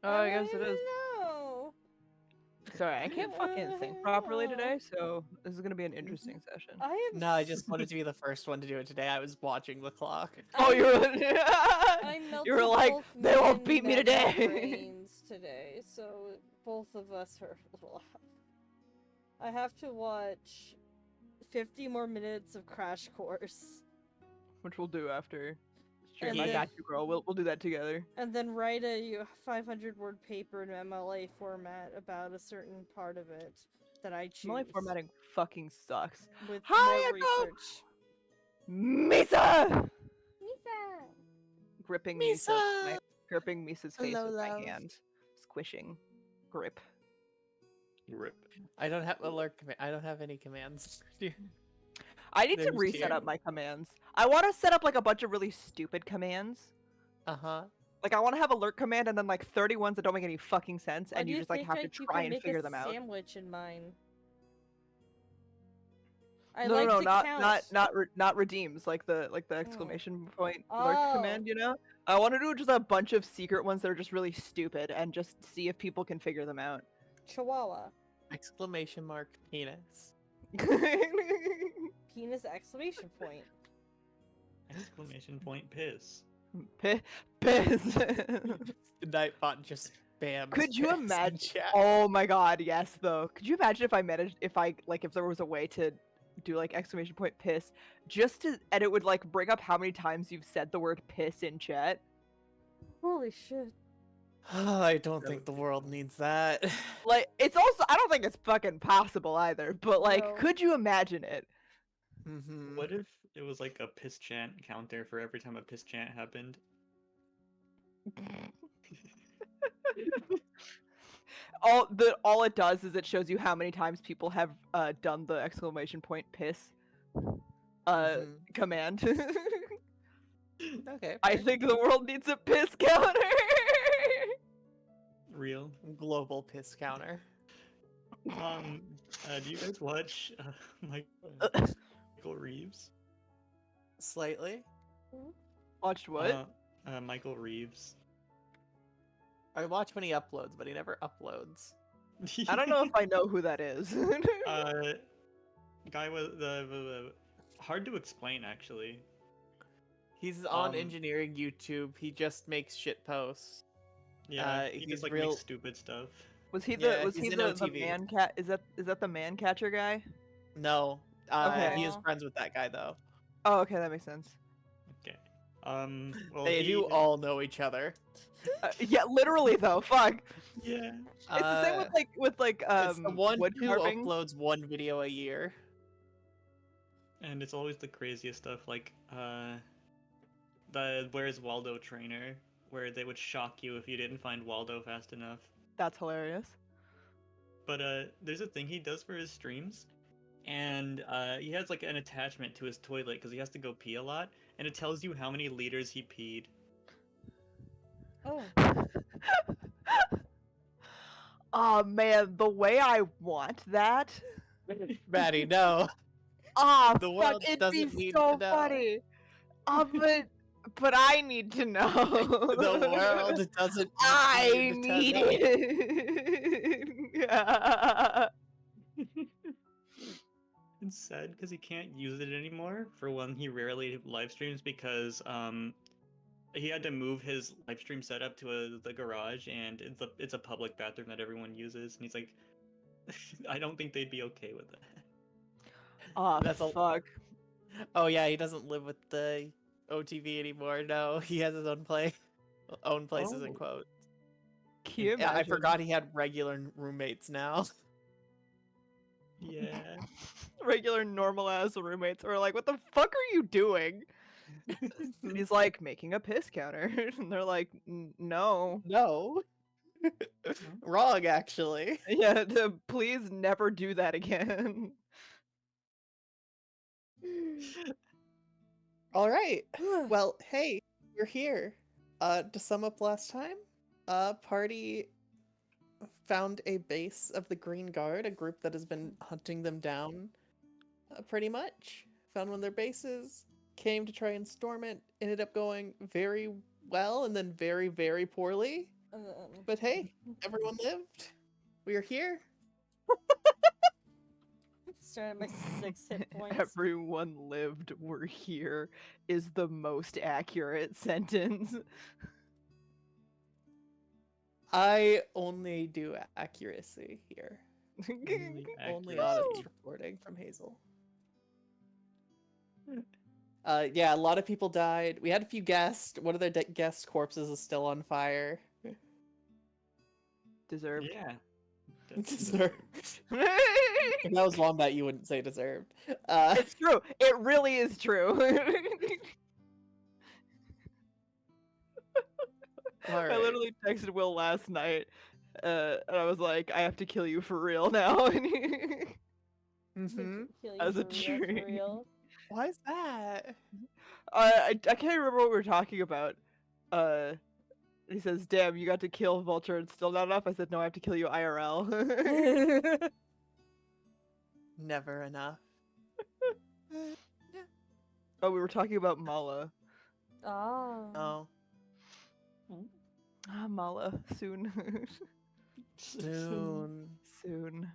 Oh, I guess it is. No. Sorry, I can't fucking think properly today, so this is gonna be an interesting session. I am. No, I just wanted to be the first one to do it today. I was watching the clock. Oh, you were. I melted You were like, both they won't men beat me today. membranes today, so both of us are a little off. I have to watch 50 more minutes of Crash Course. Which we'll do after stream. And I then- got you, girl. We'll do that together. And then write a 500-word paper in MLA format about a certain part of it that I choose. MLA formatting fucking sucks. With Hi, more Echo! research. Misa! Misa! Gripping Misa! gripping Misa's face Hello, with love. my hand. Squishing. Grip. Rip. I don't have alert command. I don't have any commands. I need to There's reset here. up my commands. I want to set up like a bunch of really stupid commands. Uh-huh. Like I want to have alert command and then like 30 ones that don't make any fucking sense, Why and do you just like think have I to keep try on and make figure a them out. Sandwich in mine. I No, like no, to not count. not redeems, like the exclamation point alert Oh. command, you know? I want to do just a bunch of secret ones that are just really stupid and just see if people can figure them out. Chihuahua. Exclamation mark penis. Penis exclamation point. Exclamation point piss. Piss. The Nightbot just spams. Could you piss in imagine? chat. Oh my god, yes though. Could you imagine if I managed if there was a way to do like exclamation point piss and it would like bring up how many times you've said the word piss in chat? Holy shit. I don't think the world needs that. Like it's also I don't think it's fucking possible either, but like No. could you imagine it? Mm-hmm. What if it was like a piss chant counter for every time a piss chant happened? All it does is it shows you how many times people have done the exclamation point piss command. Okay. I fair. think the world needs a piss counter. Real. Global piss counter. Do you guys watch Michael Reeves? Slightly. Watched what? Michael Reeves. I watch when he uploads, but he never uploads. I don't know if I know who that is. Guy with the hard to explain actually. He's on Um, engineering YouTube. He just makes shit posts. Yeah, he he's just like real- makes stupid stuff. Was he Yeah, was he's he in the OTV. man cat? Is that the man catcher guy? No. Okay. He is friends with that guy though. Oh, okay, that makes sense. Okay. Well, They do all know each other. Yeah, literally though. Fuck. Yeah. It's the same with it's the one wood who carving. uploads one video a year. And it's always the craziest stuff, like the Where's Waldo trainer, where they would shock you if you didn't find Waldo fast enough. That's hilarious. But there's a thing he does for his streams, and he has like an attachment to his toilet because he has to go pee a lot, and it tells you how many liters he peed. Oh. Oh man, the way I want that. Maddie, no. Ah, The fuck, world it'd doesn't be need so to know. funny. But I need to know. The world doesn't I need need to know. it. Yeah. It's sad because he can't use it anymore. For one, he rarely live streams because he had to move his live stream setup to the garage, and it's a public bathroom that everyone uses, and he's like, I don't think they'd be okay with that. Oh, That's a- fuck. Oh yeah, he doesn't live with the OTV anymore. No, he has his own places in Oh. quotes. Can you Yeah, I imagine? forgot he had regular roommates now. Yeah. Regular normal ass roommates were like, "What the fuck are you doing?" And he's like, "Making a piss counter." And they're like, "No." No. Wrong, actually. Yeah, please never do that again. All right. Well, hey, we're here. To sum up last time, party found a base of the Green Guard, a group that has been hunting them down, pretty much. Found one of their bases, came to try and storm it, ended up going very well and then very, very poorly. But hey, everyone lived. We are here. Starting at my 6 hit points. Everyone lived, we're here is the most accurate sentence. I only do accuracy here. Only honest accuracy. reporting from Hazel. Yeah, a lot of people died. We had a few guests. One of the guest corpses is still on fire. Deserved. Yeah. Deserved. If that was Wombat, you wouldn't say deserved. It's true. It really is true. All I right. literally texted Will last night, and I was like, "I have to kill you for real now." And Mm-hmm. Kill you As a for real, for treat. real. Why is that? I can't remember what we were talking about. He says, "Damn, you got to kill Vulture and still not enough." I said, "No, I have to kill you IRL." Never enough. Oh, we were talking about Mala. Oh. Oh, Ah, Mala, soon. soon. Soon.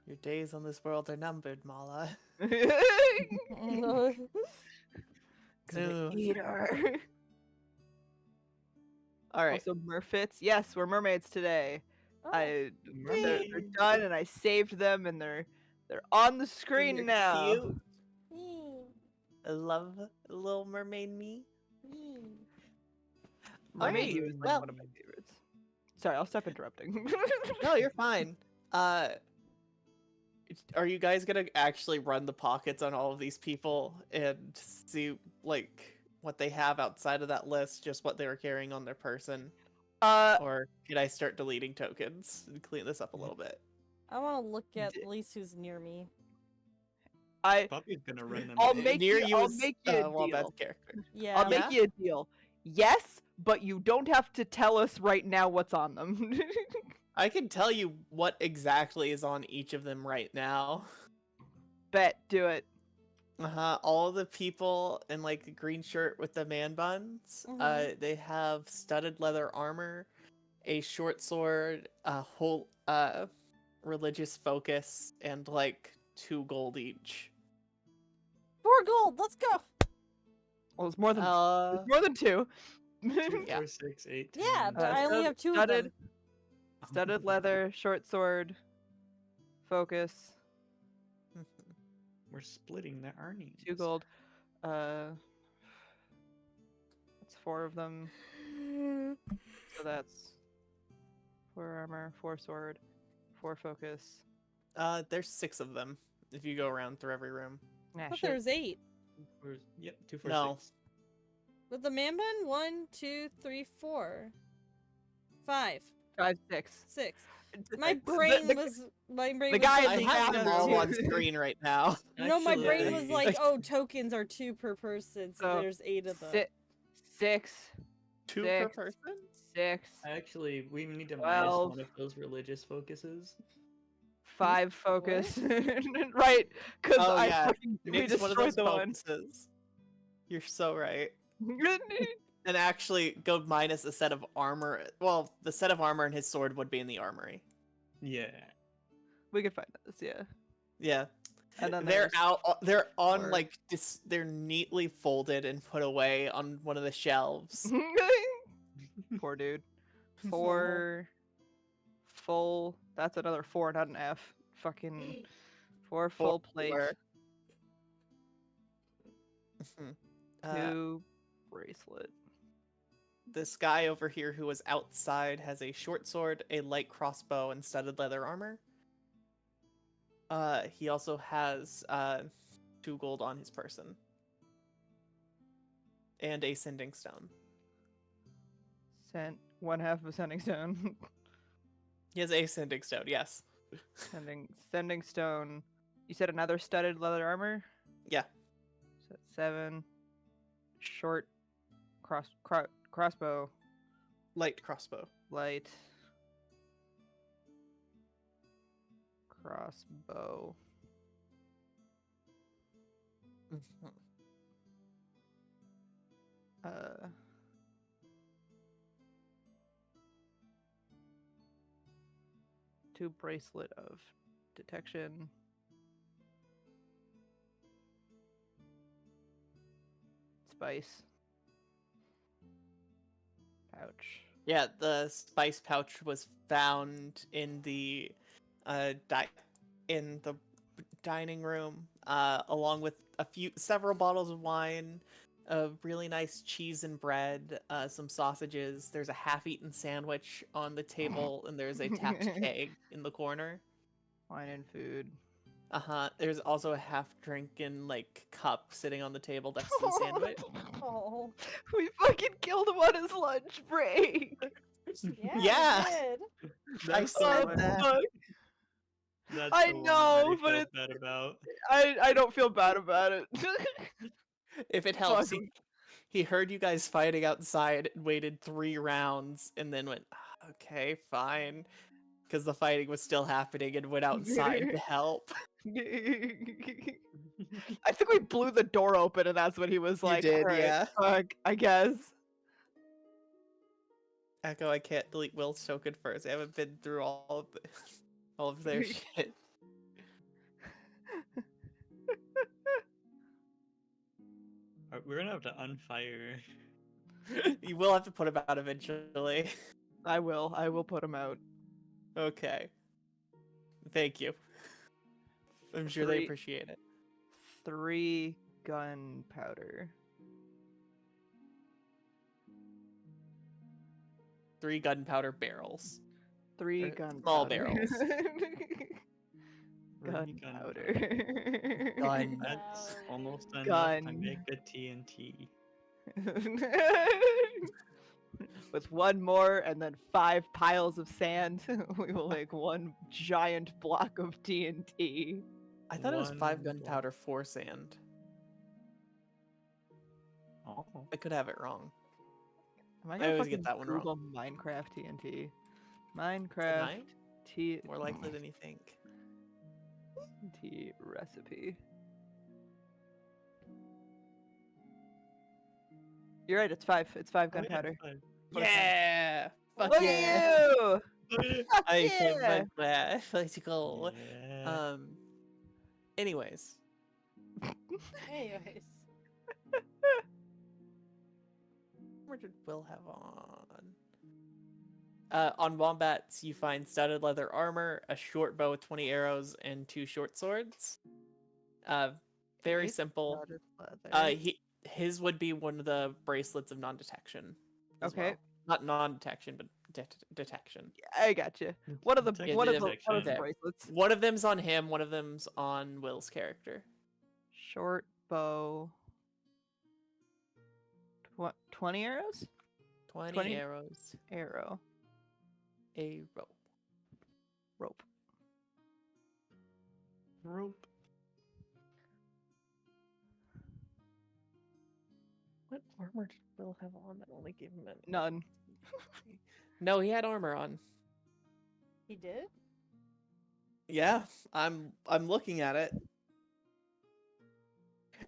Your days on this world are numbered, Mala. Gonna Soon. eat her. All right. Also, merfits. Yes, we're mermaids today. Oh. They're Mermaid. done, and I saved them, and they're on the And screen you're now. cute. I love Little Mermaid me. Mermaid Alright, You is like well- one of my favorites. Sorry, I'll stop interrupting. No, you're fine. Are you guys gonna actually run the pockets on all of these people and see like what they have outside of that list, just what they were carrying on their person? Or can I start deleting tokens and clean this up a little bit? I want to look at D- at least who's near me. Poppy's gonna run them. I'll down. make Near you- I'll is, make you a Wombat's deal. character. Yeah. I'll make you a deal. Yes, but you don't have to tell us right now what's on them. I can tell you what exactly is on each of them right now. Bet, do it. All the people in like the green shirt with the man buns, they have studded leather armor, a short sword, a whole religious focus, and like 2 gold each. 4 gold. Let's go. Well, it's more than Uh, 2. 2, Yeah. 4, 6, 8, Yeah, 10. but I only have 2 of studded, them. studded leather, short sword, focus, We're splitting the earnings. 2 gold. That's 4 of them. So that's 4 armor, 4 sword, 4 focus. There's 6 of them if you go around through every room. Nah, I thought shit. there was 8. Yep, 2, 4, No. 6. With the man bun, 1, 2, 3, 4, 5, 5, 6. 6. My The- brain the- was my brain the was guy like, I in have the them bathroom. all too. on screen right now. no, my brain was Actually- like, oh, tokens are 2 per person, so So, there's 8 of them. 6, 2 per 6. person? 6, Actually, we need to minus 12. one of those religious focuses. 5 focus. Right, because Oh, I yeah. fucking we Nix one of destroyed those the one. focuses. You're so right. And actually, go minus a set of armor. Well, the set of armor and his sword would be in the armory. Yeah. We could find this, yeah. Yeah. And then They're there's out. They're on 4. like they're neatly folded and put away on one of the shelves. Poor dude. 4 full. That's another 4, not an F. Fucking 4 full plate. 4. Mhm. 2 bracelet. This guy over here who was outside has a short sword, a light crossbow, and studded leather armor. He also has 2 gold on his person. And a sending stone. Sent 1/2 of a sending stone. He has a sending stone, yes. sending stone. You said another studded leather armor? Yeah. So that's 7. Short crossbow. Light crossbow. Light crossbow. Mhm. 2 bracelet of detection. Spice. Pouch. Yeah, the spice pouch was found in the in the dining room, along with several bottles of wine, a really nice cheese and bread, some sausages. There's a half-eaten sandwich on the table, and there's a tapped keg in the corner. Wine and food. There's also a half-drinking cup sitting on the table next to the sandwich. Oh, We fucking killed him on his lunch break. yeah, Yeah. we did. That's said the one- that. Fuck. That's I the one know, but feel it's- bad about. I don't feel bad about it. If it helps, Fuck. he heard you guys fighting outside and waited 3 rounds and then went, "Ah, okay, fine," because the fighting was still happening and went outside to help. I think we blew the door open, and that's when he was You like, did, "Alright, yeah. fuck, I guess." Echo, I can't delete Will's token first. I haven't been through all of their shit. We're gonna have to unfire. You will have to put him out eventually. I will put him out. Okay. Thank you. I'm sure they 3 appreciate it. 3 gunpowder. 3 gunpowder barrels. 3 Or gunpowder. small barrels. Gunpowder. Gun. That's almost enough to Gun. make a TNT. With 1 more and then 5 piles of sand, we will make 1 giant block of TNT. I thought it was 5 One gunpowder, 4 sand. Oh. I could have it wrong. Am I I gonna always get fucking that one wrong. Google Minecraft TNT? Minecraft Tonight? T More likely than you think. TNT recipe. You're right. It's 5. It's 5 Oh, yeah, gunpowder. fine. Yeah! Fuck Look yeah! at you! Fuck I yeah! said let's go. Yeah. Anyways. Anyways. Where did Will have on? On Wombats, you find studded leather armor, a short bow with 20 arrows, and 2 short swords. Very Nice. simple. Leather. His would be one of the bracelets of non-detection. as Okay. well. Not non-detection, but detection. I gotcha. One of the Take one of the the, one of the detection. bracelets. One of them's on him, one of them's on Will's character. Short bow. 20 arrows? 20 arrows. Arrow. A rope. Rope. Rope. What armor did Will have on that only gave him a... None. No, he had armor on. He did? Yeah, I'm looking at it.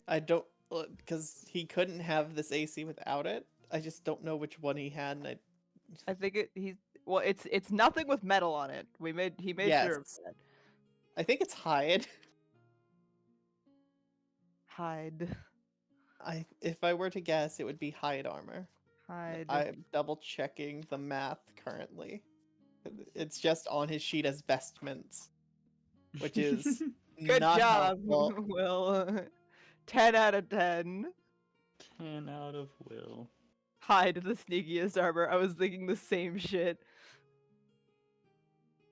I don't, because he couldn't have this AC without it. I just don't know which one he had. And I think it's nothing with metal on it. He made sure of Yes. that. I think it's hide. Hide. If I were to guess, it would be hide armor. Hide. I'm double checking the math currently. It's just on his sheet as vestments, which is Good not job, helpful. Will. 10 out of 10. 10 out of Will. Hide the sneakiest armor. I was thinking the same shit.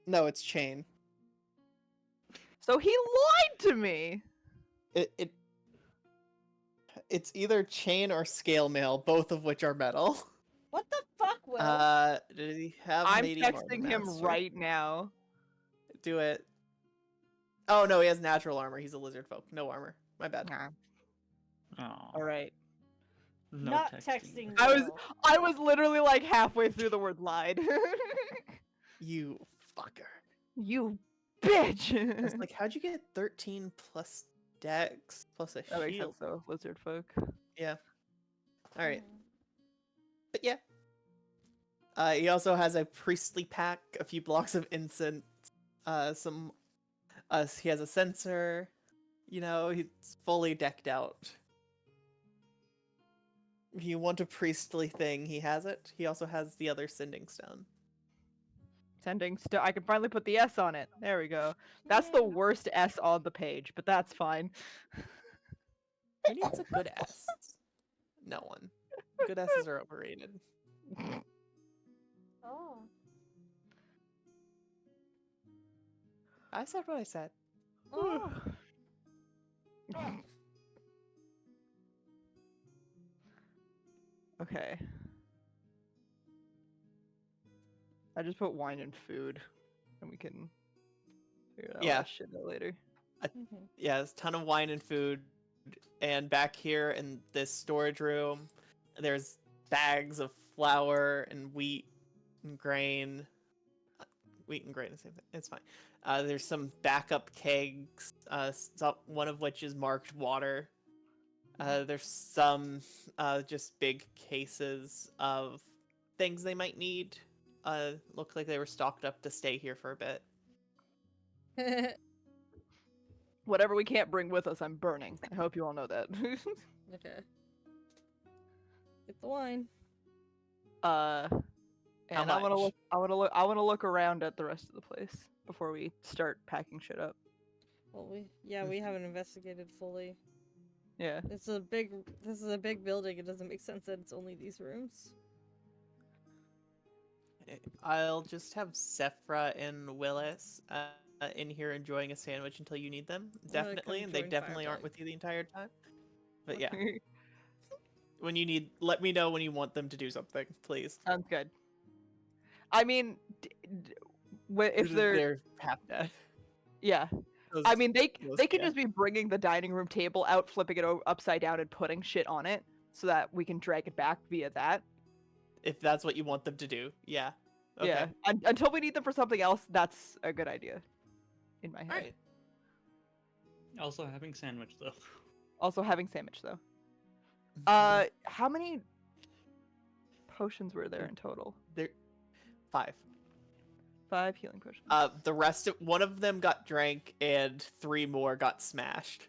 No, it's chain. So he lied to me. It's either chain or scale mail, both of which are metal. What the fuck, Will? Did he have I'm medium or texting him master? right now. Do it. Oh no, he has natural armor. He's a lizard folk. No armor. My bad. Nah. Aw, All right. no Not texting. texting. Will. I was literally like halfway through the word lied. You fucker. You bitch. I was like, how'd you get 13 plus dex plus a That makes shield? sense though, lizard folk. Yeah. All right. Mm. But yeah. He also has a priestly pack, a few blocks of incense, Some he has a sensor. You know, he's fully decked out. If you want a priestly thing, he has it. He also has the other sending stone. I can finally put the S on it. There we go. That's the worst S on the page, but that's fine. Who needs a good S? No one. Good S's are overrated. Oh. I said what I said. Oh. Okay. I just put wine and food, and we can figure that Yeah. shit out later. Mhm. Yeah, there's a ton of wine and food. And back here in this storage room, there's bags of flour and wheat and grain. Wheat and grain, the same thing. It's fine. There's some backup kegs, one of which is marked water. There's some just big cases of things they might need. Look like they were stocked up to stay here for a bit. Whatever we can't bring with us, I'm burning. I hope you all know that. Okay. Get the wine. And How I want to much? look. I want to look around at the rest of the place before we start packing shit up. Well, we haven't investigated fully. Yeah. This is a big building. It doesn't make sense that it's only these rooms. I'll just have Sephra and Willis in here enjoying a sandwich until you need them. I'm gonna Definitely, come and they join definitely aren't Firebug. with you the entire time. But yeah, when you need, let me know when you want them to do something, please. Sounds good. I mean, if they're half dead. yeah. Those- I mean, they those- they can yeah. just be bringing the dining room table out, flipping it upside down, and putting shit on it, so that we can drag it back via that. If that's what you want them to do, yeah. Okay. Yeah. Until we need them for something else, that's a good idea. In my head. All right. Also having sandwich though. Also having sandwich though. How many potions were there in total? There, 5. 5 healing potions. The rest of one of them got drank, and 3 more got smashed.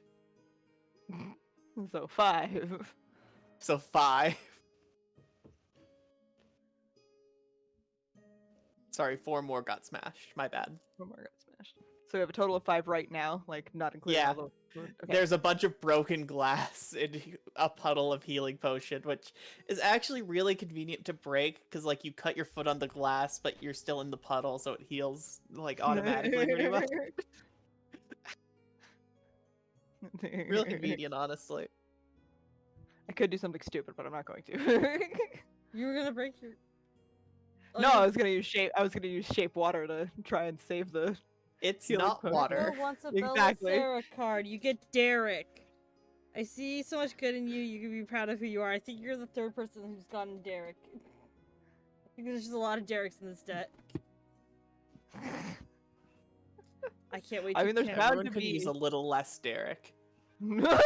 So 5. So 5. Sorry, 4 more got smashed. My bad. 4 more got smashed. So we have a total of 5 right now, like not including Yeah. all the. Okay. There's a bunch of broken glass in a puddle of healing potion, which is actually really convenient to break because, like, you cut your foot on the glass, but you're still in the puddle, so it heals like automatically, pretty much. Real convenient, honestly. I could do something stupid, but I'm not going to. You were gonna break your. Oh, No, you- I was gonna use shape water to try and save the. It's Healing not potion. water. Who wants a Exactly. Belisara card? You get Derek. I see so much good in you. You can be proud of who you are. I think you're the 3rd person who's gotten Derek. I think there's just a lot of Dereks in this deck. I can't wait to I mean, there's count. bound Everyone to could use be. a little less Derek. No,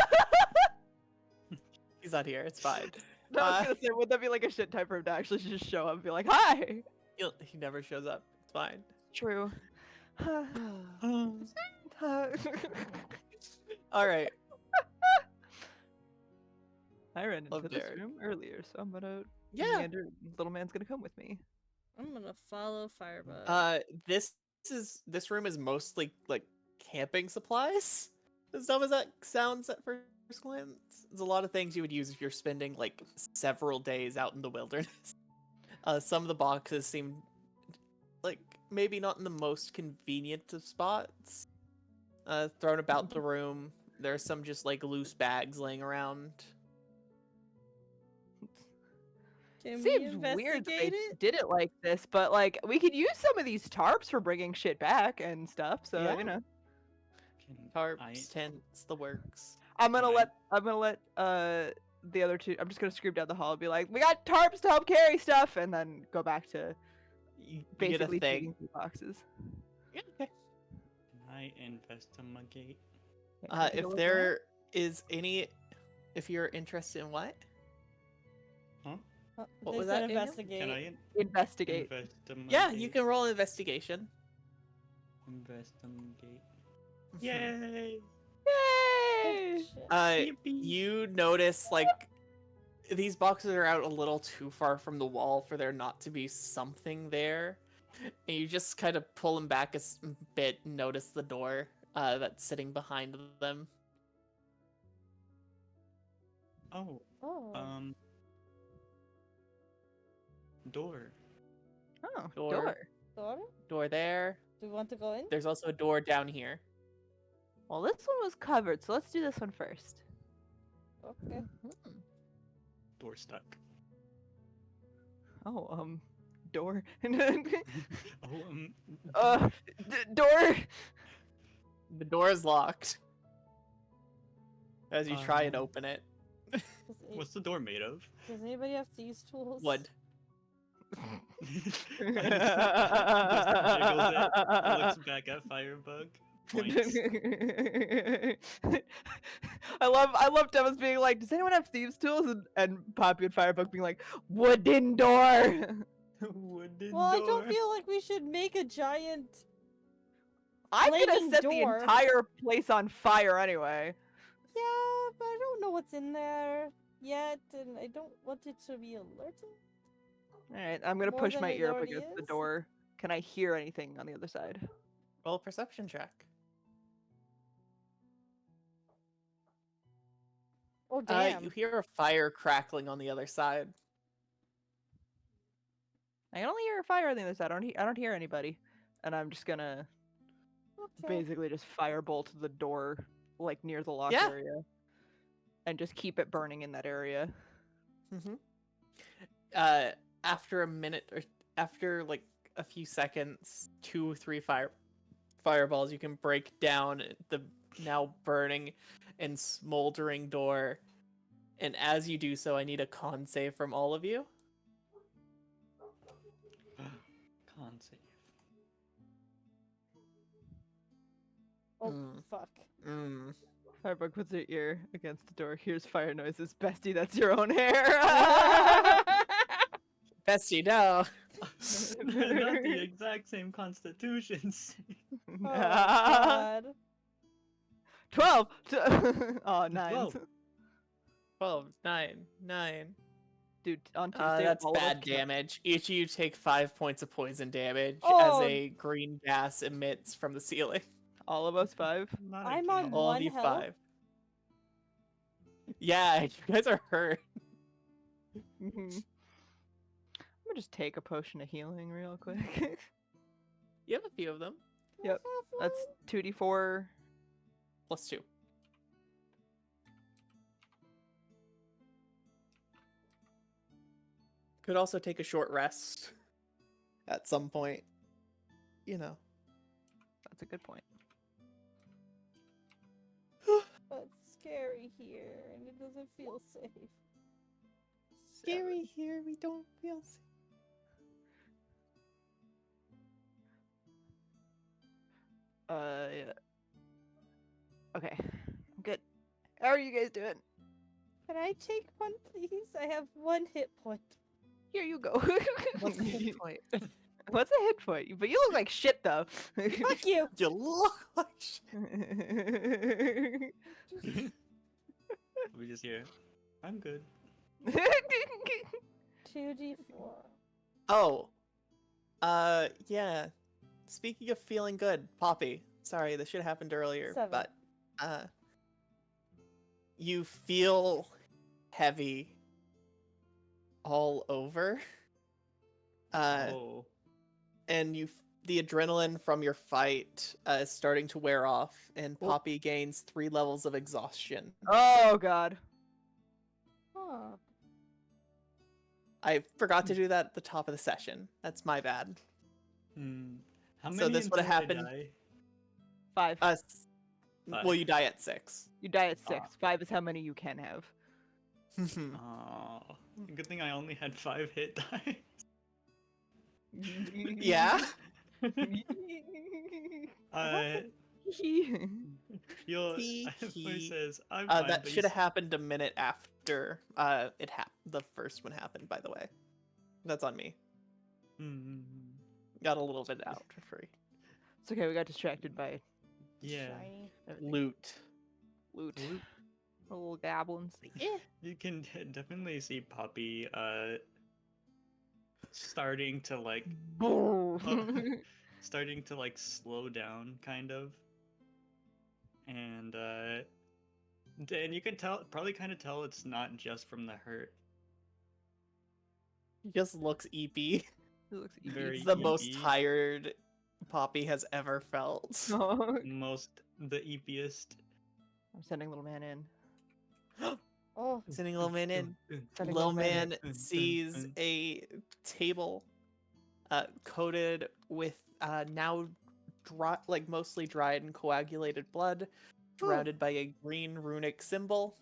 He's not here. It's fine. I was gonna say, would that be like a shit type for him to actually just show up and be like, "Hi"? He never shows up. It's fine. True. All right. I ran into Love this Derek. room earlier, so I'm gonna. Yeah. Little man's gonna come with me. I'm gonna follow Firebug. This room is mostly like camping supplies. As dumb as that sounds at first glance, there's a lot of things you would use if you're spending like several days out in the wilderness. Some of the boxes seem like maybe not in the most convenient of spots. Thrown about the room. There's some just like loose bags laying around. Can we Seems weird that they investigate it? did it like this, but like we could use some of these tarps for bringing shit back and stuff. So Yeah. you know, Tarps, tents, the works. I'm gonna Right. let the other two. I'm just gonna scream down the hall and be like, "We got tarps to help carry stuff," and then go back to You get a basically thing. digging through boxes. Yeah, okay. Can I investigate? Yeah, take a If look around. there is any, if you're interested in what? What They was said that, Daniel? investigate. Can I investigate. investigate? Yeah, you can roll investigation. Investigate. Yay! Yay! Yippee. You notice like these boxes are out a little too far from the wall for there not to be something there. And you just kind of pull them back a bit and notice the door that's sitting behind them. Oh, Oh. door. Oh, Door. door. Door? Door there. Do we want to go in? There's also a door down here. Well, this one was covered, so let's do this one first. Okay. Door stuck. Oh, door. Oh, Door. The door is locked. As you try and Um, open it. Does, what's the door made of? does anybody have these tools? Wood. Just jiggles it, looks back at Firebug, points. I love Deva's being like, does anyone have thieves tools? And Poppy and Firebug being like, wooden door. Wooden Well, I door. don't feel like we should make a giant. I'm gonna Flaming set door. the entire place on fire anyway. Yeah, but I don't know what's in there yet, and I don't want it to be alerting. Alright, I'm gonna More push than my it ear up already against the is? door. Can I hear anything on the other side? Roll a perception check. Oh damn! You hear a fire crackling on the other side. I can only hear a fire on the other side. I don't hear anybody. And I'm just gonna Okay. basically just firebolt the door, like near the lock Yeah. area. And just keep it burning in that area. Mm-hmm. After a minute or after like a few seconds, 2 or 3 fireballs, you can break down the now burning and smoldering door. And as you do so, I need a con save from all of you. Con save. Oh Mm. fuck! Mm. Firebug puts her ear against the door, hears fire noises. Bestie, that's your own hair. Bestie, no. Not the exact same constitutions. Oh god! 12. Oh, 9. 12. 12, 9. Dude, on Tuesday, That's all of us bad can- damage. Each of you take 5 points of poison damage Oh. as a green gas emits from the ceiling. All of us 5. Not I'm on again. All One of you health? 5. Yeah, you guys are hurt. I'm gonna just take a potion of healing real quick. You have a few of them. Yep, That's 2d4. Plus 2. Could also take a short rest at some point. You know. That's a good point. But it's scary here, and it doesn't feel safe. Scary here, we don't feel safe. Yeah. Okay, I'm good. How are you guys doing? Can I take one, please? I have 1 hit point. Here you go. What's the hit point? What's a hit point? But you look like shit though. Fuck you! You look like shit. We just hear, I'm good. 2d4. Oh. Yeah. Speaking of feeling good, Poppy. Sorry, this should have happened earlier, 7. but you feel heavy all over. Oh. And the adrenaline from your fight is starting to wear off, and Well- Poppy gains 3 levels of exhaustion. Oh god. Huh. I forgot to do that at the top of the session. That's my bad. How So many this would've until I happened- die? 5. Well, you die at 6. You die at 6. Ah. 5 is how many you can have. Oh, good thing I only had 5 hit die. Yeah? Your Hee voice hee. says I'm fine, That but should have happened a minute after the first one happened, by the way. That's on me. Hmm. Got a little bit out for free. It's okay, we got distracted by Yeah. Shiny. everything. Loot. Loot. Loot. Little goblins. Yeah. You can definitely see Poppy starting to like starting to like slow down kind of. And and you can probably kind of tell it's not just from the hurt. He just looks eepy. It looks eepy. Very It's the most eepy. tired Poppy has ever felt. The eepiest. I'm sending little man in. Oh, Sending little man in. Sending Little little man man sees a table coated with now dry, like mostly dried and coagulated blood, surrounded by a green runic symbol.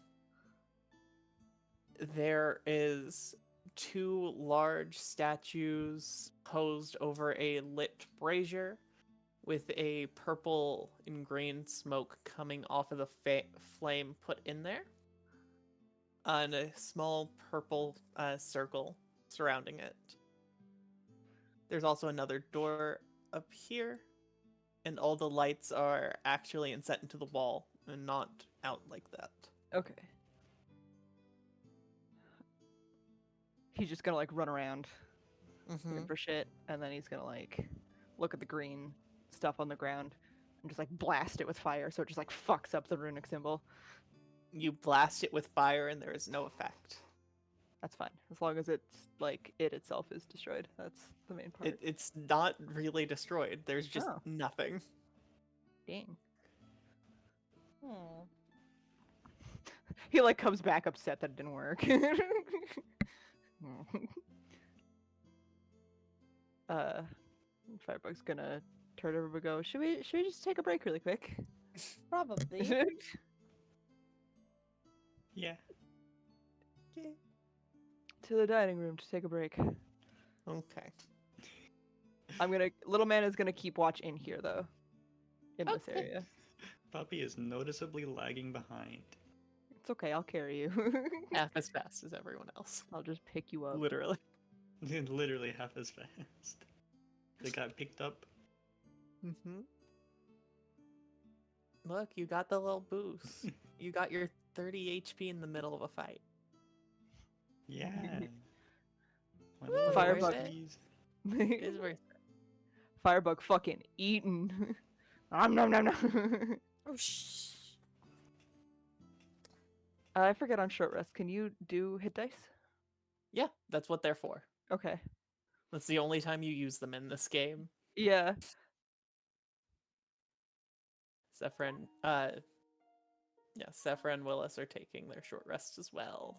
There is 2 large statues posed over a lit brazier with a purple and green smoke coming off of the flame put in there. And a small purple circle surrounding it. There's also another door up here, and all the lights are actually inset into the wall and not out like that. Okay. He's just gonna like run around looking for shit, and then he's gonna like look at the green stuff on the ground and just like blast it with fire, so it just like fucks up the runic symbol. You blast it with fire and there is no effect. That's fine, as long as it's like it itself is destroyed. That's the main part. It's not really destroyed. There's just Oh. nothing. Dang. hmm. He like comes back upset that it didn't work. Firebug's gonna turn over and go, should we just take a break really quick? Probably. Yeah. To the dining room to take a break. Okay. Little man is gonna keep watch in here though. In this Okay. area. Poppy is noticeably lagging behind. It's okay, I'll carry you. Half as fast as everyone else. I'll just pick you up. Literally. Literally half as fast. They got picked up. Mm-hmm. Look, you got the little boost. You got your 30 HP in the middle of a fight. Yeah. My Woo, little Firebug. besties. It is worth it. Firebug fucking eaten. Nom nom nom nom. Oh, shh. I forget on short rest. Can you do hit dice? Yeah, that's what they're for. Okay. That's the only time you use them in this game. Yeah. Sephra and Willis are taking their short rest as well.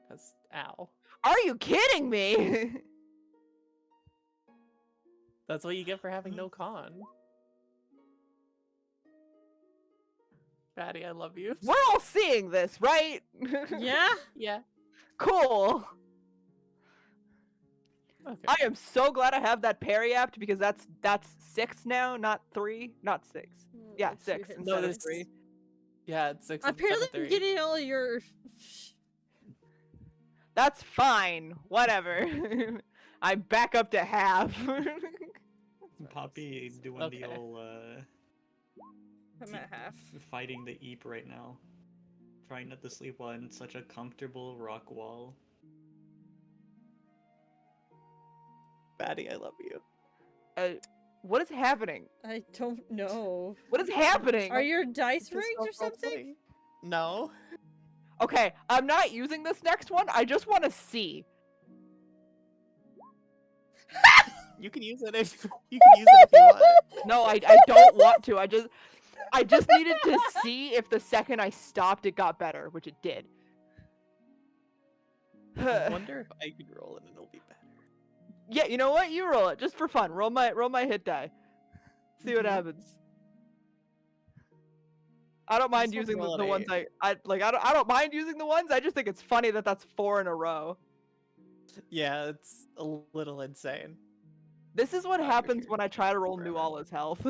Because, ow. Are you kidding me? That's what you get for having no con. Patty, I love you. We're all seeing this, right? Yeah? Yeah. Cool. Okay. I am so glad I have that parry apt because that's 6 now, not 3, not 6. Yeah, It's two 6 hits. instead of this- 3. Yeah, it's 6 Apparently, I'm getting all your. That's fine. Whatever. I'm back up to half. Poppy doing Okay. the old I'm at half. fighting the eep right now. Trying not to sleep on such a comfortable rock wall. Patty, I love you. What is happening? I don't know. What is happening? Are your dice Just rigged or don't roll something? 20. No. Okay, I'm not using this next one. I just want to see. You can use it if you want it. No, I don't want to. I just needed to see if the second I stopped it got better, which it did. I wonder if I could roll it and it'll be better. Yeah, you know what? You roll it just for fun. Roll my hit die. See what Mhm. happens. I don't mind This one's using the rolling ones eight. I don't mind using the ones. I just think it's funny that that's 4 in a row. Yeah, it's a little insane. This is what You're happens here when I try to roll forever. Nuala's health.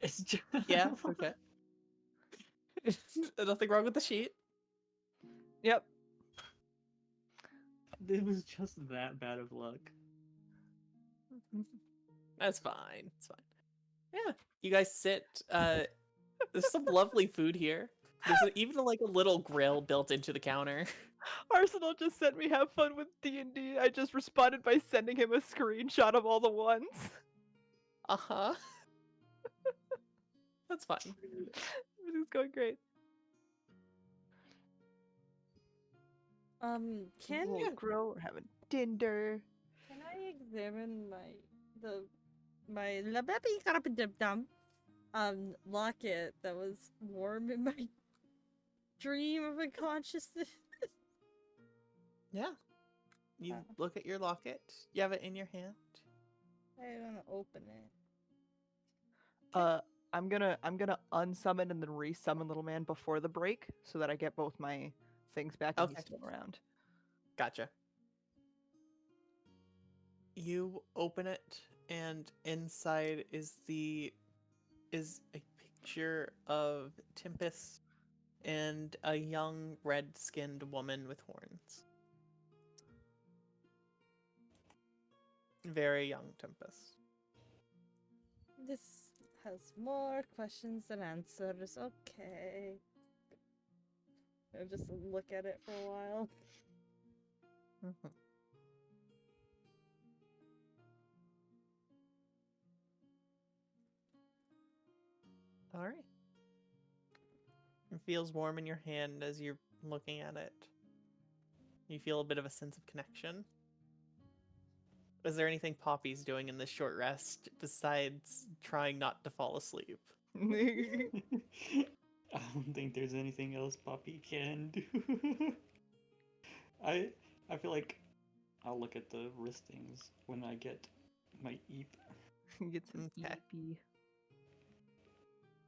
It's just... Yeah, okay. Nothing wrong with the sheet. Yep. It was just that bad of luck. That's fine. It's fine. Yeah, you guys sit. There's some lovely food here. There's even like a little grill built into the counter. Arsenal just sent me have fun with D&D. I just responded by sending him a screenshot of all the ones. Uh-huh. That's fine. Everything's going great. Can Little grill, we're having dinner. Can I examine my la-baby-carapidum locket that was warm in my dream of unconsciousness? Yeah. You look at your locket. You have it in your hand. I want to open it. I'm gonna unsummon and then resummon Little Man before the break so that I get both my things back and Okay. he's still around. Gotcha. You open it, and inside is a picture of Tempest and a young red-skinned woman with horns. Very young Tempest. This has more questions than answers. Okay. I'll just look at it for a while. Mhm. All right. It feels warm in your hand as you're looking at it. You feel a bit of a sense of connection. Is there anything Poppy's doing in this short rest besides trying not to fall asleep? I don't think there's anything else Poppy can do. I feel like I'll look at the wristings when I get my eep. Get some Okay. EP.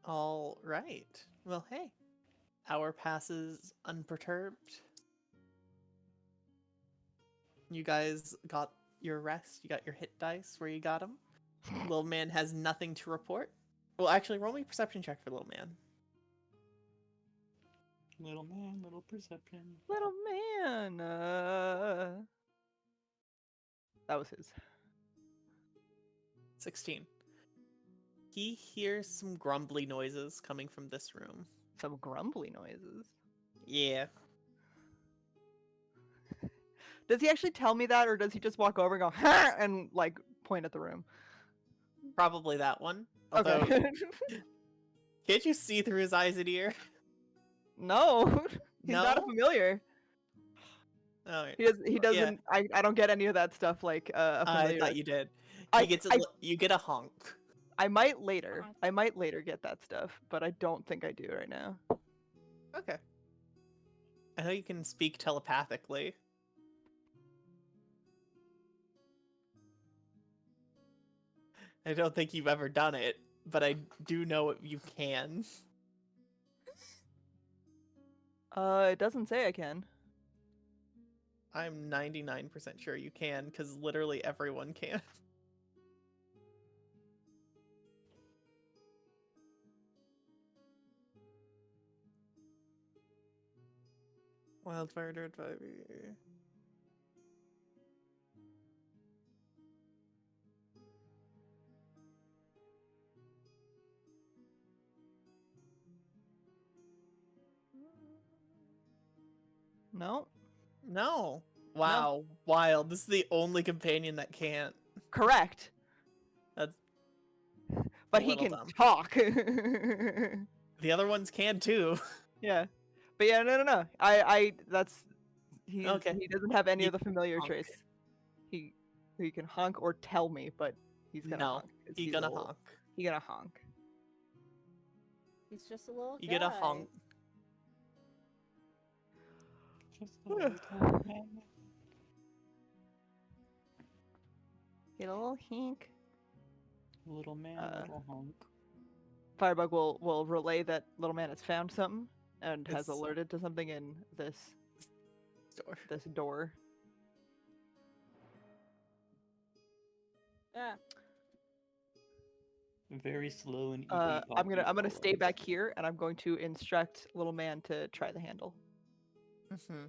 All right. Well, hey. Hour passes unperturbed. You guys got your rest. You got your hit dice where you got them. Little Man has nothing to report. Well, actually, roll me a perception check for Little Man. Little man, little perception. Little Man. That was his. 16. He hears some grumbly noises coming from this room. Some grumbly noises. Yeah. Does he actually tell me that, or does he just walk over and go, ha, and like point at the room? Probably that one. Although, Okay. can't you see through his eyes and ear? No, he's not a No? familiar. Oh, He doesn't. I don't get any of that stuff like a I familiar. thought you did. I- You get a honk. I might later. I might later get that stuff, but I don't think I do right now. Okay. I know you can speak telepathically. I don't think you've ever done it, but I do know you can. It doesn't say I can. I'm 99% sure you can, because literally everyone can. Wildfire Dirt 5e. No. No. Wow. Wild. This is the only companion that can't. Correct. That's But a he little can dumb. talk. The other ones can too. Yeah. But yeah, no. He doesn't have any He of the familiar honk. traits. He can honk or tell me, but he's gonna No, honk. 'cause he's gonna old. honk. He gonna honk. He's just a little You guy. get a honk. Just a little man. Get a little hink. Little man, little honk. Firebug will relay that Little Man has found something and has It's- alerted to something in this door. Yeah. Very slow and I'm gonna stay back here and I'm going to instruct Little Man to try the handle. Mm-hmm.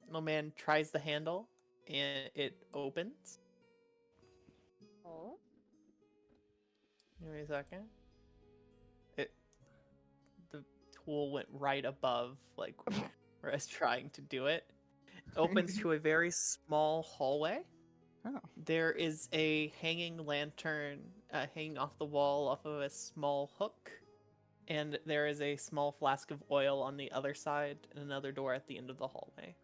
Little Man tries the handle. and it opens. Oh. Give me a second. The tool went right above, like, where I was trying to do it. Opens to a very small hallway. Oh. There is a hanging lantern hanging off the wall off of a small hook. And there is a small flask of oil on the other side and another door at the end of the hallway.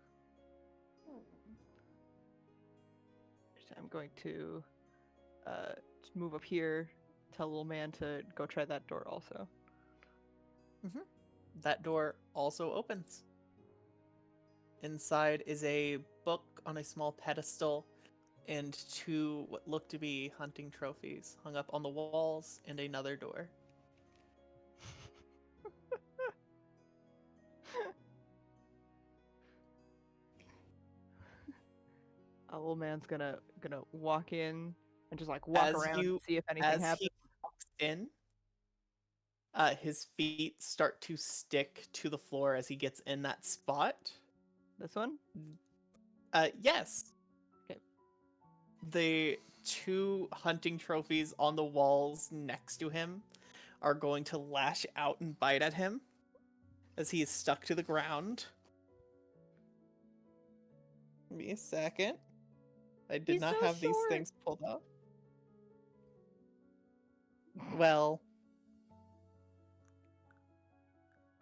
I'm going to just move up here, tell little man to go try that door also. That door also opens. Inside is a book on a small pedestal and two what look to be hunting trophies hung up on the walls and another door. A little man's gonna walk in and just like walk around and see if anything As happens. he walks in, his feet start to stick to the floor as he gets in that spot. This one? Yes. Okay. The two hunting trophies on the walls next to him are going to lash out and bite at him as he is stuck to the ground. Give me a second. I did He's not so have these short. things pulled up. Well,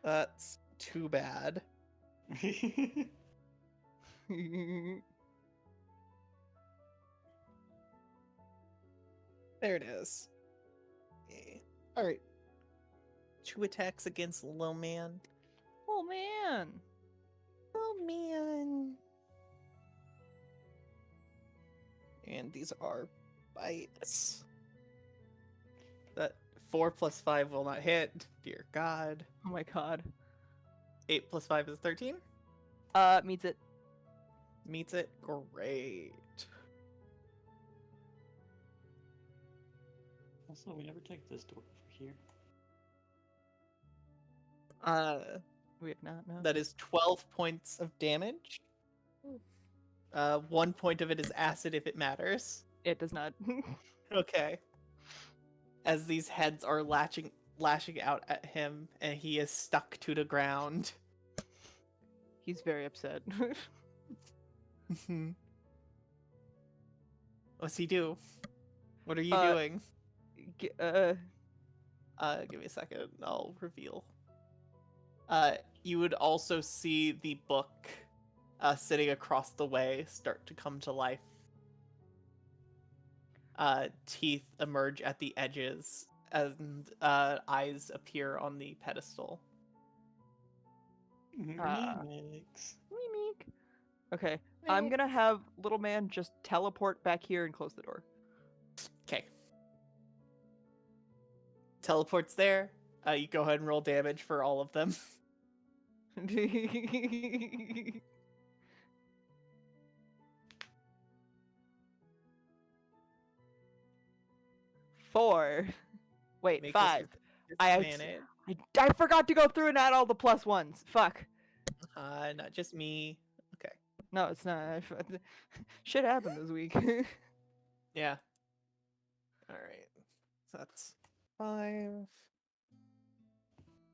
that's too bad. There it is. Okay. Alright. 2 attacks against Lil Man. Oh man. Oh man. And these are bites. That 4 plus 5 will not hit. Dear God. Oh my god. 8 plus 5 is 13. Meets it. Meets it. Great. Also, we never take this door over here. We have not, no. That is 12 points of damage. Oof. 1 point of it is acid if it matters. It does not. Okay. As these heads are lashing out at him, and he is stuck to the ground. He's very upset. What's he do? What are you Uh, doing? G- Give me a second. I'll reveal. You would also see the book sitting across the way start to come to life. Teeth emerge at the edges, and eyes appear on the pedestal. Mimics. Meek. Okay, I'm gonna have little man just teleport back here and close the door. Okay. Teleports there. You go ahead and roll damage for all of them. 4. Wait, Make us 5. your I disadvantage. I forgot to go through and add all the plus ones. Fuck. Not just me. Okay. No, it's not. Shit happened this week. Yeah. All right. So that's 5.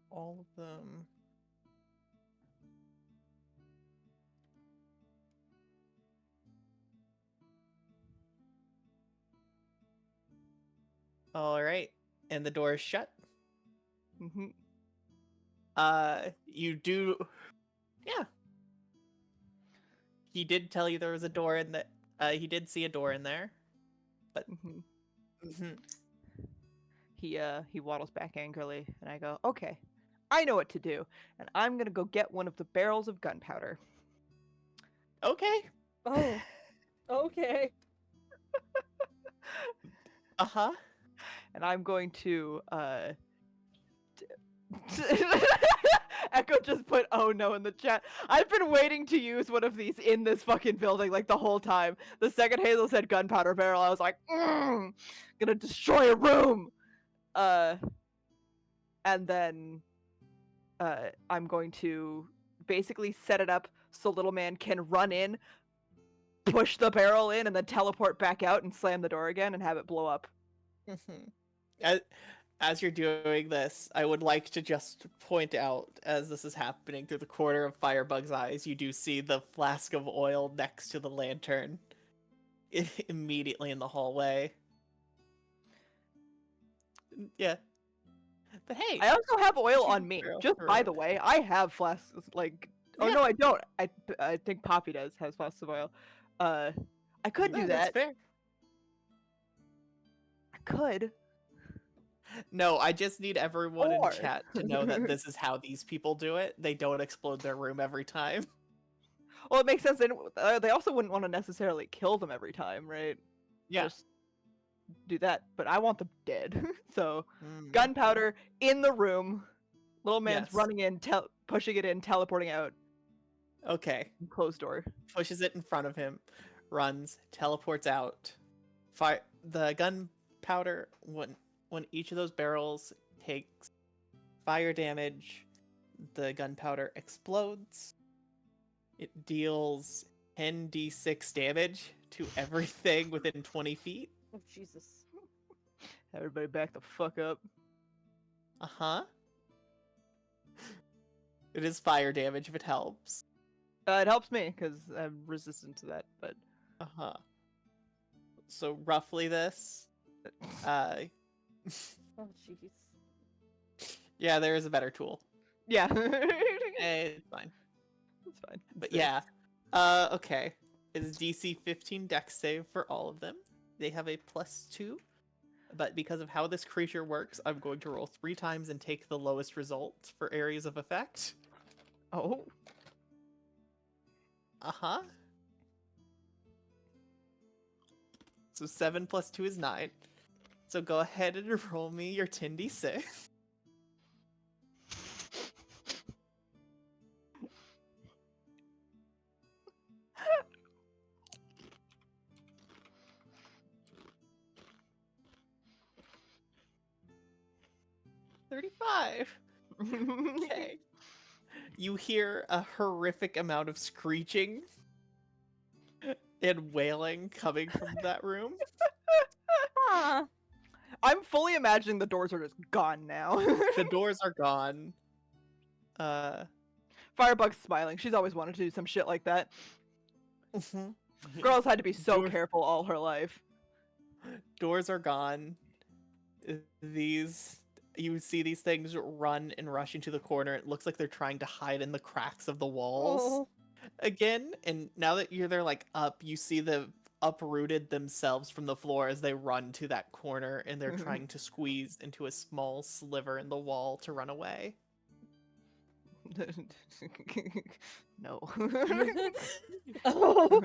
All of them. All right. And the door is shut. hmm You do. Yeah. He did tell you there was a door in the. He did see a door in there, but. hmm He waddles back angrily, and I go, "Okay, I know what to do, and I'm gonna go get one of the barrels of gunpowder." Okay. Oh. Okay. Uh-huh. And I'm going to Echo just put "oh no" in the chat. I've been waiting to use one of these in this fucking building like the whole time. The second Hazel said gunpowder barrel, I was like, gonna destroy a room. And then I'm going to basically set it up so little man can run in, push the barrel in and then teleport back out and slam the door again and have it blow up. As you're doing this, I would like to just point out, as this is happening through the corner of Firebug's eyes, you do see the flask of oil next to the lantern immediately in the hallway. Yeah. But hey, I also have oil on me. barrel Just by the way, I have flasks. Like, oh Yeah. no, I don't. I think Poppy has flasks of oil. I could do That's that. fair. I could. No, I just need everyone Or- in chat to know that this is how these people do it. They don't explode their room every time. Well, it makes sense. They also wouldn't want to necessarily kill them every time, right? Yeah. Just do that. But I want them dead. So Mm. gunpowder in the room. Little man's Yes. running in, pushing it in, teleporting out. Okay. Closed door. Pushes it in front of him, runs, teleports out. The gunpowder, when each of those barrels takes fire damage, the gunpowder explodes. It deals 10d6 damage to everything within 20 feet. Oh, Jesus. Everybody back the fuck up. Uh-huh. It is fire damage if it helps. It helps me because I'm resistant to that. But Uh-huh. So roughly this. Oh, jeez. Yeah, there is a better tool. yeah, It's fine. it's fine. But It's yeah. Okay. It's DC 15 dex save for all of them. They have a +2. But because of how this creature works, I'm going to roll 3 times and take the lowest result for areas of effect. Oh, Uh-huh. So 7 + 2 is 9. So go ahead and roll me your 10d6. $35. Okay. You hear a horrific amount of screeching and wailing coming from that room. Huh. I'm fully imagining the doors are just gone now. The doors are gone. Firebug's smiling. She's always wanted to do some shit like that. Mhm. Girls had to be so Door- careful all her life. Doors are gone. You see these things run and rush into the corner. It looks like they're trying to hide in the cracks of the walls Oh. again. And now that they're like up, you see them uprooted themselves from the floor as they run to that corner, and they're trying to squeeze into a small sliver in the wall to run away. No. Oh,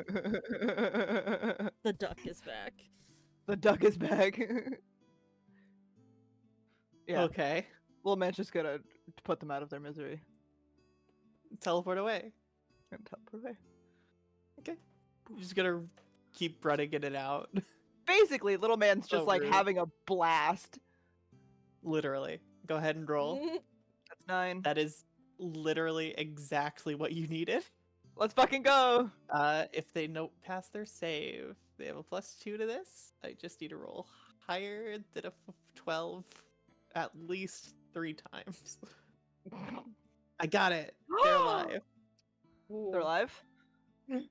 the duck is back. The duck is back. Yeah. Okay, Little man's just gonna put them out of their misery teleport away. and teleport away. You're just gonna keep running in and out. Basically, little man's just So like rude. having a blast. Literally. Go ahead and roll. That's 9. That is literally exactly what you needed. Let's fucking go. If they don't pass their save, they have a +2 to this. I just need to roll higher than a 12 at least 3 times. I got it. They're alive. They're alive.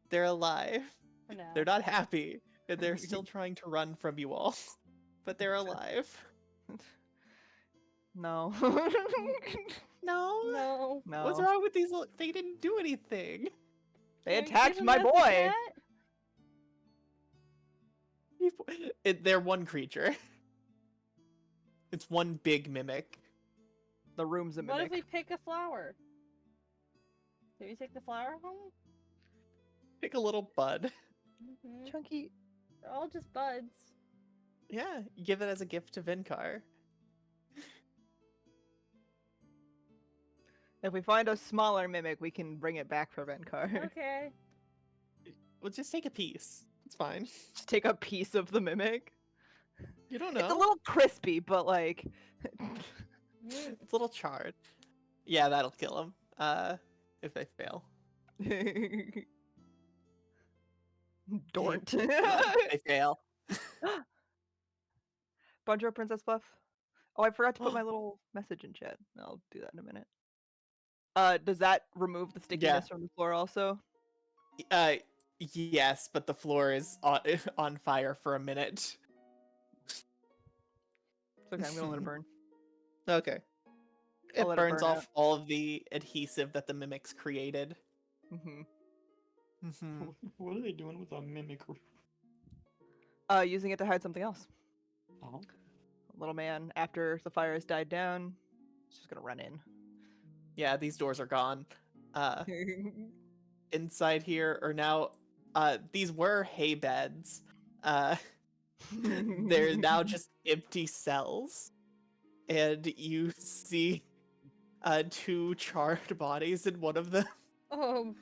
They're alive. For now. They're not happy, and they're still trying to run from you all. But they're alive. No. No. No. No. What's wrong with these? They didn't do anything. They Can't attacked give him my as a boy. pet? They're one creature. It's one big mimic. The room's a What if mimic. we pick a flower? Did we take the flower home? Pick a little bud. Mhm. Chunky. They're all just buds. Yeah, give it as a gift to Vinkar. If we find a smaller mimic, we can bring it back for Venkar. Okay. We'll just take a piece. It's fine. Just take a piece of the mimic. You don't know. It's a little crispy, but like. It's a little charred. Yeah, that'll kill him. If they fail. Dornt. They fail. Bonjour, Princess Fluff. Oh, I forgot to put my little message in chat. I'll do that in a minute. Does that remove the stickiness from the floor also? Yes, but the floor is on fire for a minute. It's okay, I'm gonna let it burn. Okay. I'll It let burns burn off out. all of the adhesive that the mimics created. Mm-hmm. What are they doing with a mimic? Using it to hide something else. Oh. Little man, after the fire has died down, is just gonna run in. Yeah, these doors are gone. Inside here are now these were hay beds. There's now just empty cells. And you see two charred bodies in one of them. Oh,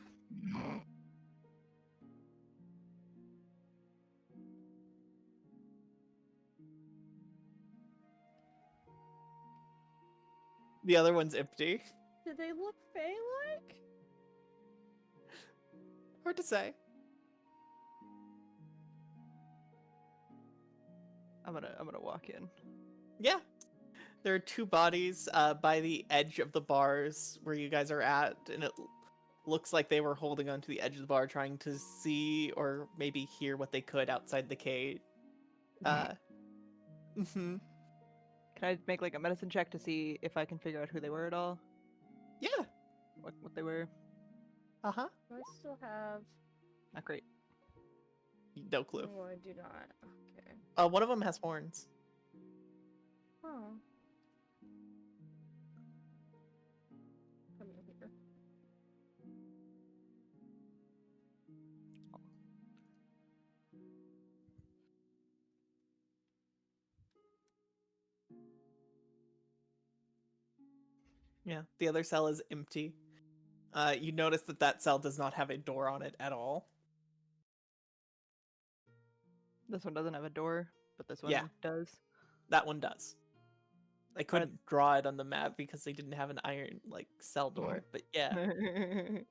The other one's empty. did they look Fae-like? Hard to say. I'm gonna walk in. Yeah. There are two bodies by the edge of the bars where you guys are at, and it looks like they were holding onto the edge of the bar trying to see or maybe hear what they could outside the cage. Can I make like a medicine check to see if I can figure out who they were at all? Yeah. What they were? Uh-huh. Do I still have? Not great. No clue. No, I do not. Okay. One of them has horns. Oh. Come here. Yeah, the other cell is empty. You notice that that cell does not have a door on it at all. This one doesn't have a door, but this one Yeah. does. That one does. I couldn't draw it on the map because they didn't have an iron like cell door, but yeah,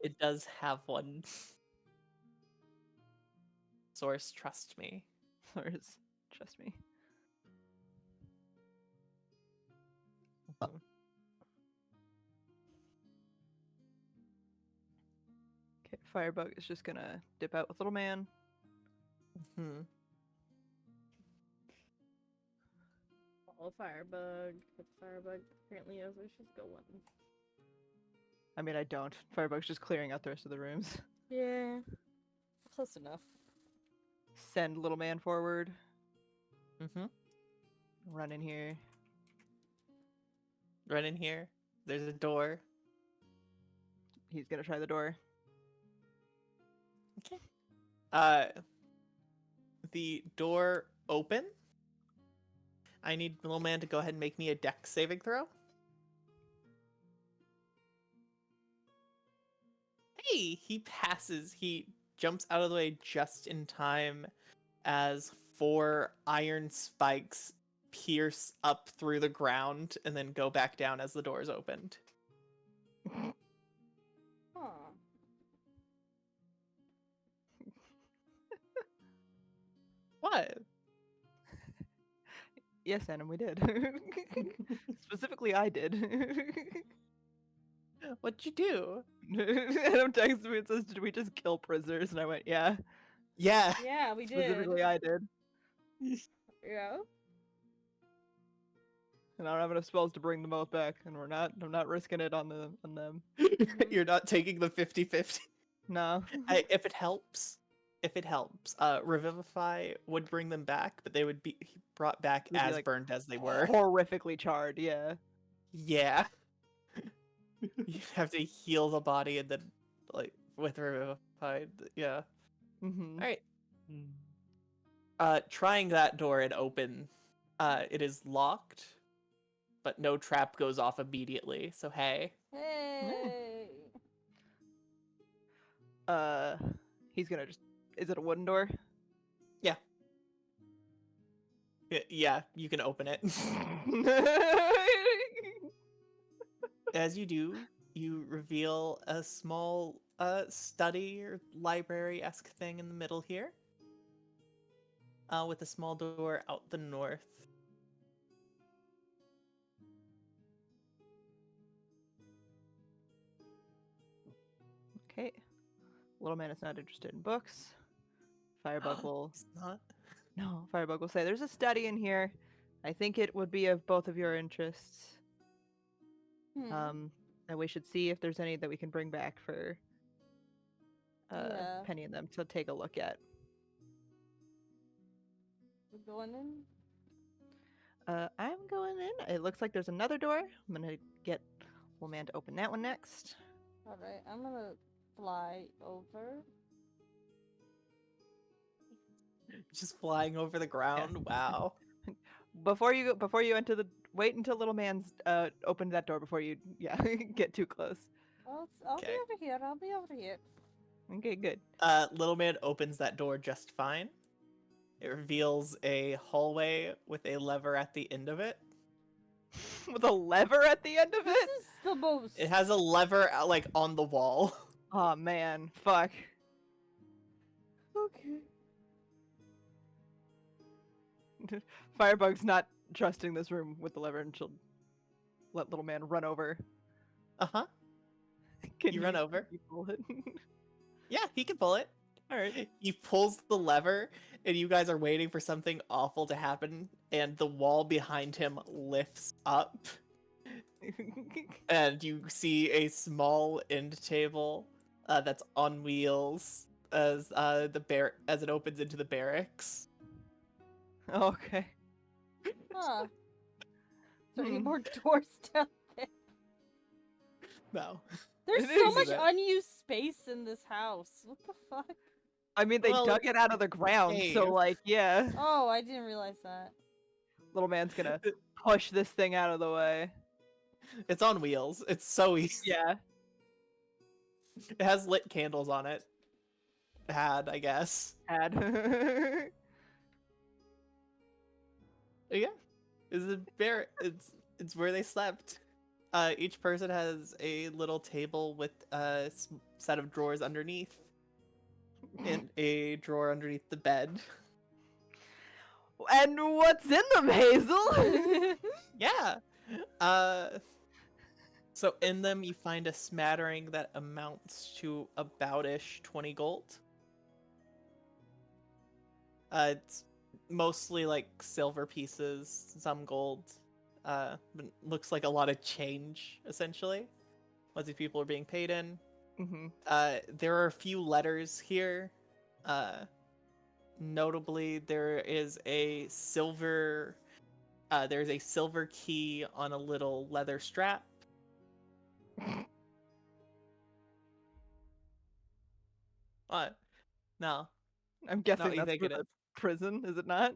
it does have one. Source, trust me. Source, trust me. Okay, Firebug is just gonna dip out with little man. Follow Firebug. But Firebug apparently knows where she's going. I mean, I don't. Firebug's just clearing out the rest of the rooms. Yeah. Close enough. Send little man forward. Mm-hmm. Run in here. Run in here. There's a door. He's gonna try the door. Okay. The door open. I need little man to go ahead and make me a dex saving throw. Hey, he passes. He jumps out of the way just in time as 4 iron spikes pierce up through the ground and then go back down as the door is opened. Huh. What? Yes, Adam, we did. Specifically, I did. What'd you do? Adam texted me and says, "Did we just kill prisoners?" And I went, "Yeah." Yeah. Yeah, we did. Specifically, I did. Yeah. And I don't have enough spells to bring them both back, and I'm not risking it on them. You're not taking the 50-50. No. If it helps, Revivify would bring them back, but they would be brought back They'd be, as like, burned as they were. Horrifically charred, yeah. Yeah. You have to heal the body and then, like, with Revivified, yeah. Mm-hmm. Alright. Trying that door and open, it is locked, but no trap goes off immediately, so hey. Hey. He's gonna just... Is it a wooden door? Yeah, you can open it. As you do, you reveal a small study or library-esque thing in the middle here. with a small door out the north. Okay. Little man is not interested in books. Firebug will It's not. no. Firebug will say, "There's a study in here. I think it would be of both of your interests. Hmm. And we should see if there's any that we can bring back for Yeah. Penny and them to take a look at." We're going in? I'm going in. It looks like there's another door. I'm gonna get little man to open that one next. Alright, I'm gonna fly over. Just flying over the ground. Wow. Before you enter the wait until little man's opened that door before you get too close. I'll be Okay. over here. I'll be over here. Okay, good. Little man opens that door just fine. It reveals a hallway with a lever at the end of it. With a lever at the end of This it? is the most. It has a lever like on the wall. Oh man, fuck. Okay. Firebug's not trusting this room with the lever, and she'll let little man run over. Uh-huh. Can You run over? you pull it? Yeah, he can pull it. All right. He pulls the lever, and you guys are waiting for something awful to happen, and the wall behind him lifts up, and you see a small end table that's on wheels as as it opens into the barracks. Okay. Huh. Is there any Hmm. more doors down there? No. There's It so is, much isn't it? unused space in this house. What the fuck? I mean, they Well, dug it out of the ground, so cave. like, yeah. Oh, I didn't realize that. Little man's gonna push this thing out of the way. It's on wheels. It's so easy. Yeah. It has lit candles on it. I guess. Add. Yeah. It's where they slept. Each person has a little table with a set of drawers underneath, and a drawer underneath the bed. And what's in them, Hazel? Yeah. So in them you find a smattering that amounts to aboutish 20 gold. It's mostly like silver pieces, some gold. But looks like a lot of change, essentially. What these people are being paid in. Mm-hmm. There are a few letters here. Notably, there's a silver key on a little leather strap. What? No. I'm guessing you that's think for it the is. prison, is it not?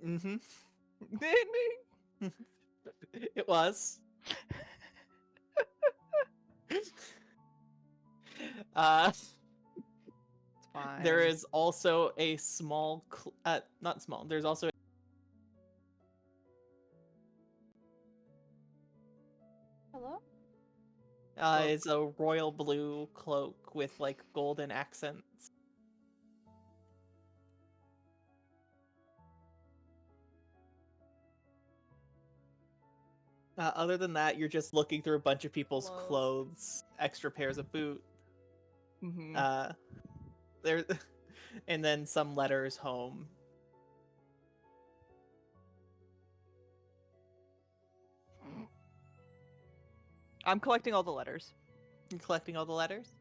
Mm-hmm. It was. It's fine. There is also a small, not small. There's also. Hello? It's a royal blue cloak with like golden accents. Other than that, you're just looking through a bunch of people's clothes, extra pairs of boots. Mm-hmm. There, and then some letters home. I'm collecting all the letters. You're collecting all the letters.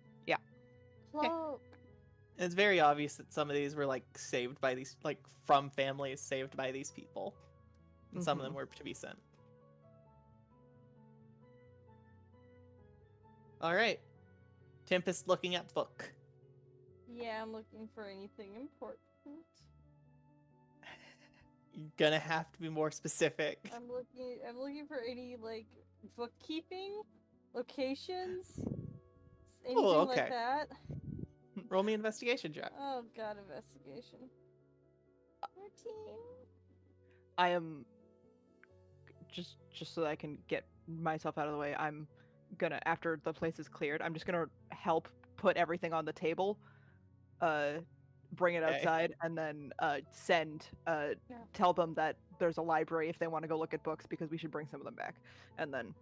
Cloak. And it's very obvious that some of these were like saved by these, like from families saved by these people, and some of them were to be sent. All right, Tempest looking at book. Yeah, I'm looking for anything important. You're gonna have to be more specific. I'm looking for any like bookkeeping locations. Anything okay. like that. Roll me investigation check. Oh god, investigation. 14. I am just so that I can get myself out of the way. I'm gonna, after the place is cleared, I'm just gonna help put everything on the table, bring it Okay. outside, and then tell them that there's a library if they want to go look at books because we should bring some of them back. And then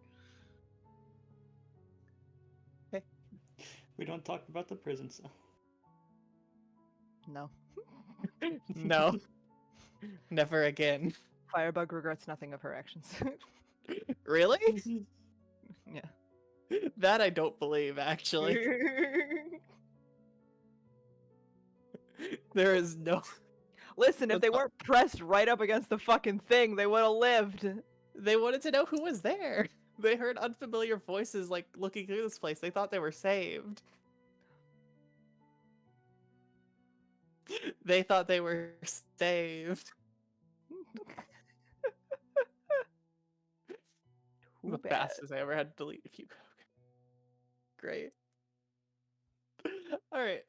We don't talk about the prison cell. no, No. Never again. Firebug regrets nothing of her actions. Really? Yeah. That I don't believe, actually. There is no... Listen, if they What's up? weren't pressed right up against the fucking thing, they would have lived. They wanted to know who was there. They heard unfamiliar voices, like, looking through this place. They thought they were saved. They thought they were saved. The bad. fastest I ever had to delete a few. Great. Alright.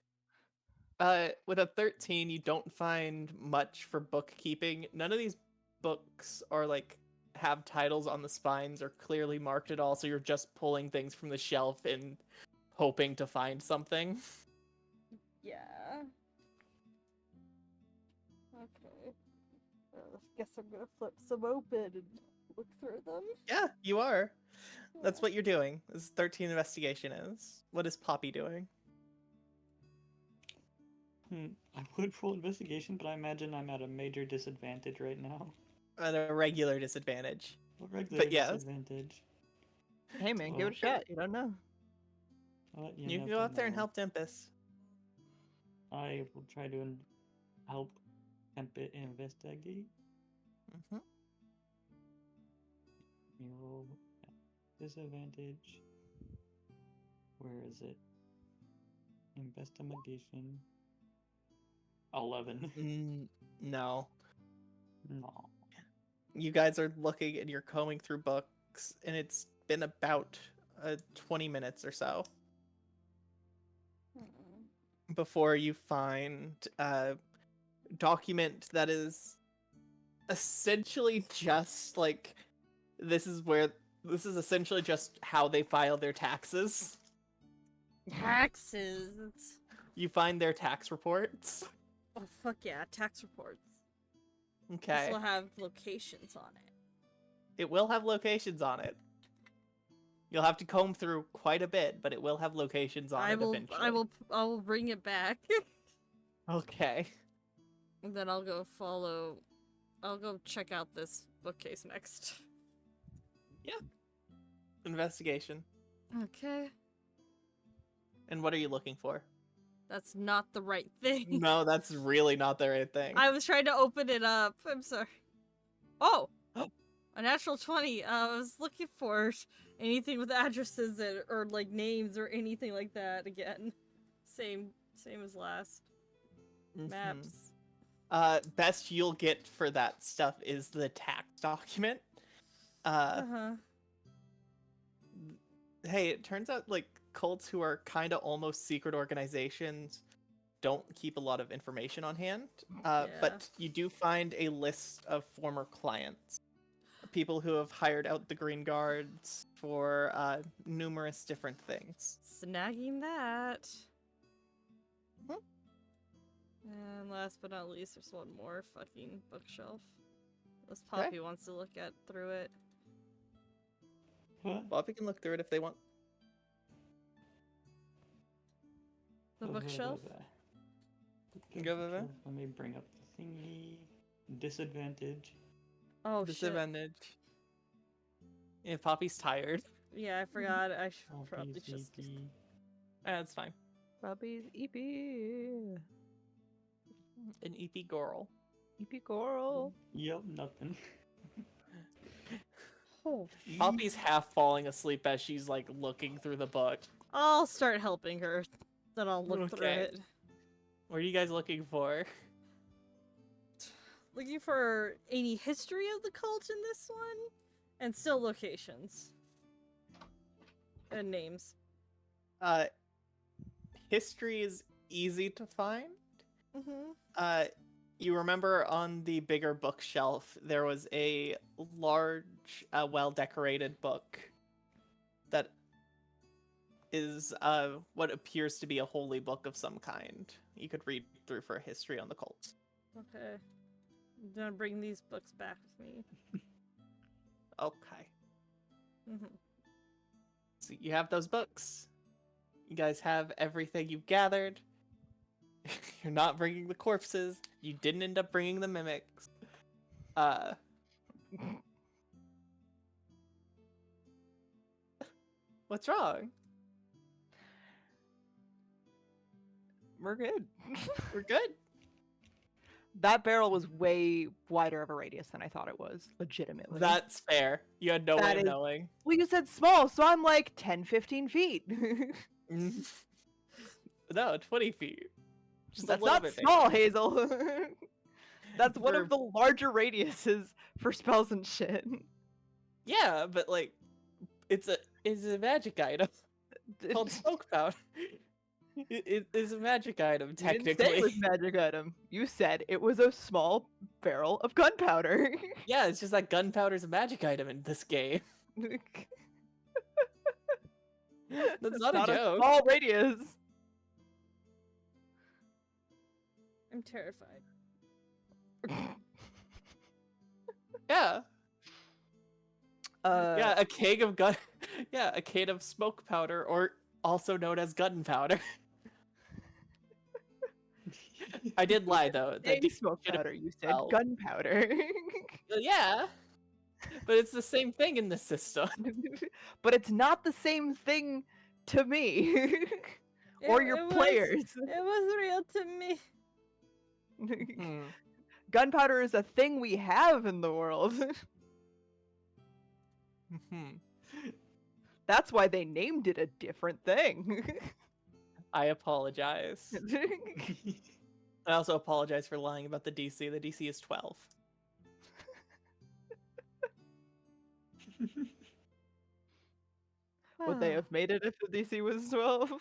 With a 13, you don't find much for bookkeeping. None of these books are, like, have titles on the spines or clearly marked at all, so you're just pulling things from the shelf and hoping to find something. Yeah. Okay. I guess I'm gonna flip some open and look through them. Yeah, you are. That's what you're doing. This 13 investigation is. What is Poppy doing? I would roll investigation, but I imagine I'm at a major disadvantage right now. At a regular disadvantage. A regular But yes. disadvantage. Hey man, give it a shot. You don't know. You can go out there and help Tempest. I will try to help Tempest investigate. Mm-hmm. You roll disadvantage. Where is it? Investigation. 11. No. No. You guys are looking and you're combing through books, and it's been about 20 minutes or so before you find a document that is essentially just like this is essentially just how they file their taxes. Taxes. You find their tax reports. Oh fuck yeah, tax reports. Okay. This will have locations on it. It will have locations on it. You'll have to comb through quite a bit, but it will have locations on it eventually. I will bring it back. Okay. And then I'll go check out this bookcase next. Yeah. Investigation. Okay. And what are you looking for? That's not the right thing. No, that's really not the right thing. I was trying to open it up. I'm sorry. Oh! A natural 20. I was looking for anything with addresses or like names or anything like that again. Same as last. Maps. Best you'll get for that stuff is the tax document. Hey, it turns out like cults who are kind of almost secret organizations don't keep a lot of information on hand. But you do find a list of former clients. People who have hired out the Green Guards for numerous different things. Snagging that. And last but not least, there's one more fucking bookshelf. This Poppy wants to look through it. What? Poppy can look through it if they want. The bookshelf? Go over there. Let me bring up the thingy. Disadvantage. Oh, Disadvantage. Yeah, Poppy's tired. Yeah, I forgot. I should probably Poppy's just... EP. That's fine. Robbie's EP. An EP girl. EP girl. Yep, nothing. Oh, Poppy's half falling asleep as she's like looking through the book. I'll start helping her. Then I'll look through Okay. it. What are you guys looking for? Looking for any history of the cult in this one, and still locations and names. History is easy to find. Mm-hmm. You remember on the bigger bookshelf there was a large, well-decorated book that is what appears to be a holy book of some kind. You could read through for a history on the cult. Okay. I'm gonna bring these books back with me. Okay. Mm-hmm. So you have those books. You guys have everything you've gathered. You're not bringing the corpses. You didn't end up bringing the mimics. What's wrong? We're good. We're good. That barrel was way wider of a radius than I thought it was, legitimately. That's fair. You had no way That of is- knowing. Well, you said small, so I'm like 10, 15 feet. No, 20 feet. Just a That's little not bit small, bigger. Hazel. That's one For- of the larger radiuses for spells and shit. Yeah, but like, it's a magic item called smoke powder. It is a magic item, You didn't say technically. it was a magic item. You said it was a small barrel of gunpowder. Yeah, it's just that gunpowder's a magic item in this game. That's not a joke. small radius. I'm terrified. Yeah. Yeah, a keg of gun. Yeah, a keg of smoke powder, or also known as gunpowder. I did lie though. Saying D- smoke should have- powder. You said well. gunpowder. Yeah, but it's the same thing in the system. But it's not the same thing to me or your It players. It was real to me. Hmm. Gunpowder is a thing we have in the world. Mhm. That's why they named it a different thing. I apologize. I also apologize for lying about the DC. The DC is 12. Would they have made it if the DC was 12?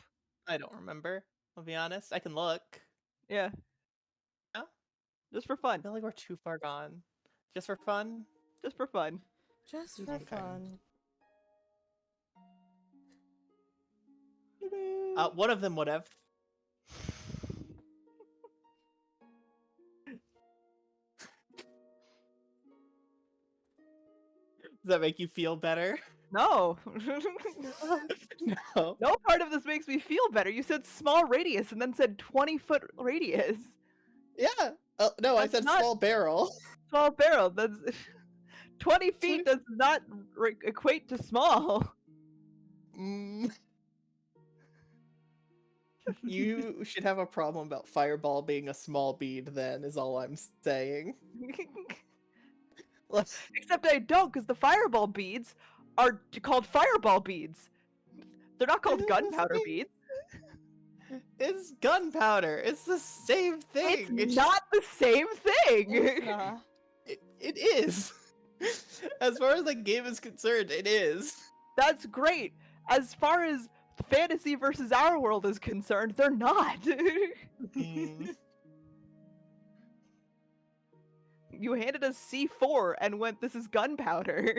I don't remember. I'll be honest. I can look. Yeah. Yeah? Just for I fun. feel like we're too far gone. Just for fun? Just for fun. Just for Okay. fun. One of them would have. Does that make you feel better? No. No. No part of this makes me feel better. You said small radius and then said 20-foot radius. Yeah. No, I That's said not- small barrel. Small barrel. That's 20 feet does not equate to small. Mm. You should have a problem about fireball being a small bead then, is all I'm saying. Let's- Except I don't, because the fireball beads are called fireball beads. They're not called It's gunpowder the same- beads. It's gunpowder. It's the same thing. It's not the same thing. It's not. It is. As far as the game is concerned, it is. That's great. As far as fantasy versus our world is concerned, they're not. Mm. You handed us C4 and went, this is gunpowder.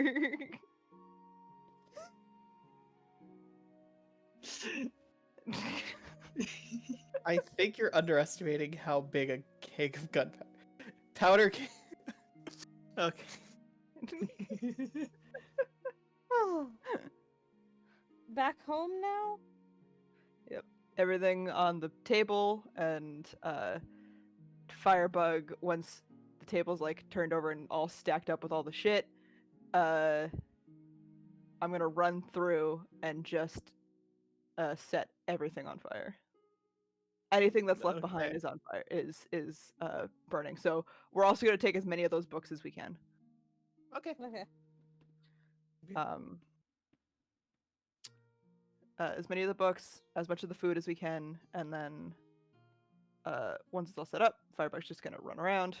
I think you're underestimating how big a keg of gunpowder. Powder keg. Okay. Back home now? Everything on the table, and Firebug, once the table's like turned over and all stacked up with all the shit, I'm gonna run through and just set everything on fire. Anything that's left behind Okay. is on fire, is burning. So we're also gonna take as many of those books as we can. Okay. Okay. As many of the books, as much of the food as we can, and then once it's all set up, Firebug's just gonna run around.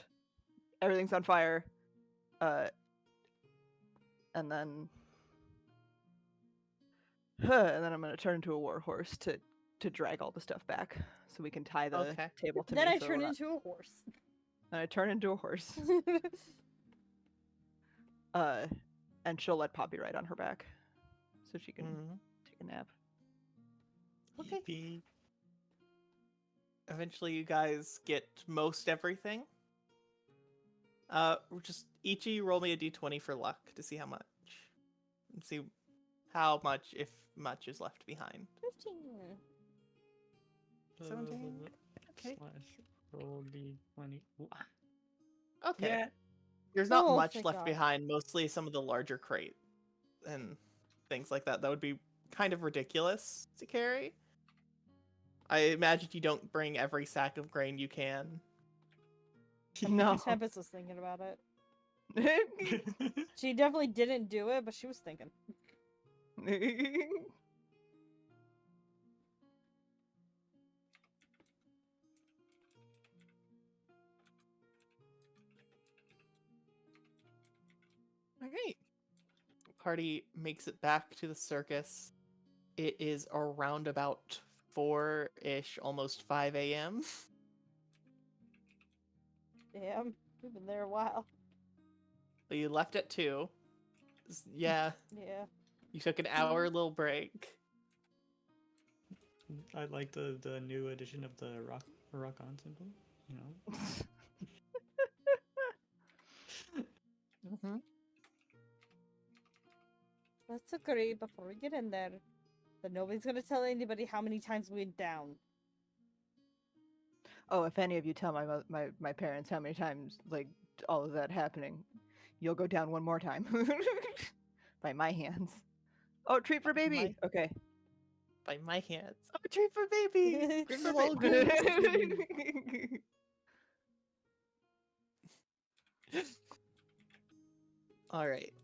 Everything's on fire, and then I'm gonna turn into a warhorse to drag all the stuff back, so we can tie the Okay. table to Then me. I so turn we're not- into a horse. And I turn into a horse. And she'll let Poppy ride on her back, so she can Mhm. take a nap. Okay. Yippee. Eventually, you guys get most everything. Just each of you roll me a d20 for luck to see how much. And see how much, if much, is left behind. 15. 17. Okay. Slash roll d20. Ooh. Okay. Yeah. There's not Oh, much thank left God. behind, mostly some of the larger crate and things like that. That would be kind of ridiculous to carry. I imagine you don't bring every sack of grain you can. No. Tempest was thinking about it. She definitely didn't do it, but she was thinking. Alright. Party makes it back to the circus. It is around about 4-ish, almost 5 a.m. Damn, we've been there a while. But you left at 2. Yeah, Yeah. you took an hour little break. I like the new edition of the rock on symbol. You know. Mm-hmm. Let's agree before we get in there that nobody's gonna tell anybody how many times we went down. Oh, if any of you tell my parents how many times like all of that happening, you'll go down one more time by my hands. Oh, treat for baby. Okay. By my hands. Oh, a treat for baby! Treat Some for little baby. grapes. Alright.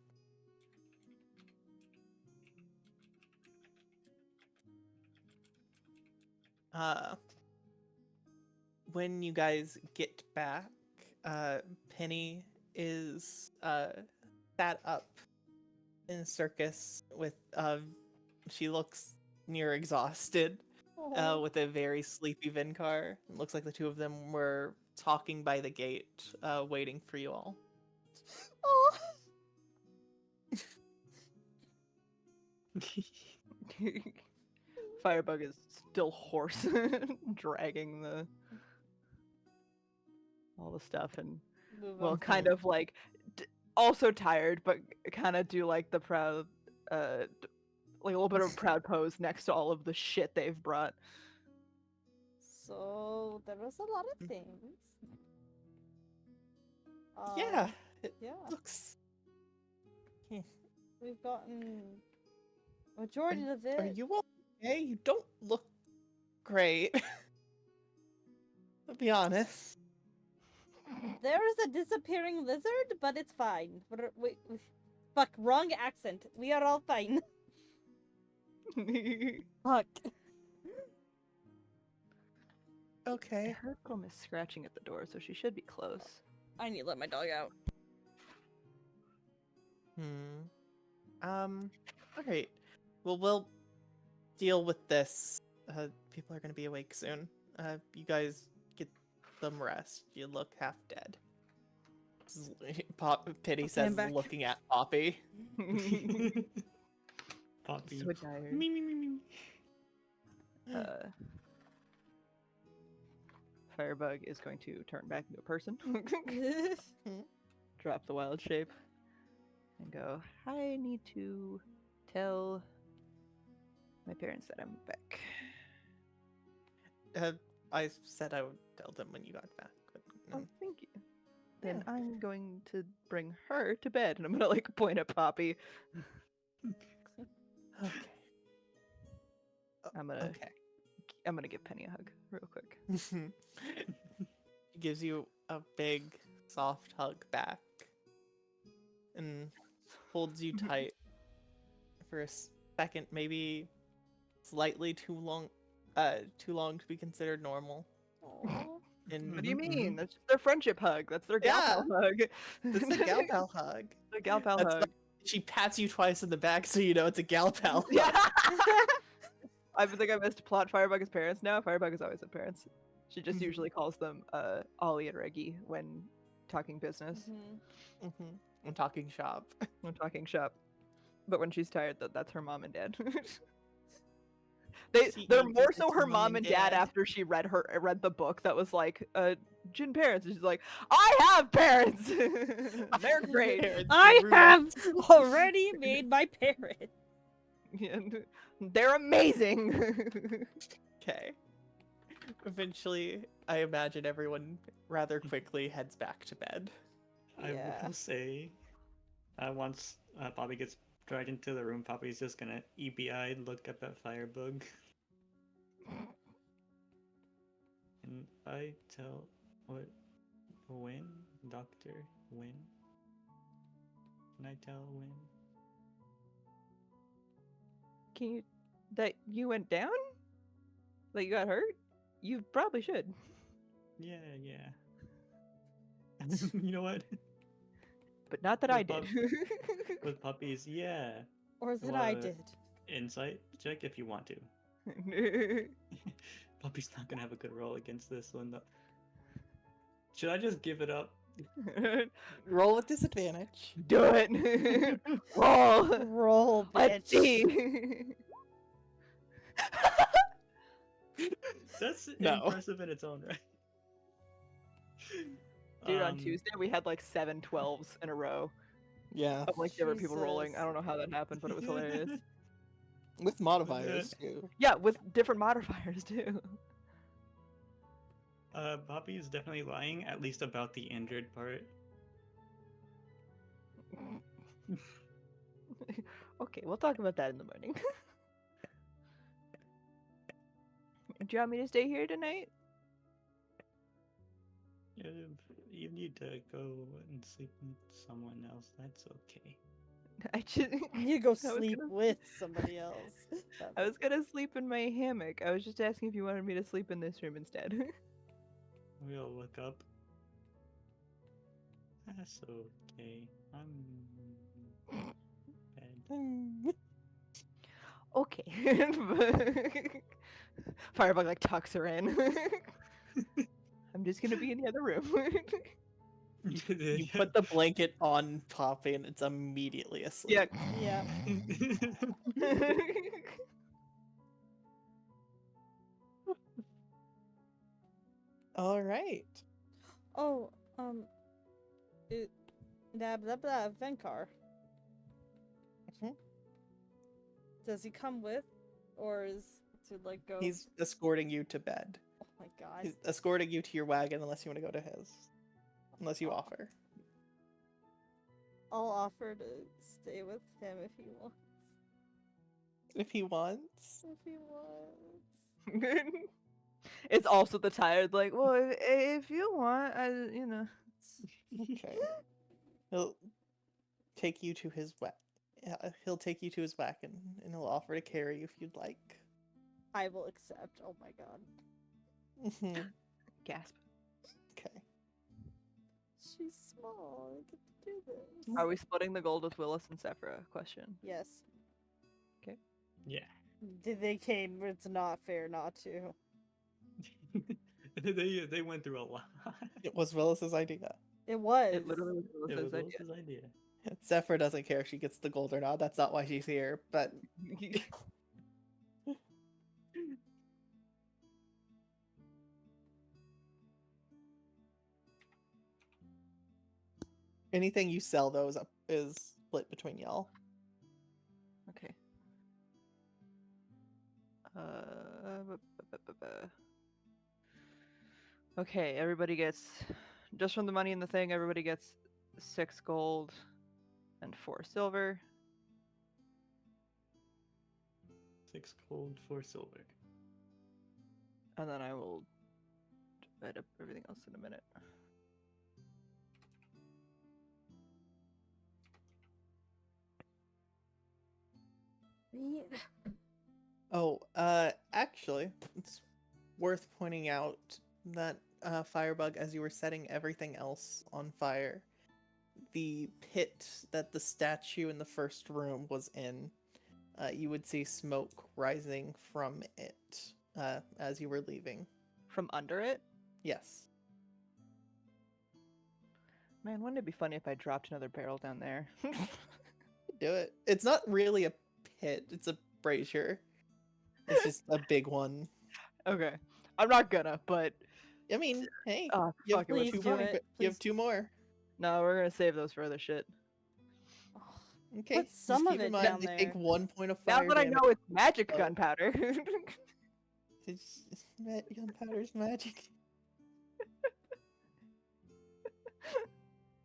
When you guys get back, Penny is sat up in the circus with she looks near exhausted, Aw. with a very sleepy Vinkar. It looks like the two of them were talking by the gate, waiting for you all. Aw. Firebug is still hoarse, dragging all the stuff, and Move will on. kind of like also tired, but kind of do like the proud, like a little bit of a proud pose next to all of the shit they've brought. So there was a lot of things. Yeah, it Yeah. looks. We've gotten majority of it. Are you all okay? You don't look great. I'll be honest. There is a disappearing lizard, but it's fine. Fuck, wrong accent. We are all fine. Fuck. I Okay. heard Plum is scratching at the door, so she should be close. I need to let my dog out. Alright. Well, we'll deal with this. People are gonna be awake soon. You guys get some rest. You look half dead. Pity says, back. looking at Poppy. Poppy. So tired. Me, me, me, me. Firebug is going to turn back into a person, drop the wild shape, and go, I need to tell my parents that I'm back. I said I would tell them when you got back. But, Oh, thank you. Then Yeah. I'm going to bring her to bed, and I'm gonna like point at Poppy. Okay. I'm gonna give Penny a hug real quick. She gives you a big, soft hug back and holds you tight for a second, maybe slightly too long to be considered normal. Aw. And What do you mean? That's just their friendship hug. That's their gal Yeah. pal hug. It's a gal pal hug. The gal pal That's hug. not- she pats you twice in the back so you know it's a gal pal hug. Yeah. I think I missed plot Firebug's parents now. Firebug has always had parents. She just usually calls them Ollie and Reggie when talking business, Mhm. I'm talking shop. when talking shop. But when she's tired, that's her mom and dad. They're eats more with so his her mom and dad after she read the book that was like Jin parents, and she's like, I have parents. They're great. Parents I who have rules. already made my parent. And they're amazing. Okay. Eventually, I imagine everyone rather quickly heads back to bed. I Yeah. will say, once Poppy gets dragged into the room, Poppy's just gonna EB-eyed look at that firebug. And I tell what Win? Dr. Win? Can I tell Win? Can you that you went down? Like you got hurt? You probably should. Yeah. You know what? But not that With I did. With puppies, yeah. Or that I did. Insight check if you want to. Puppy's not gonna have a good roll against this one though. Should I just give it up? Roll with disadvantage. Do it. Roll. Roll, Let's bitch. see. That's No. impressive in its own right. Dude, on Tuesday we had like 7 12s in a row Yeah. of like different people rolling. I Jesus. don't know how that happened, but it was hilarious. With modifiers, too. Yeah, with different modifiers too. Poppy is definitely lying, at least about the injured part. Okay, we'll talk about that in the morning. Do you want me to stay here tonight? If you need to go and sleep with someone else, that's okay. I just You go was sleep gonna- with somebody else. I was gonna sleep in my hammock. I was just asking if you wanted me to sleep in this room instead. We'll look up. That's okay. I'm bed. Okay. Firebug like tucks her in. I'm just gonna be in the other room. You put the blanket on Poppy and it's immediately asleep. Yeah. Yeah. All right. Oh, blah blah blah. Venkar. Mhm. Does he come with, or is to like go? He's escorting you to bed. Oh my god. He's escorting you to your wagon unless you want to go to his. Unless you offer. I'll offer to stay with him if he wants. If he wants. If he wants. It's also the tired, like, well, if you want, you know. Okay. He'll take you to his he'll take you to his wagon and he'll offer to carry you if you'd like. I will accept. Oh my god. Mhm. Gasp. Okay. She's small. I get to do this. Are we splitting the gold with Willis and Sephra? Question. Yes. Yeah. They came. It's not fair not to. They went through a lot. It was Willis's idea. It was. It literally was It Willis's was idea. Willis's idea. Zephyr doesn't care if she gets the gold or not. That's not why she's here. But anything you sell though is split between y'all. Okay. Okay, everybody gets, just from the money in the thing, everybody gets 6 gold and 4 silver. 6 gold, 4 silver. And then I will divide up everything else in a minute. Oh, actually, it's worth pointing out that Firebug, as you were setting everything else on fire, the pit that the statue in the first room was in, you would see smoke rising from it as you were leaving. From under it? Yes. Man, wouldn't it be funny if I dropped another barrel down there? Do it. It's not really a pit, it's a brazier. It's just a big one. Okay. I'm not gonna, but I mean, hey, oh you have fuck it. What's Please two do more. it. You have Please. two more. No, we're gonna save those for other shit. Okay. Put some just of keep in it mind down they take there. 1 point of Now fire that I damage. know it's magic Oh. gunpowder. Gunpowder's magic.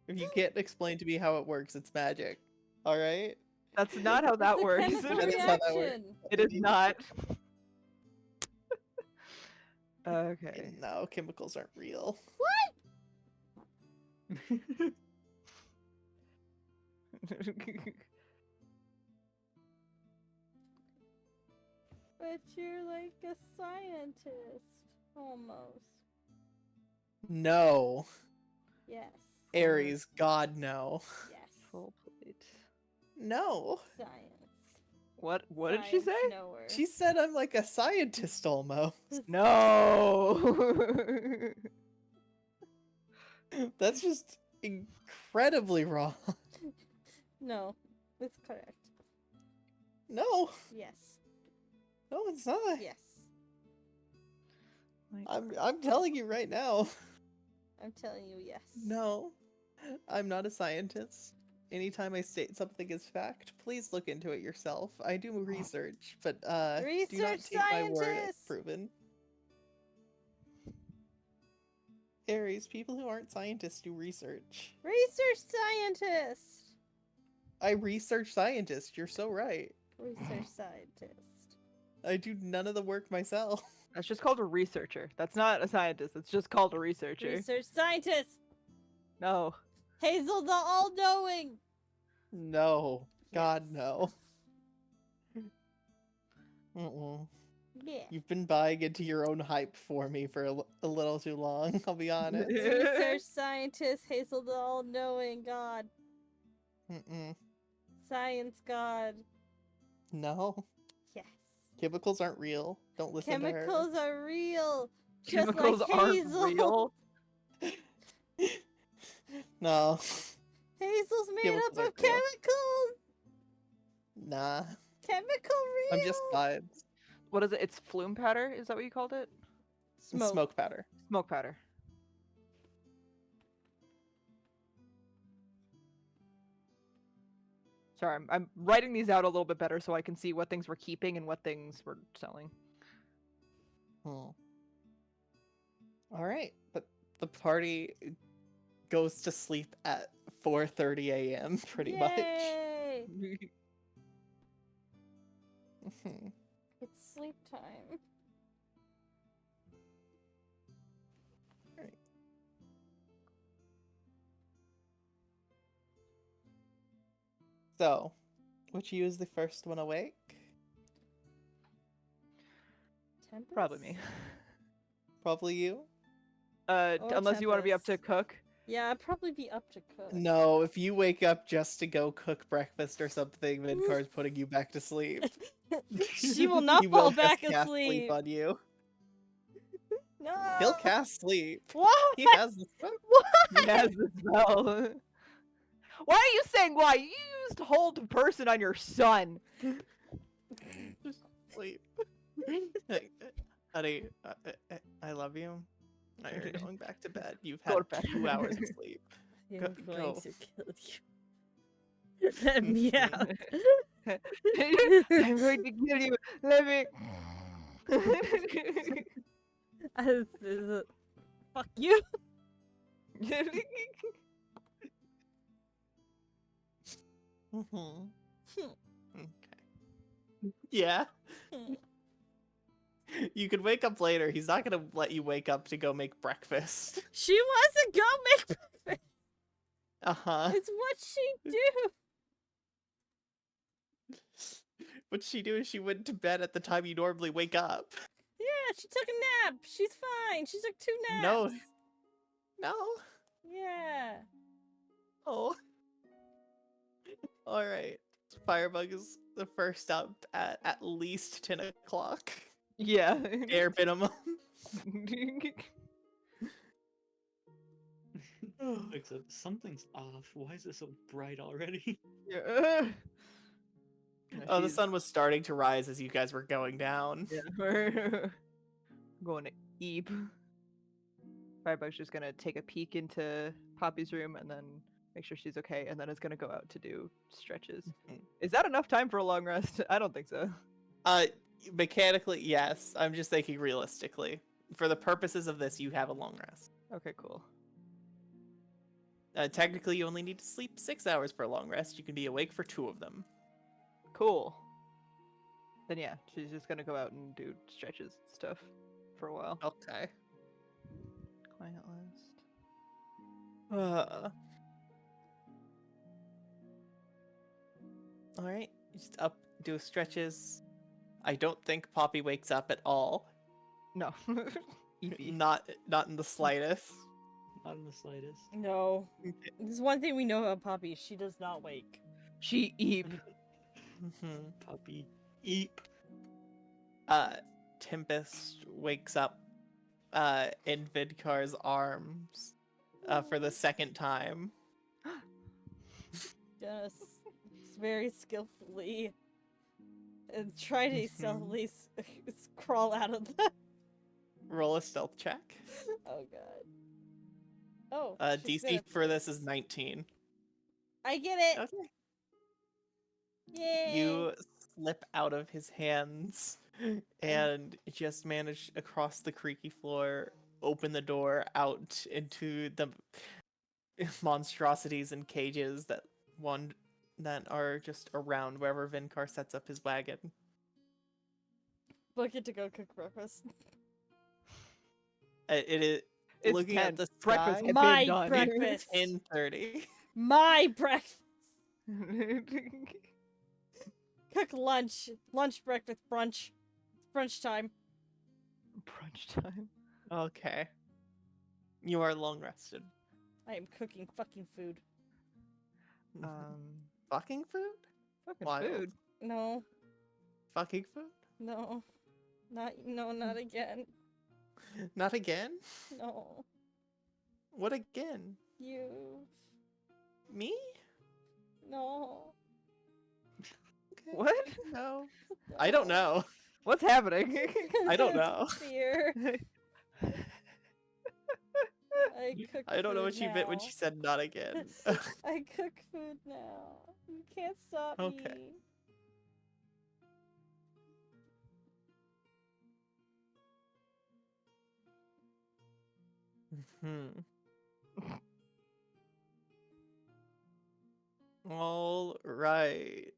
If you can't explain to me how it works, it's magic. All right. That's not how that It's a works. chemical That is how that works. reaction. It is not. Okay. No, chemicals aren't real. But you're like a scientist. Almost. No. Yes. Aries, God, no. Yes. Full plate. No. Science. What did she say? Science knower. She said I'm like a scientist almost. No. That's just incredibly wrong. No, it's correct. No. Yes. No, it's not. Yes. I'm telling you right now. I'm telling you yes. No. I'm not a scientist. Anytime I state something as fact, please look into it yourself. I do research, but do not Research take my word as scientist! proven. Aries, people who aren't scientists do research. Research scientist! I research scientists, you're so right. Research scientist. I do none of the work myself. That's just called a researcher. That's not a scientist. It's just called a researcher. Research scientist! No. Hazel the all-knowing! No. God, Yes. no. Mm-mm. Yeah. You've been buying into your own hype for me for a little too long, I'll be honest. Research scientist, Hazel the all-knowing god. Mm-mm. Science god. No. Yes. Chemicals aren't real. Don't listen Chemicals are real! Just Chemicals like aren't Hazel! real. to her. No. Hazel's made Chemicals up of aren't real. chemicals! Nah. Chemical real! I'm just vibes. What is it? It's flume powder? Is that what you called it? It's smoke powder. Smoke powder. Sorry, I'm writing these out a little bit better so I can see what things we're keeping and what things we're selling. All right, but the party goes to sleep at 4:30 a.m. pretty much. Yay! Mhm. It's sleep time. So, which you is the first one awake? Tempest? Probably me. Probably you. Or Unless you want to be up to Tempest. cook. Yeah, I'd probably be up to cook. No, if you wake up just to go cook breakfast or something, Midcar's putting you back to sleep. She will not He fall will back just cast asleep. on you. No. He'll cast sleep. Why? He has the spell. Why? He has the spell. Why are you saying why? You used hold person on your son. Just sleep. Hey, honey, I love you. You're going back to bed. You've Go had to bed. 2 hours of sleep. I'm Go- going go. to kill you. Let me out. I'm going to kill you. Let me. Fuck you. Mhm. Okay. Yeah. You could wake up later. He's not gonna let you wake up to go make breakfast. She wants to go make breakfast. Uh-huh. It's what she do. What she do is she went to bed at the time you normally wake up. Yeah, she took a nap. She's fine. She took 2 naps. No. No. Yeah. Oh. Alright. Firebug is the first up at least 10 o'clock. Yeah. Bare minimum. Except something's off. Why is it so bright already? Yeah. Oh, the she's- sun was starting to rise as you guys were going down. Yeah, we're going to eep. Firebug's just gonna take a peek into Poppy's room and then make sure she's okay, and then is gonna go out to do stretches. Mhm. Is that enough time for a long rest? I don't think so. Mechanically, yes. I'm just thinking realistically. For the purposes of this, you have a long rest. Okay, cool. Technically, you only need to sleep 6 hours for a long rest. You can be awake for 2 of them. Cool. Then yeah, she's just gonna go out and do stretches and stuff for a while. Okay. Quiet list. All right, just up, do stretches. I don't think Poppy wakes up at all. No. Eepy. Not in the slightest. Not in the slightest. No. There's one thing we know about Poppy. She does not wake. She eep. Mhm. Puppy. Eep. Tempest wakes up in Vidkar's arms for the second time. Yes. Very skillfully. And try to stealthily crawl out of the... Roll a stealth check. Oh god. Oh. she's DC gonna- for this is 19. I get it! Okay. Yay! You slip out of his hands and just manage across the creaky floor, open the door out into the monstrosities and cages that are just around wherever Vinkar sets up his wagon. Book it to go cook breakfast. It is It's looking 10. at the Breakfast sky. had My been done. breakfast. 10:30. My breakfast! Cook lunch. Lunch, breakfast, brunch. It's brunch time. Brunch time. Okay. You are long rested. I am cooking fucking food. Fucking food? Fucking Wild. food. No. Fucking food? No. Not again. Not again? No. What again? You. Me? No. Okay. What? No. I don't know. What's happening? I don't know. Fear. I cook I don't know food what she meant when now. she said not again. I cook food now. You can't stop Okay. me. Hmm. All right.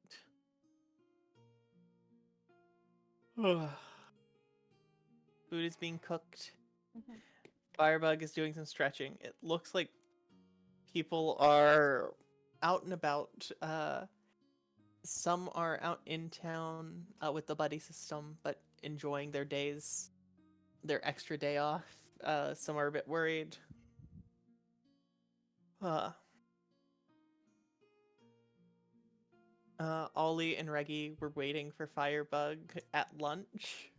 Food is being cooked. Mhm. Firebug is doing some stretching. It looks like people are out and about. Some are out in town with the buddy system, but enjoying their days, their extra day off. Some are a bit worried. Ollie and Reggie were waiting for Firebug at lunch.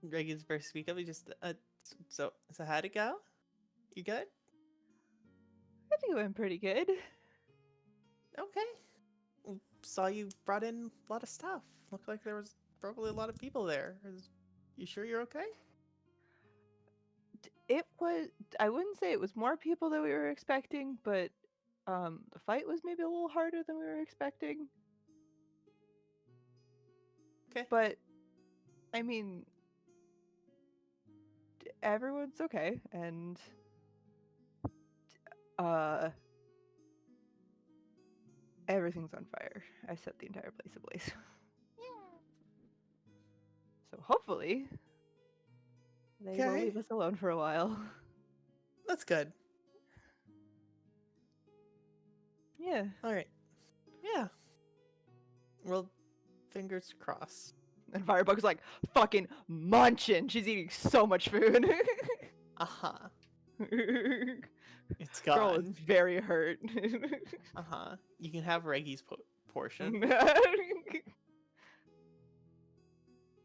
Reggie's first speak up. He just so how'd it go? You good? I think it went pretty good. Okay. Saw you brought in a lot of stuff. Looked like there was probably a lot of people there. You sure you're okay? It was. I wouldn't say it was more people than we were expecting, but the fight was maybe a little harder than we were expecting. Okay. But I mean, everyone's okay, and everything's on fire. I set the entire place ablaze. So hopefully they will Okay. leave us alone for a while. That's good. Yeah. All right. Yeah. Well, fingers crossed. And Firebug's like fucking munching. She's eating so much food. Uh-huh. It's Girl is gone. very hurt. Uh-huh. You can have Reggie's portion.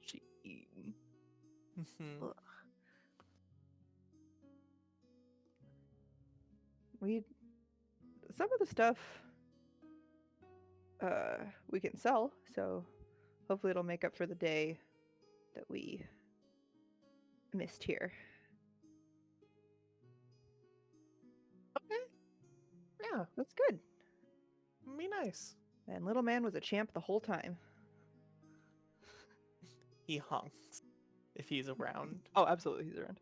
She eating. Mhm. some of the stuff we can sell, so hopefully it'll make up for the day that we missed here. Okay. Yeah, That's good. be nice. And little man was a champ the whole time. He honks if he's around. Oh, absolutely, he's around.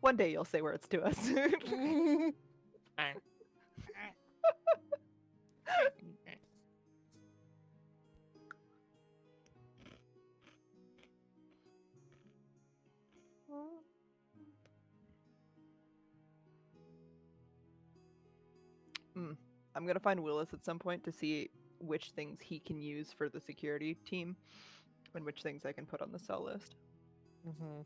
One day you'll say words to us. I'm gonna find Willis at some point to see which things he can use for the security team and which things I can put on the sell list. Mm-hmm.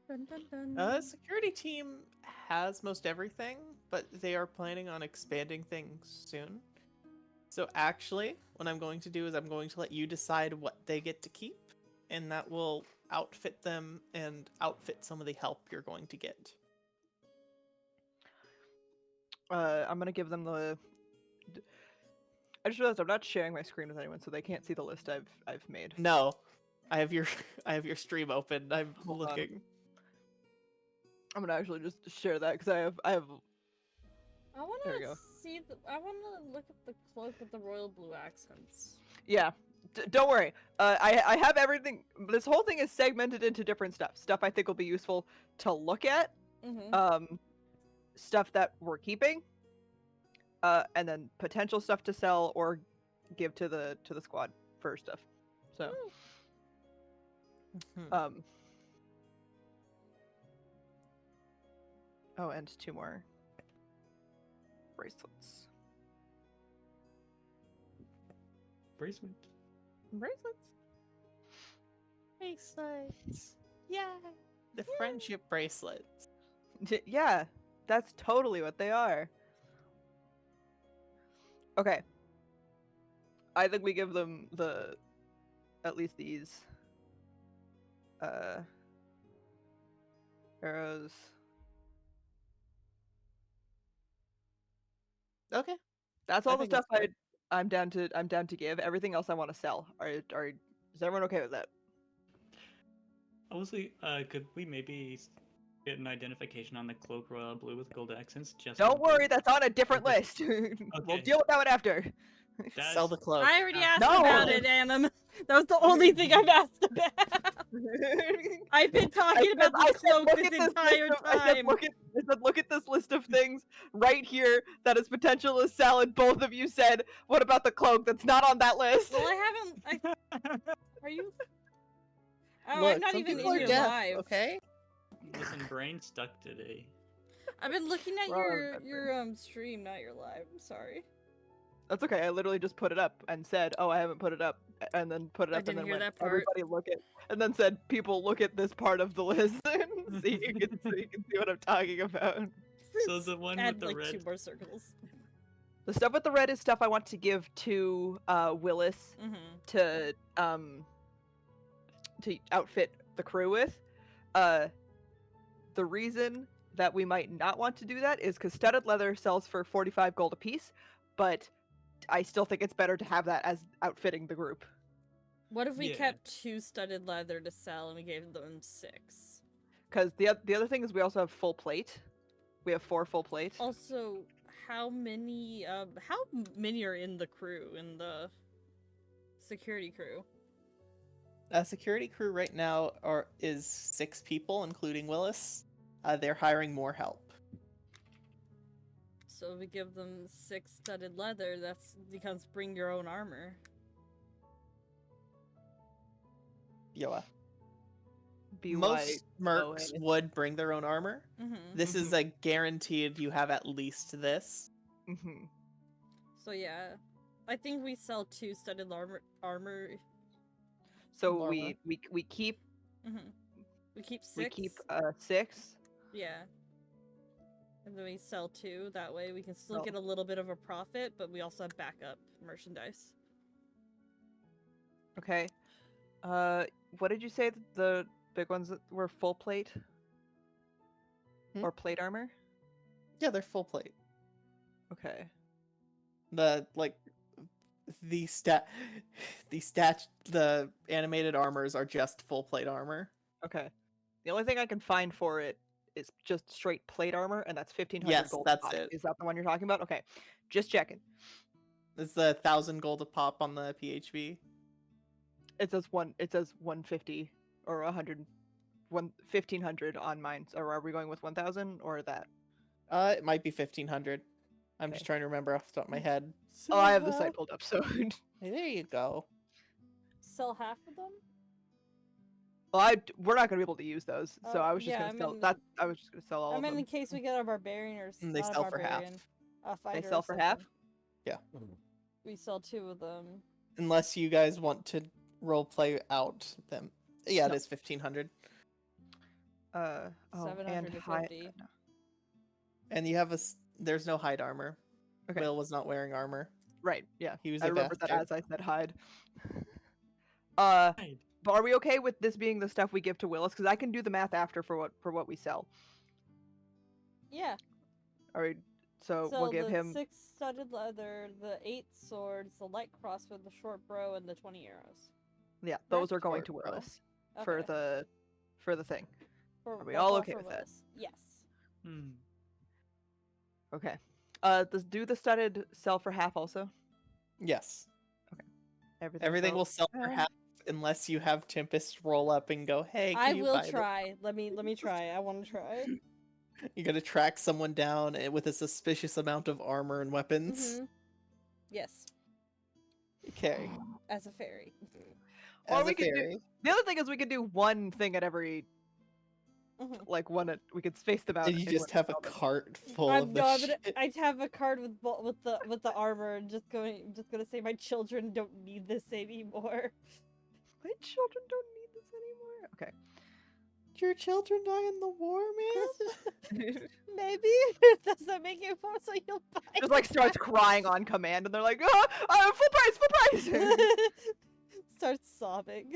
Dun, dun, dun. Security team has most everything, but they are planning on expanding things soon. So actually, what I'm going to do is I'm going to let you decide what they get to keep, and that will outfit them and outfit some of the help you're going to get. I'm gonna give them the. I just realized I'm not sharing my screen with anyone, so they can't see the list I've made. No, I have your stream open. I'm Hold on. looking. I'm gonna actually just share that because I have. I There want we to go. see. I want to look at the cloak with the royal blue accents. Yeah, don't worry. I have everything. This whole thing is segmented into different stuff. Stuff I think will be useful to look at. Mm-hmm. Stuff that we're keeping. And then potential stuff to sell or give to the squad for stuff. So. Mhm. Oh, and 2 more bracelets. Bracelet. Bracelets. Yeah. The friendship bracelets. Yeah, that's totally what they are. Okay. I think we give them at least these arrows. Okay. That's all I the think stuff that's fair. I'm down to give. Everything else I want to sell. Is everyone okay with that? Obviously, could we maybe get an identification on the cloak royal blue with gold accents? Just Don't in worry, case? that's on a different Okay. list. We'll Okay. deal with that one after. That's Sell the cloak. I already asked No! about it, Annam. That was the only thing I've asked about. I've been talking about I this said, cloak look this at this entire list of- I said, time. look at this list of things right here that is potential to sell, and both of you said, what about the cloak that's not on that list? Well, I haven't. Are you? Oh, Look, I'm not some even people in are your deaf, live. okay? Listen, brain stuck today. I've been looking at Wrong, your stream, not your live. I'm sorry. That's okay. I literally just put it up and said, "Oh, I haven't put it up," and then put it I up and didn't then hear went, that part. "Everybody look at," and then said, "People look at this part of the list and see you can see what I'm talking about." So the one Add with the like red. 2 more circles. The stuff with the red is stuff I want to give to Willis Mm-hmm. to outfit the crew with. The reason that we might not want to do that is because studded leather sells for 45 gold apiece, but I still think it's better to have that as outfitting the group. What if we Yeah. kept 2 studded leather to sell and we gave them 6? Because the other thing is we also have full plate. We have 4 full plate. Also, how many are in the crew, in the security crew? Security crew right now is 6 people, including Willis. They're hiring more help. So if we give them 6 studded leather, that's becomes bring your own armor. Yoa. BY. Most mercs would bring their own armor. Mm-hmm. This is a guaranteed you have at least this. Mm-hmm. So yeah, I think we sell 2 studded armor. So Armor. we keep Mm-hmm. We keep 6. we keep 6. Yeah. And then we sell 2. That way we can still Oh. get a little bit of a profit, but we also have backup merchandise. Okay. What did you say the big ones that were full plate? Hmm? Or plate armor? Yeah, they're full plate. Okay. The the animated armors are just full plate armor. Okay. The only thing I can find for it is just straight plate armor, and that's 1500 Yes, gold. that's pop. it. Is that the one you're talking about? Okay. Just checking. It's the 1,000 gold a pop on the PHB. It says 150 or 100 1500 on mine. So are we going with 1000 or that? It might be 1,500. I'm just Okay. trying to remember off the top of my head. Oh, I have the site pulled up, so Hey, there you go. Sell half of them? well, we're not gonna be able to use those. So Oh, I was just yeah, gonna sell I that. I was just gonna sell all I of meant them. in case we get a barbarian or And they not a sell for half. barbarian, a They fighter. sell or for half. something. Yeah. We sell 2 of them. Unless you guys want to role play out them. Yeah, No. it is 1,500. Oh, and high. 750. And you have there's no hide armor. Okay. Will was not wearing armor. Right. Yeah. He was I a remember that bastard. as I said hide. Hide. But are we okay with this being the stuff we give to Willis? Because I can do the math after for what we sell. Yeah. All right. So we'll give the him. 6 studded leather, the 8 swords, the light crossbow, the short bow, and the 20 arrows. Yeah, those are going Short to bow. Willis for Okay. the thing. For, Are we that's all okay for with that? Willis. Yes. Hmm. Okay. Do the studded sell for half also? Yes. Everything Will sell for half unless you have Tempest roll up and go, hey, can I you will buy try. Let me try. I want to try. You gotta track someone down with a suspicious amount of armor and weapons. Yes. Okay. As a fairy. Or As we a could fairy. the other thing is we could do one thing at every like one at we could space them out. And you in just one have a installment. cart full of the shit. I'd have a card with the armor and just gonna say my children don't need this anymore. My children don't need this anymore. Okay. Your children die in the war, man? Maybe does that make it more so you'll buy? Just like starts crying on command, and they're like, full price, full price. Starts sobbing.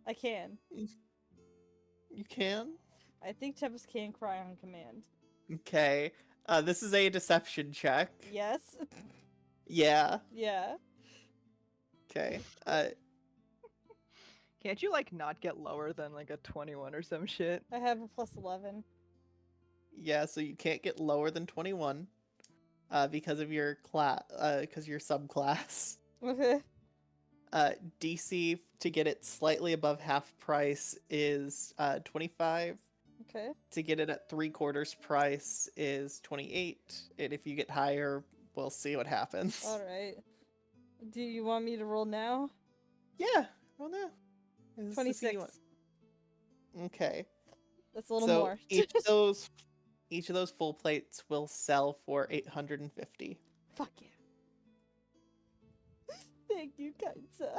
I can. You can? I think Tempest can cry on command. Okay. This is a deception check. Yes. Yeah. Yeah. Okay. Can't you like not get lower than like a 21 or some shit? I have a +11. Yeah, so you can't get lower than 21. Because of your because your subclass. Okay. DC to get it slightly above half price is 25. Okay. To get it at 3/4 price is 28. And if you get higher, we'll see what happens. All right. Do you want me to roll now? Yeah. Well, no. 26. Okay. That's a little So more. each of those full plates will sell for 850. Fuck yeah. Thank you, kind sir.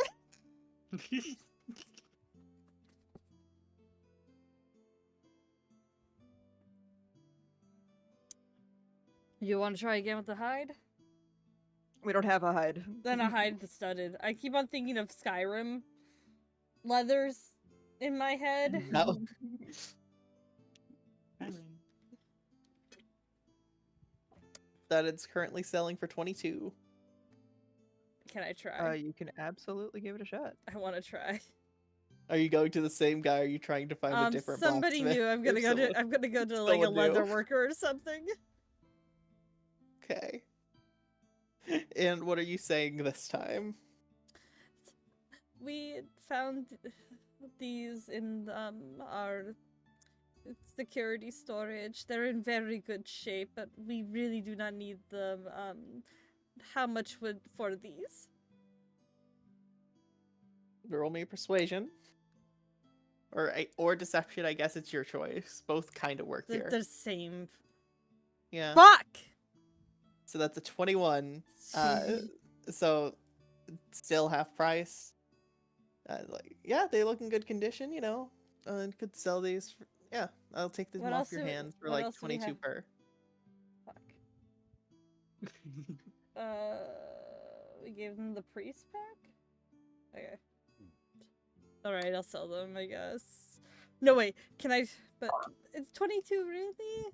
You want to try again with the hide? We don't have a hide. Then a hide the studded. I keep on thinking of Skyrim leathers in my head. No. That it's currently selling for 22. Can I try? You can absolutely give it a shot. I want to try. Are you going to the same guy? Or are you trying to find a different somebody blacksmith new. I'm or gonna go to someone- I'm gonna go to like a someone leather new? worker or something. Okay. And what are you saying this time? We found these in our security storage. They're in very good shape, but we really do not need them. How much would for these? Roll me a persuasion. Or deception, I guess it's your choice. Both kind of work here. They're the same. Yeah. Fuck! So that's a 21. So still half price. Yeah, they look in good condition, you know. Could sell these. Yeah, I'll take them What off else your do- hands for what like else do we 22 have? per. Fuck. We gave them the priest pack? Okay. Alright, I'll sell them, I guess. No, wait, can I... But it's 22, really?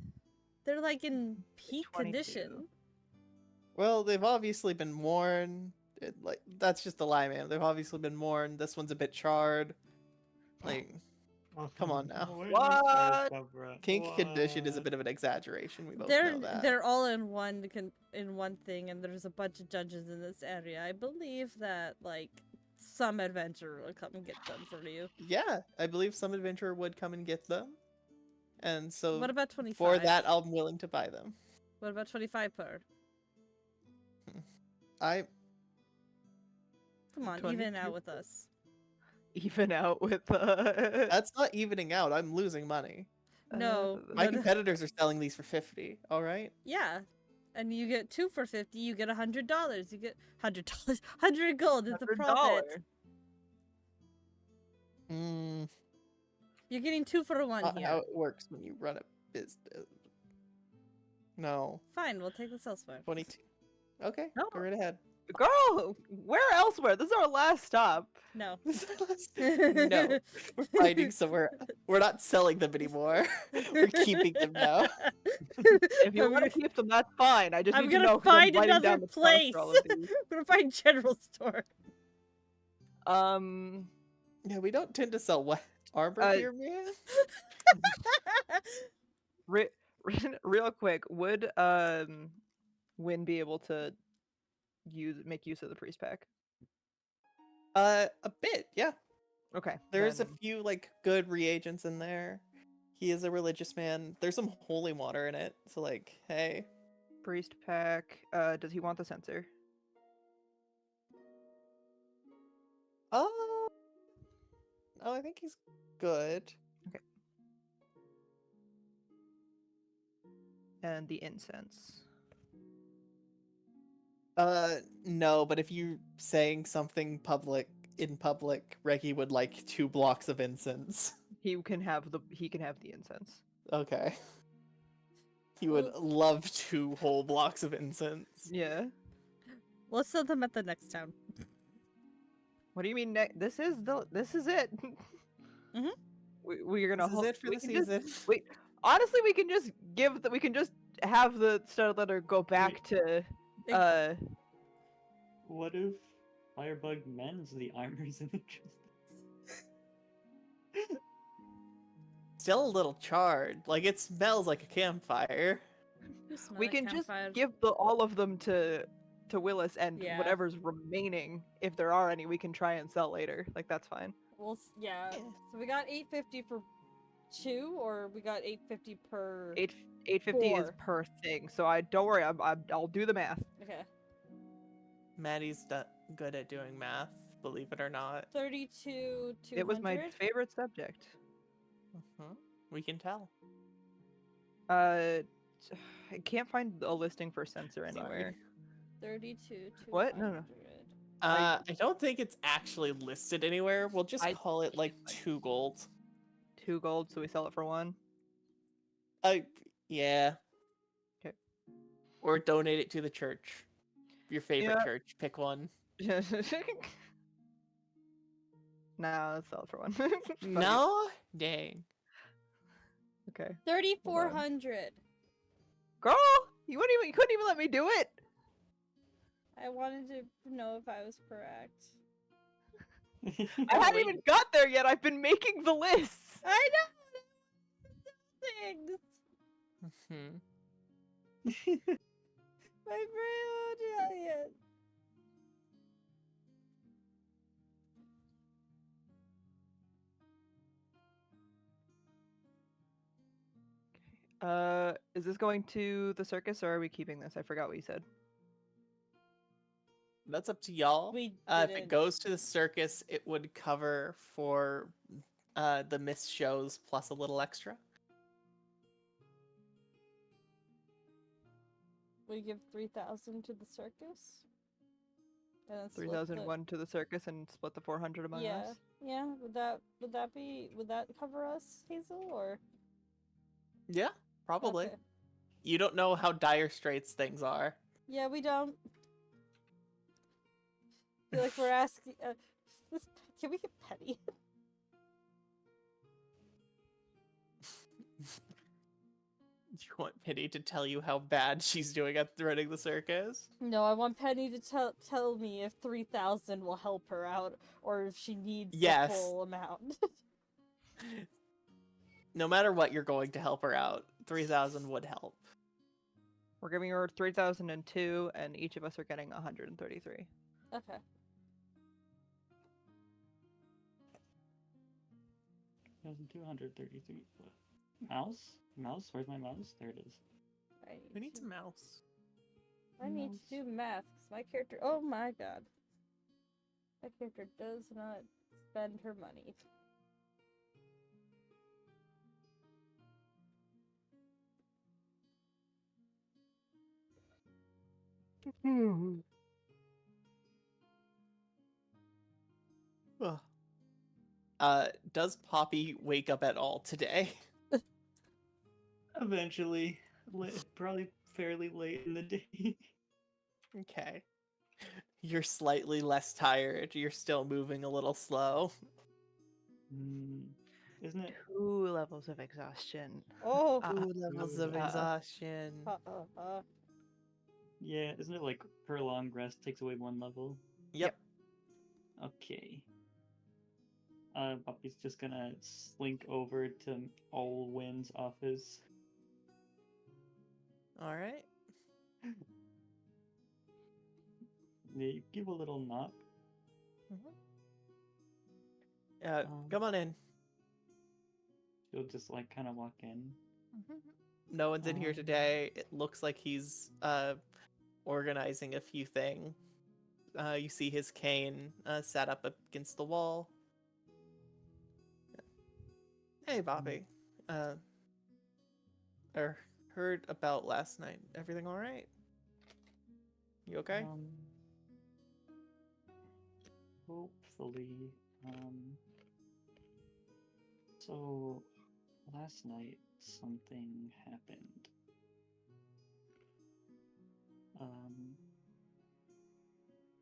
They're like in peak 22. condition. Well, they've obviously been worn. That's just a lie, man. They've obviously been worn. This one's a bit charred. Like, come on now. Where's What? my first cover? kink condition is a What? bit of an exaggeration. We both know that. They're all in one thing, and there's a bunch of judges in this area. I believe that, like, some adventurer will come and get them for you. Yeah, I believe some adventurer would come and get them. And so What about 25? for that, I'm willing to buy them. What about 25 per? I Come on, 22 even out with us. Even out with that's not evening out. I'm losing money. No. My no. competitors are selling these for 50. All right. Yeah. And you get 2 for 50, you get $100. You get $100. 100 gold is the profit. Mm, You're getting 2 for 1 not here. how it works when you run a business. No. Fine, we'll take this elsewhere. 22. Okay, No. go right ahead. Girl, where elsewhere? This is our last stop. No. No, we're finding somewhere. We're not selling them anymore. We're keeping them now. If you want to keep them, that's fine. I just I'm need to gonna know 'cause I'm find writing another down the price place. for all of these. I'm gonna find general store. Yeah, we don't tend to sell wet armor here, man. Real quick, would Win be able to make use of the priest pack? A bit, yeah. Okay. There's a then few like good reagents in there. He is a religious man. There's some holy water in it. So like, hey. priest pack. Does he want the sensor? Oh, I think he's good. And the incense. No, but if you saying something in public, Reggie would like 2 blocks of incense. He can have the incense. Okay. He would love 2 whole blocks of incense. Yeah. We'll sell them at the next town. What do you mean? This is it. Mhm. We're gonna This is it for we the can just- season. wait. Honestly, we can just have the star letter go back to What if Firebug mends the armors and Still a little charred. Like, it smells like a campfire. You smell we a can just campfire. give all of them to Willis, and Yeah. whatever's remaining, if there are any, we can try and sell later. Like, that's fine. Well, yeah. Yeah. So we got 850 for 2, or we got 850 per. 850 is 4. per thing, so don't worry. I'll do the math. Okay. Maddie's good at doing math, believe it or not. 32. 200. It was my favorite subject. We can tell. I can't find a listing for sensor anywhere. 32. 200. What? No. I don't think it's actually listed anywhere. We'll just I call it like 2 gold. 2 gold, so we sell it for 1. Yeah. 'Kay. Or donate it to the church. Your favorite Yeah. church. Pick one. Nah, let's sell it for 1. Fuck it. No? Dang. Okay. 3,400. Girl, you couldn't even let me do it. I wanted to know if I was correct. I hadn't even got there yet. I've been making the lists. I know. Things. My brain won't tell you. Is this going to the circus, or are we keeping this? I forgot what you said. That's up to y'all. We If it didn't. goes to the circus, it would cover for the missed shows plus a little extra. We give 3,000 to the circus. And then split 3,001 to the circus and split the 400 among yeah, us. yeah. Would that cover us, Hazel, or? Yeah, probably. Okay. You don't know how dire straits things are. Yeah, we don't. Feel like we're asking. Can we get petty? Penny to tell you how bad she's doing at running the circus? No, I want Penny to tell me if 3,000 will help her out, or if she needs the Yes. full amount. No matter what, you're going to help her out. 3,000 would help. We're giving her 3,002, and each of us are getting 133. Okay. $233. Mouse? Mouse? Where's my mouse? There it is. Who needs a mouse? I need to do math, because my character... Oh my god. My character does not spend her money. Does Poppy wake up at all today? Eventually. Probably fairly late in the day. Okay. You're slightly less tired. You're still moving a little slow. Isn't it? 2 levels of exhaustion. Oh! 2 levels of exhaustion. Yeah, isn't it like prolonged rest takes away 1 level? Yep. Okay. Poppy's just gonna slink over to All Wind's office. Alright. They give a little knock. Come on in. She'll just like kind of walk in. No one's in here today. It looks like he's organizing a few things. You see his cane sat up against the wall. Hey, Bobby. Heard about last night. Everything all right? You okay? Hopefully. So last night something happened.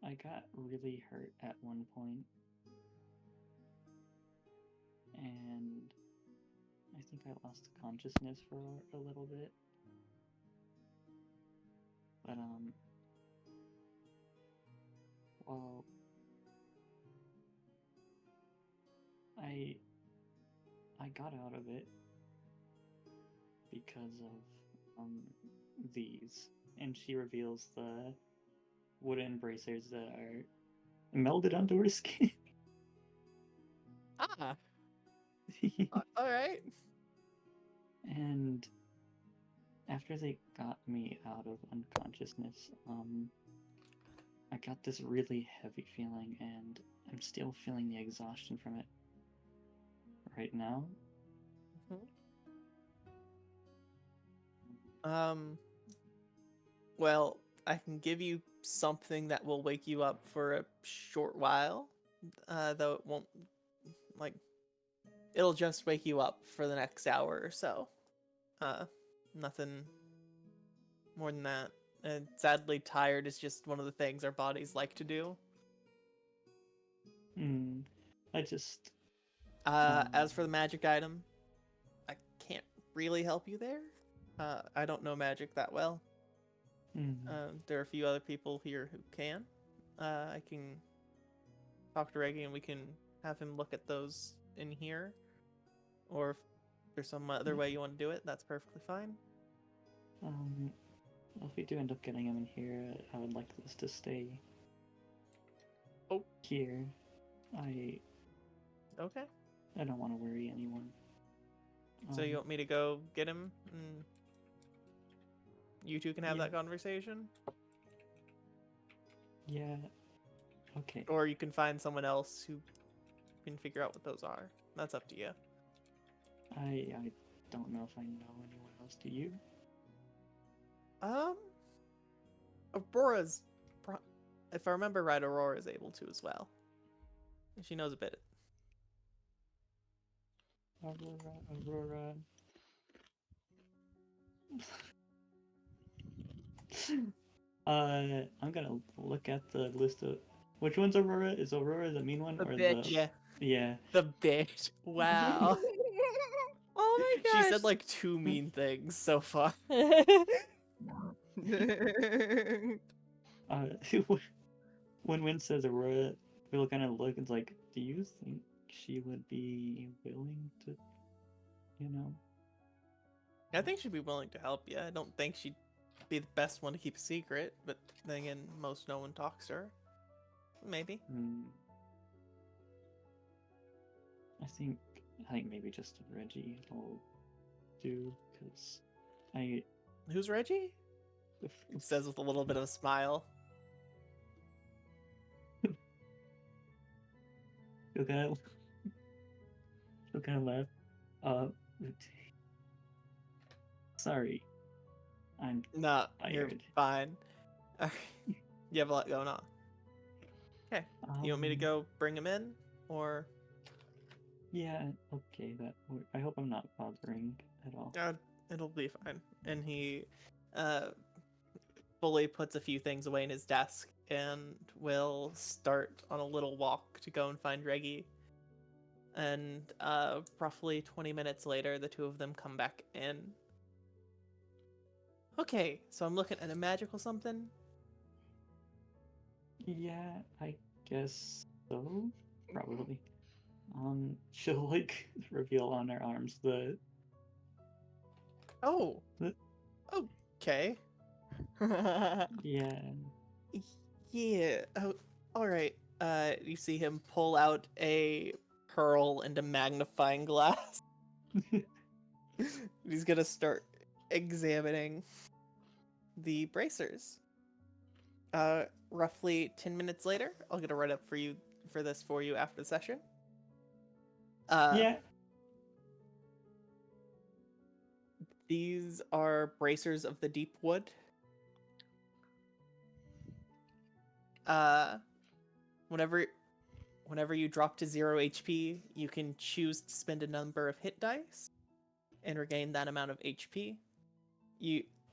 I got really hurt at one point, and I think I lost consciousness for a little bit. But well, I got out of it because of these, and she reveals the wooden bracers that are melded onto her skin. Ah. All right. And after they got me out of unconsciousness, I got this really heavy feeling, and I'm still feeling the exhaustion from it right now. Well, I can give you something that will wake you up for a short while, though it won't, like, it'll just wake you up for the next hour or so. Nothing more than that. And sadly, tired is just one of the things our bodies like to do. I just... As for the magic item, I can't really help you there. I don't know magic that well. There are a few other people here who can. I can talk to Reggie and we can have him look at those in here. Or if there's some other way you want to do it, that's perfectly fine. If we do end up getting him in here, I would like this to stay here. Okay. I don't want to worry anyone. So you want me to go get him? And you two can have that conversation? Yeah. Okay. Or you can find someone else who can figure out what those are. That's up to you. I don't know if I know anyone else. Do you? Aurora's... If I remember right, Aurora's able to as well. She knows a bit. Aurora. I'm gonna look at the list of... Which one's Aurora? Is Aurora the mean one? The or bitch. The... Yeah. The bitch. Wow. Oh my She gosh. said like 2 mean things so far. When Win says Aurora, we'll kind of look and it's like, do you think she would be willing to, you know? I think she'd be willing to help you. I don't think she'd be the best one to keep a secret, but then again, most no one talks to her. Maybe. I think maybe just Reggie will do, because I... Who's Reggie? It says with a little bit of a smile. He'll kind of laugh. Sorry. I'm Nah, you're tired. fine. You have a lot going on. Okay. You want me to go bring him in? Or... Yeah, okay, I hope I'm not bothering at all. It'll be fine. And he fully puts a few things away in his desk and will start on a little walk to go and find Reggie. And roughly 20 minutes later, the two of them come back in. Okay, so I'm looking at a magical something. Yeah, I guess so. Probably. She'll like reveal on her arms the... Oh. Okay. Yeah. Yeah. Oh, all right. You see him pull out a pearl and a magnifying glass. He's gonna start examining the bracers. Roughly 10 minutes later, I'll get a write-up for you after the session. Yeah. These are bracers of the deep wood. Whenever you drop to 0 HP, you can choose to spend a number of hit dice and regain that amount of HP.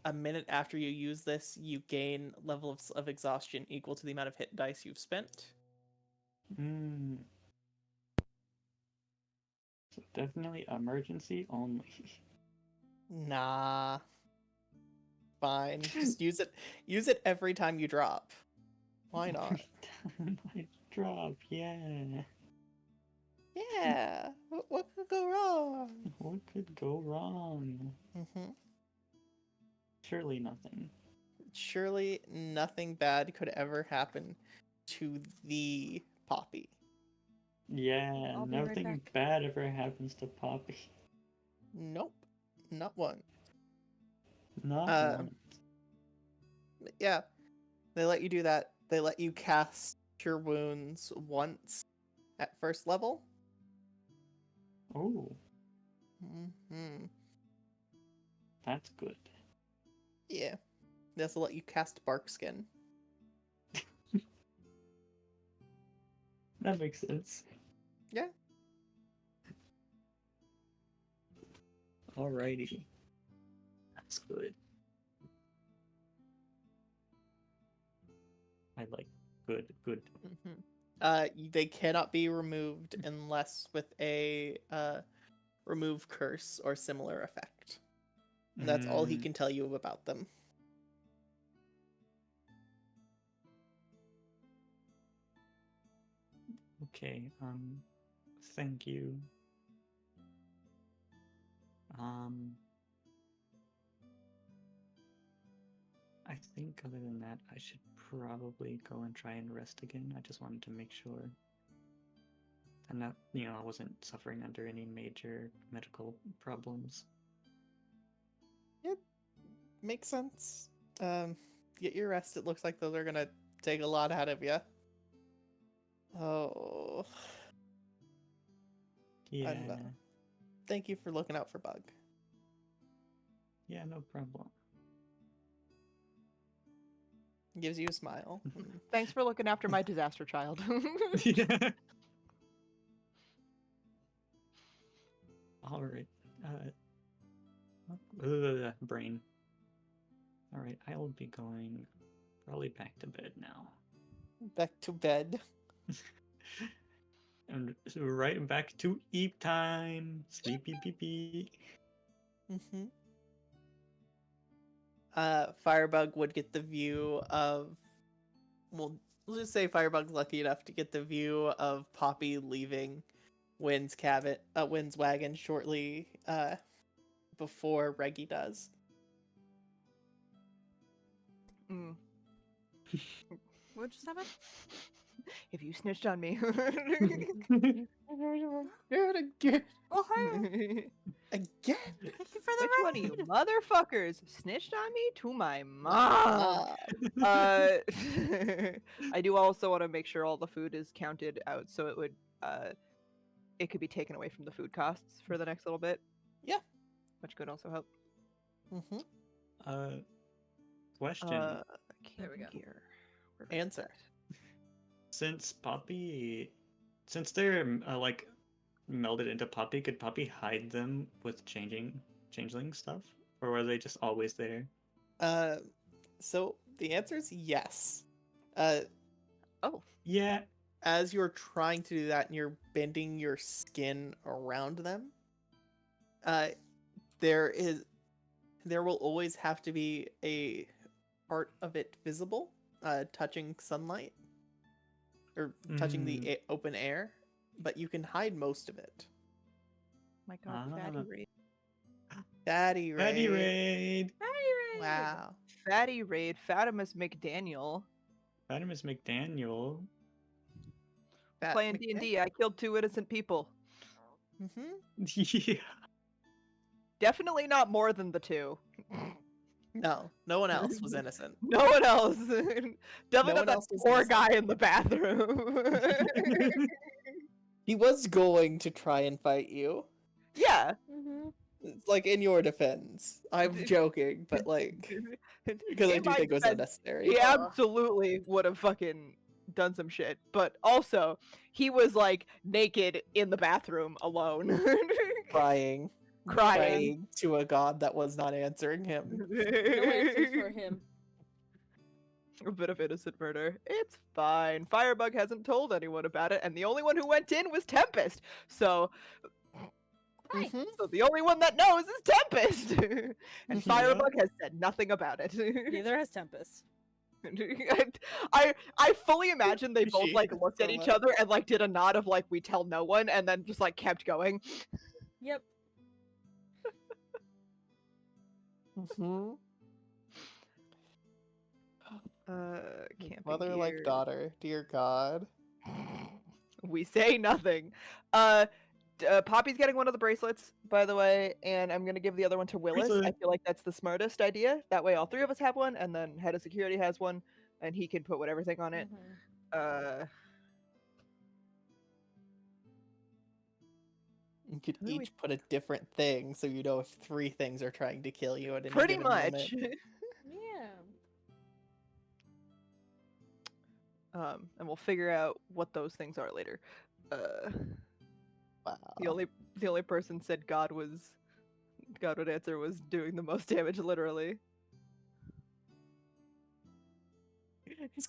A minute after you use this, you gain levels of exhaustion equal to the amount of hit dice you've spent. So definitely emergency only. Nah. Fine. Just use it. Use it every time you drop. Why not? Every time I drop, yeah. Yeah. What could go wrong? What could go wrong? Mm-hmm. Surely nothing. Surely nothing bad could ever happen to the Poppy. Yeah, I'll be right nothing back. bad ever happens to Poppy. Nope. Not one. Not once. Yeah. They let you do that. They let you cast your wounds once at first level. Oh, Mm-hmm. that's good. Yeah. They also let you cast Bark Skin. That makes sense. Yeah. Alrighty. That's good. I like good. Mm-hmm. They cannot be removed unless with a remove curse or similar effect. And that's all he can tell you about them. Okay, thank you. I think other than that, I should probably go and try and rest again. I just wanted to make sure. And that, I wasn't suffering under any major medical problems. It makes sense. Get your rest. It looks like those are gonna take a lot out of you. Oh. Yeah. Thank you for looking out for Bug. Yeah, no problem. Gives you a smile. Thanks for looking after my disaster child. Yeah. All right. Brain. All right, I'll be going probably back to bed now. Back to bed. And so right back to eat time. Sleepy pee pee. Mm-hmm. Firebug would get the view of, well, we'll just say Firebug's lucky enough to get the view of Poppy leaving Wynn's wagon shortly before Reggie does. Mm. What just happened? If you snitched on me. Oh, hi. Again. Thank you for the Which one of you raid. motherfuckers snitched on me to my mom? I do also want to make sure all the food is counted out, so it could be taken away from the food costs for the next little bit. Yeah. Which could also help. Mm-hmm. Question. There we go. Gear. Answer. Since they're like melded into Poppy, could Poppy hide them with changeling stuff, or were they just always there? So the answer is yes. Oh. Yeah. As you're trying to do that and you're bending your skin around them, there will always have to be a part of it visible, touching sunlight or touching the open air, but you can hide most of it. My god, Fatty Raid. Fatty Raid. Fatty Raid. Wow. Fatty Raid, Fatimus McDaniel. Fatimus McDaniel. Playing D&D, I killed 2 innocent people. Mm-hmm. Yeah. Definitely not more than the 2. No one else was innocent. No one else. Definitely not that poor guy in the bathroom. He was going to try and fight you. Yeah. It's like, in your defense. I'm joking, but like, because I do think it was unnecessary. He absolutely would have fucking done some shit. But also, he was like naked in the bathroom alone. Crying to a god that was not answering him. No answers for him. A bit of innocent murder. It's fine. Firebug hasn't told anyone about it, and the only one who went in was Tempest. So, so the only one that knows is Tempest. And Firebug has said nothing about it. Neither has Tempest. I fully imagine they both like looked at each other and like did a nod of like we tell no one, and then just like kept going. Yep. Mother like daughter, dear God. We say nothing. Poppy's getting one of the bracelets, by the way, and I'm gonna give the other one to Willis. I feel like that's the smartest idea. That way, all 3 of us have one, and then head of security has one, and he can put everything on it. You could each put a different thing, so you know if 3 things are trying to kill you at any pretty given much. moment. Yeah. And we'll figure out what those things are later. Wow. The only person said God would answer was doing the most damage, literally.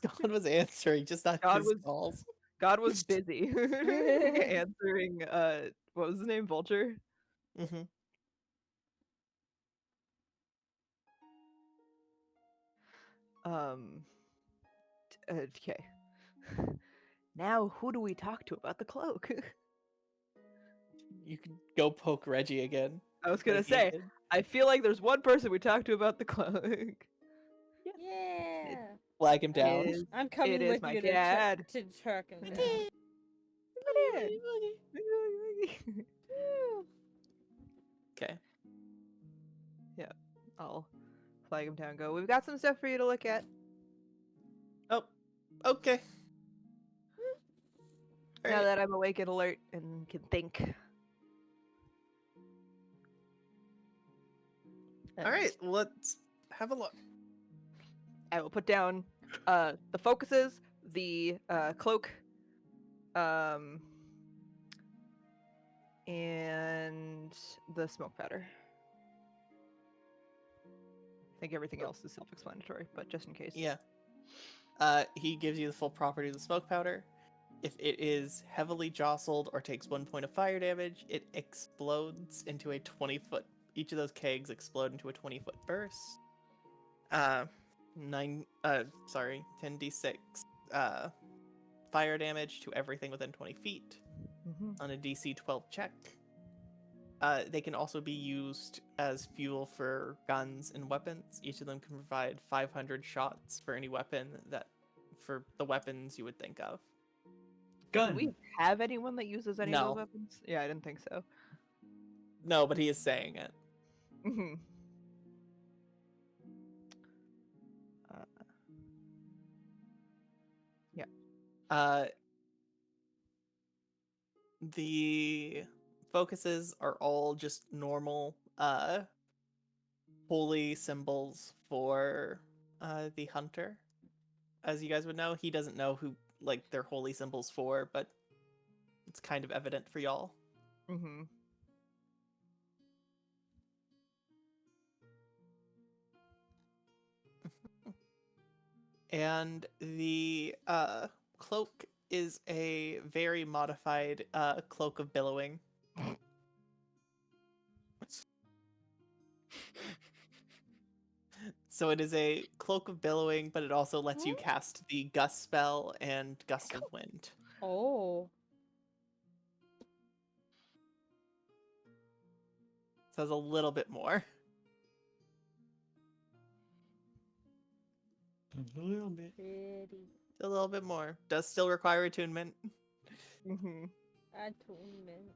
God was answering, just not his calls. God was busy answering. What was his name? Vulture. Okay. Now, who do we talk to about the cloak? You can go poke Reggie again. I was gonna say, I feel like there's one person we talked to about the cloak. Yeah. Flag him down. I'm coming with you to track him down. Okay. Yeah, I'll flag him down. Go. We've got some stuff for you to look at. Oh, okay. Now that I'm awake and alert and can think. All right, let's have a look. I will put down the focuses, the cloak, and the smoke powder. I think everything else is self-explanatory, but just in case. Yeah. He gives you the full property of the smoke powder. If it is heavily jostled or takes 1 point of fire damage, it explodes into a 20-foot. Each of those kegs explode into a 20-foot burst. 10d6 fire damage to everything within 20 feet on a DC 12 check. They can also be used as fuel for guns and weapons. Each of them can provide 500 shots for any weapon for the weapons you would think of. Do we have anyone that uses any of No. those weapons? Yeah, I didn't think so. No, but he is saying it. Mm-hmm. The focuses are all just normal holy symbols for the hunter. As you guys would know, he doesn't know who they're holy symbols for, but it's kind of evident for y'all. Mm-hmm. And the cloak is a very modified cloak of billowing. So it is a cloak of billowing, but it also lets you cast the gust spell and gust of wind. Oh. So it's a little bit more. A little bit. Pretty. A little bit more. Does still require attunement. Mm-hmm. Atonement.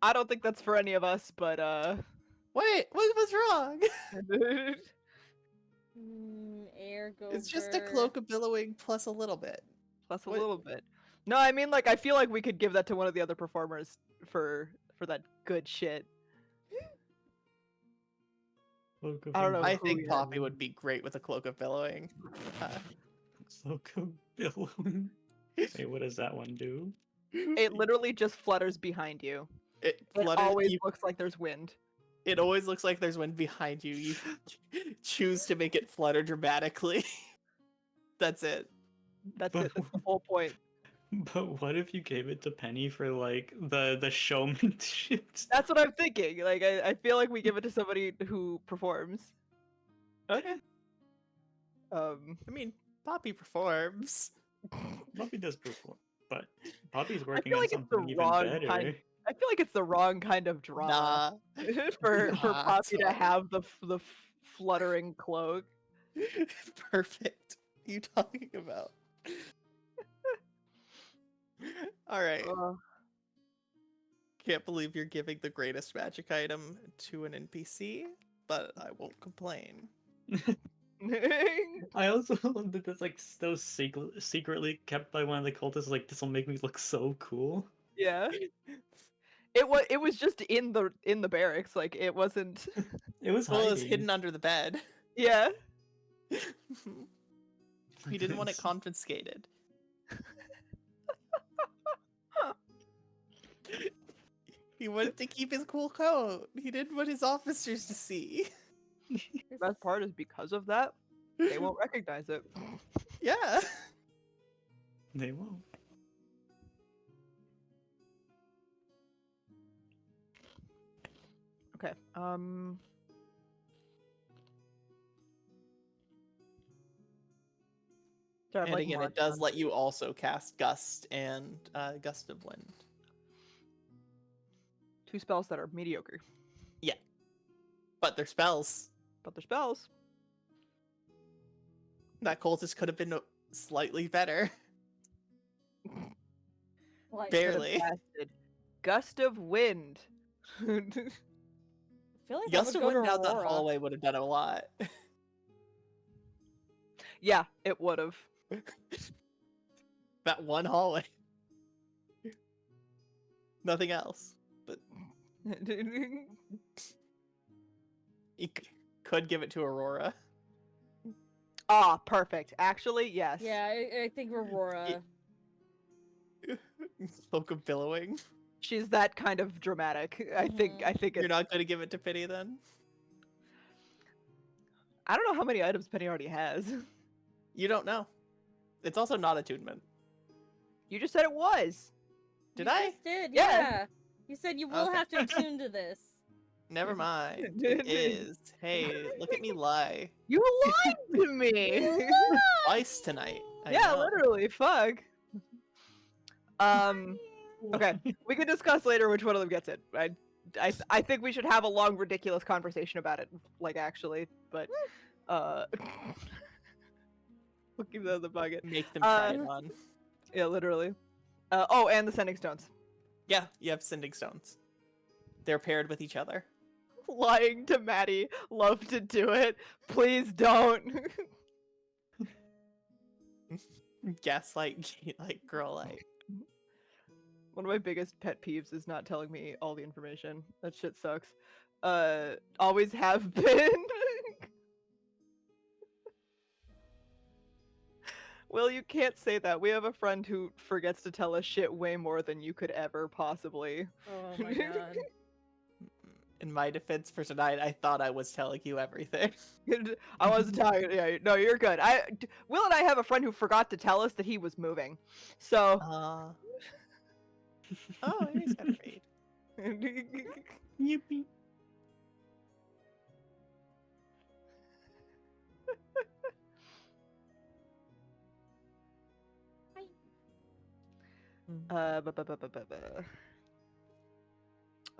I don't think that's for any of us, but Wait, what's wrong? Air go. It's just a cloak of billowing plus a little bit. plus a What? little bit. No, I mean I feel like we could give that to one of the other performers for that good shit. I don't know. I who think we Poppy had. would be great with a cloak of billowing. Cloak of billowing. Wait, what does that one do? It literally just flutters behind you. It It always looks like there's wind. It always looks like there's wind behind you. You choose to make it flutter dramatically. That's it. That's it. That's the whole point. But what if you gave it to Penny for the showmanship? That's what I'm thinking. I feel like we give it to somebody who performs. Okay. I I mean, Poppy performs. Poppy does perform, but Poppy's I working feel on like it's the something even wrong better. kind. I feel like it's the wrong kind of drama for Nah, Poppy to so- have the fluttering cloak. Perfect. What are you talking about? All right. Can't believe you're giving the greatest magic item to an NPC, but I won't complain. I also love that that's so secretly kept by one of the cultists. This will make me look so cool. Yeah. It was just in the barracks. It wasn't. It was Well, it was hiding. hidden under the bed. Yeah. He didn't want it confiscated. He wanted to keep his cool coat. He didn't want his officers to see. The best part is because of that, they won't recognize it. Yeah. They won't. Okay. Sorry, I'm, And again, it marching does on. let you also cast Gust and Gust of Wind. 2 spells that are mediocre, But they're spells. but they're spells. That cultist could have been slightly better. Like, Barely. Casted Gust of Wind. I feel like Gust I of would go Wind to down that Aurora. hallway would have done a lot. Yeah, it would have. That one hallway. Nothing else. But you could give it to Aurora. Ah, perfect. Actually, yes. Yeah, I think Aurora. Cloak of Billowing. She's that kind of dramatic. I think You're it's. not going to give it to Penny then? I don't know how many items Penny already has. You don't know. It's also not attunement. You just said it was. Did You I? just did, Yeah. yeah. You said you will Okay. have to attune to this. Never mind. It is. Hey, look at me lie. You lied to me. Twice tonight. I Yeah, know. literally. Fuck. Okay, we can discuss later which one of them gets it. I think we should have a long, ridiculous conversation about it, like actually, but we'll keep that in the bucket. Make them try it on. Yeah, literally. Oh, and the sending stones. Yeah, you have sending stones. They're paired with each other. Lying to Maddie, love to do it. Please don't. Gaslight, like girl light. One of my biggest pet peeves is not telling me all the information. That shit sucks. Always have been. Well, you can't say that. We have a friend who forgets to tell us shit way more than you could ever possibly. Oh my god. In my defense for tonight, I thought I was telling you everything. I wasn't telling. Yeah, no, you're good. Will and I have a friend who forgot to tell us that he was moving. So. Oh, he's got a fade. Yippee.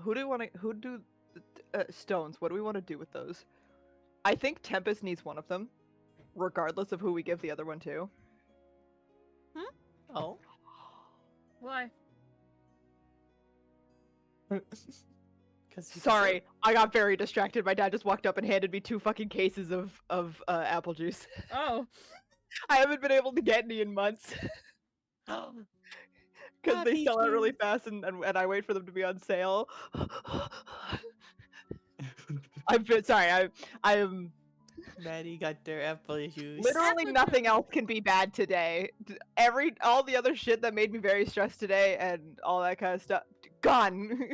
Who do you want to? Who do stones? What do we want to do with those? I think Tempest needs one of them, regardless of who we give the other one to. Oh. Why? Sorry, I got very distracted. My dad just walked up and handed me 2 fucking cases of apple juice. Oh. I haven't been able to get any in months. Because they sell out really fast and I wait for them to be on sale. I am Maddie got their apple juice. literally Apple nothing juice. else can be bad today. All the other shit that made me very stressed today and all that kind of stuff gone.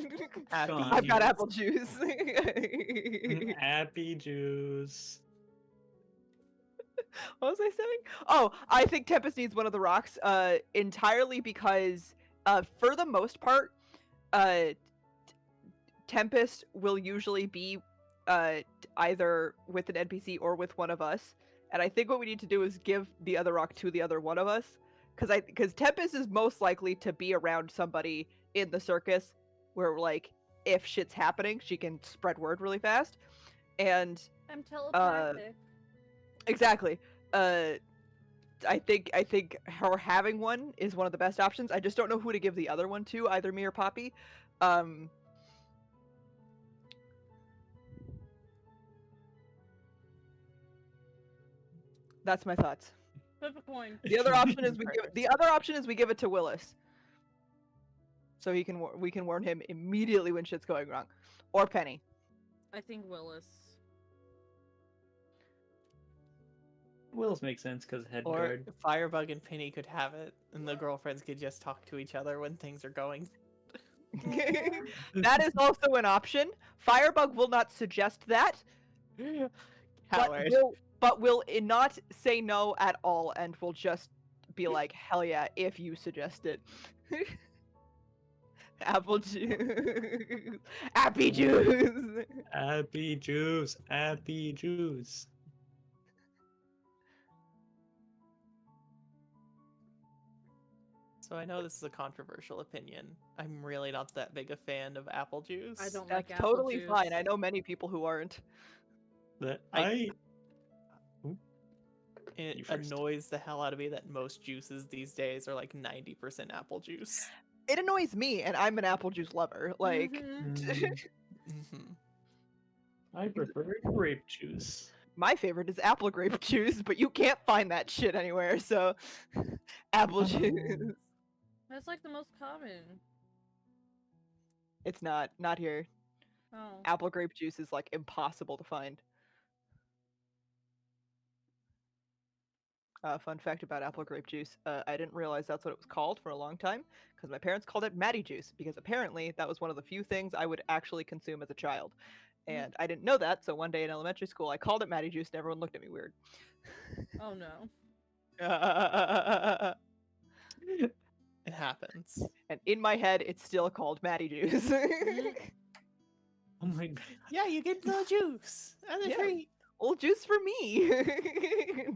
Happy Gone. I've got juice. apple juice. Happy juice. What was I saying? Oh, I think Tempest needs one of the rocks entirely because for the most part Tempest will usually be either with an NPC or with one of us, and I think what we need to do is give the other rock to the other one of us, because Tempest is most likely to be around somebody in the circus where, like, if shit's happening, she can spread word really fast, and I'm telepathic. exactly. I think her having one is one of the best options. I just don't know who to give the other one to, either me or Poppy. That's my thoughts. Flip a coin. The other option is we give it to Willis, so we can warn him immediately when shit's going wrong, or Penny. I think Willis. Wills makes sense because head Or guard. Firebug and Penny could have it, and the girlfriends could just talk to each other when things are going. That is also an option. Firebug will not suggest that, Howard. but will not say no at all, and will just be like, "Hell yeah, if you suggest it." Apple juice, happy juice. Happy juice. Happy juice. So I know this is a controversial opinion. I'm really not that big a fan of apple juice. I don't That's like apple totally juice. fine. I know many people who aren't. That It You first. annoys the hell out of me that most juices these days are like 90% apple juice. It annoys me, and I'm an apple juice lover. Like, Mhm. Mm-hmm. I prefer grape juice. my favorite is apple grape juice, but you can't find that shit anywhere. So, apple juice. That's like the most common. It's not here. Oh. Apple grape juice is like impossible to find. Fun fact about apple grape juice: I didn't realize that's what it was called for a long time because my parents called it Maddie juice because apparently that was one of the few things I would actually consume as a child, and I didn't know that. So one day in elementary school, I called it Maddie juice, and everyone looked at me weird. Oh no. It happens. And in my head, it's still called Maddie Juice. Oh my god. Yeah, you get the juice and the Yeah. treat. Well, juice for me.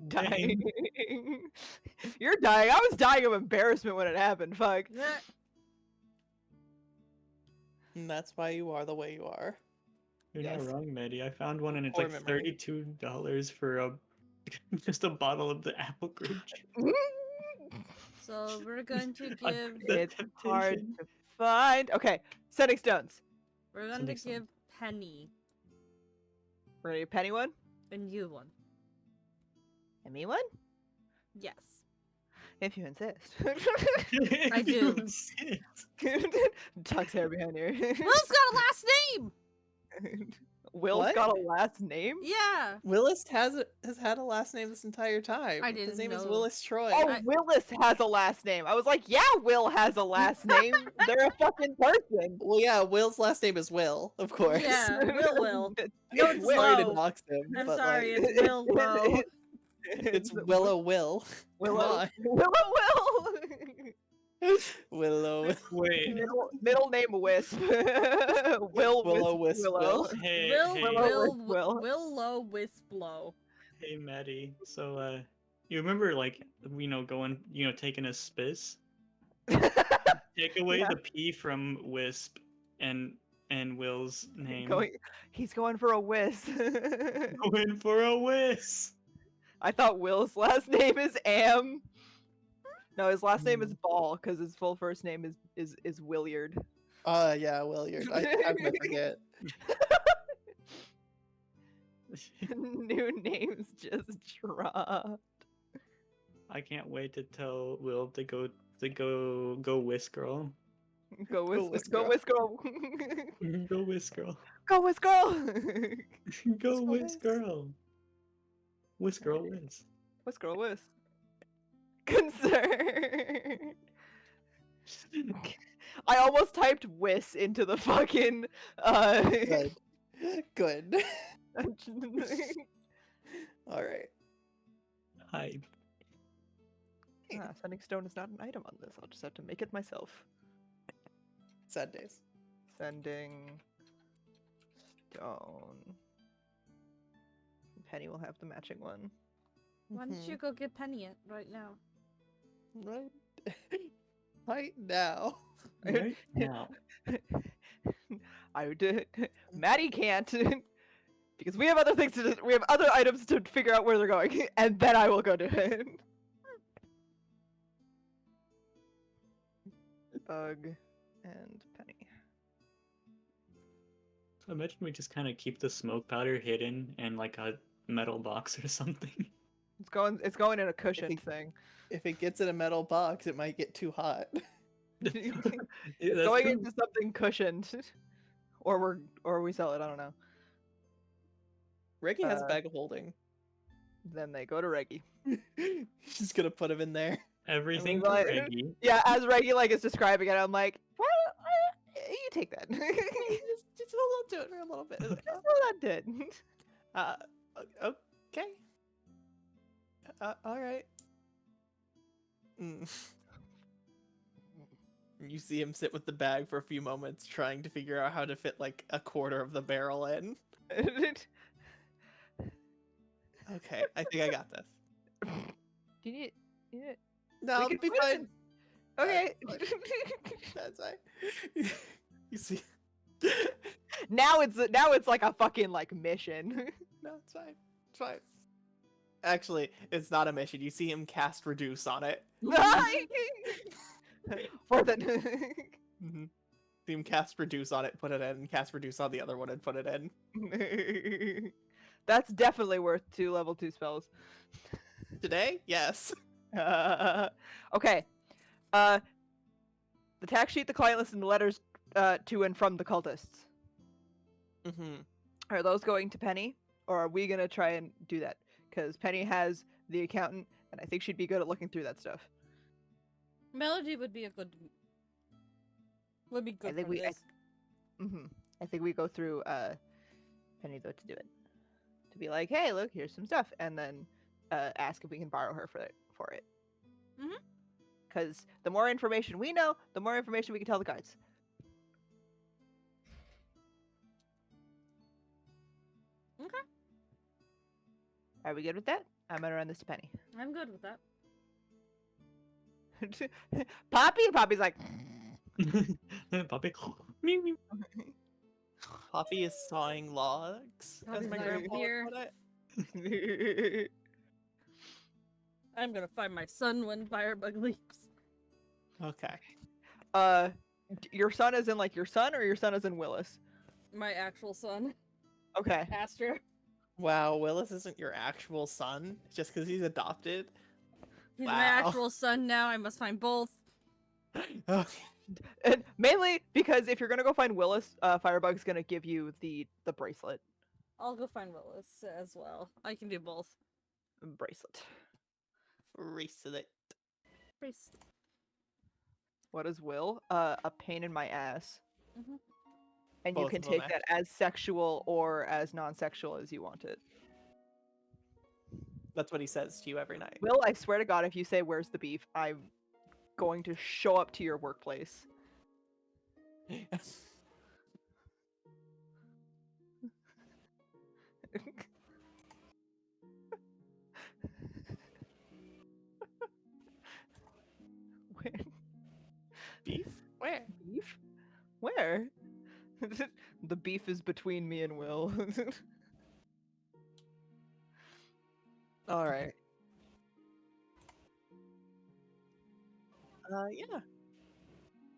Dying. Dang. You're dying. I was dying of embarrassment when it happened. Fuck. Yeah. And that's why you are the way you are. You're Yes. not wrong, Maddie. I found one and it's Poor like memory. $32 for a just a bottle of the apple grape juice. So we're going to I- give the It's hard temptation. to find. Okay, setting stones. we're going to Something sounds- give Penny We're gonna do Penny one and you one. and me one, Yes. if you insist. I do. You insist. Tuck's hair behind here. Will's got a last name. Will's What? got a last name. Yeah. Willis has had a last name this entire time. I His didn't name is know. Willis Troy. Oh, I- Willis has a last name. I was like, yeah, Will has a last name. They're a fucking person. Well, yeah, Will's last name is Will, of course. Yeah, Will. It's No, it's Will. Sorry to Low. dox him, I'm but, sorry, like, it's Will Low. it's Willow Will. Willow. Come Willow Will. on. Willow. Wait. Middle name Wisp. Will Willow Wisp Wisp Willow. Will. Hey, Will, hey, Will Low Wisplow. hey, Maddie. So, you remember, like, going, taking a spiss? Take away Yeah. the P from Wisp and Will's name. He's going for a whiz. Going for a whiz. I thought Will's last name is Am. No, his last name is Ball because his full first name is Williard. Yeah, Williard. I'm gonna forget. New names just dropped. I can't wait to tell Will to go Whisk Girl. Go Whisk Whisk, Girl. go Whisk Girl. Go Whisk Girl. Go Whisk Girl. Go Whisk Whisk Girl. Whisk Girl Alrighty. wins. Whisk Girl Whisk. Concern. I almost typed Whis into the fucking Good. Good. All right. Hi. Sending stone is not an item on this. I'll just have to make it myself. Sad days. Sending stone. Penny will have the matching one. Why don't you go get Penny it right now? Right. Right now. Right now. I would. Maddie can't because we have other things to. We have other items to figure out where they're going, and then I will go to it. Bug and Penny. So imagine we just kind of keep the smoke powder hidden in like a metal box or something. It's going in a cushion thing. If it gets in a metal box, it might get too hot. It's Yeah, that's going true. into something cushioned, or we sell it. I don't know. Reggie has a bag of holding. Then they go to Reggie. He's just gonna put him in there. Everything Well, for Reggie. Yeah, as Reggie is describing it, I'm like, well, you take that. Just hold on to it for a little bit. Just hold on to it. Okay. All right. Mm. You see him sit with the bag for a few moments, trying to figure out how to fit like a quarter of the barrel in. Okay, I think I got this. Do you need it? No, We I'll can be fit it fine. Okay. That's fine. You see? now it's like a fucking like mission. No, it's fine. It's fine. Actually, it's not a mission. You see him cast reduce on it. Worth it. Mm-hmm. See him cast reduce on it, put it in, cast reduce on the other one, and put it in. That's definitely worth 2 level 2 spells. Today? Yes. Okay. The tax sheet, the client list, and the letters to and from the cultists. Mm-hmm. Are those going to Penny, or are we gonna try and do that? Because Penny has the accountant, and I think she'd be good at looking through that stuff. Melody would be a good. Would be good. I think for we. this. I think we go through Penny though to do it. To be like, hey, look, here's some stuff, and then ask if we can borrow her for it. Mhm. because the more information we know, the more information we can tell the guards. Okay. Are we good with that? I'm gonna run this to Penny. I'm good with that. Poppy's like, Puppy. Meow, meow. Poppy is sawing logs. As Poppy's my like, grandpa would "Here." put it. I'm gonna find my son when Firebug leaves. Okay. Your son is in like your son, or your son is in Willis? My actual son, Okay. Astra. Wow, Willis isn't your actual son just because he's adopted. He's my Wow. actual son now. I must find both. Okay. And mainly because if you're gonna go find Willis, Firebug's gonna give you the bracelet. I'll go find Willis as well. I can do both. Bracelet. Bracelet. Bracelet. What is Will? A pain in my ass. Mhm. And you Both can of them, take that as sexual or as non-sexual as you want it. That's what he says to you every night. Will, I swear to God, if you say "Where's the beef," I'm going to show up to your workplace. Where? Beef? Where? Beef? Where? The beef is between me and Will. All right. Yeah.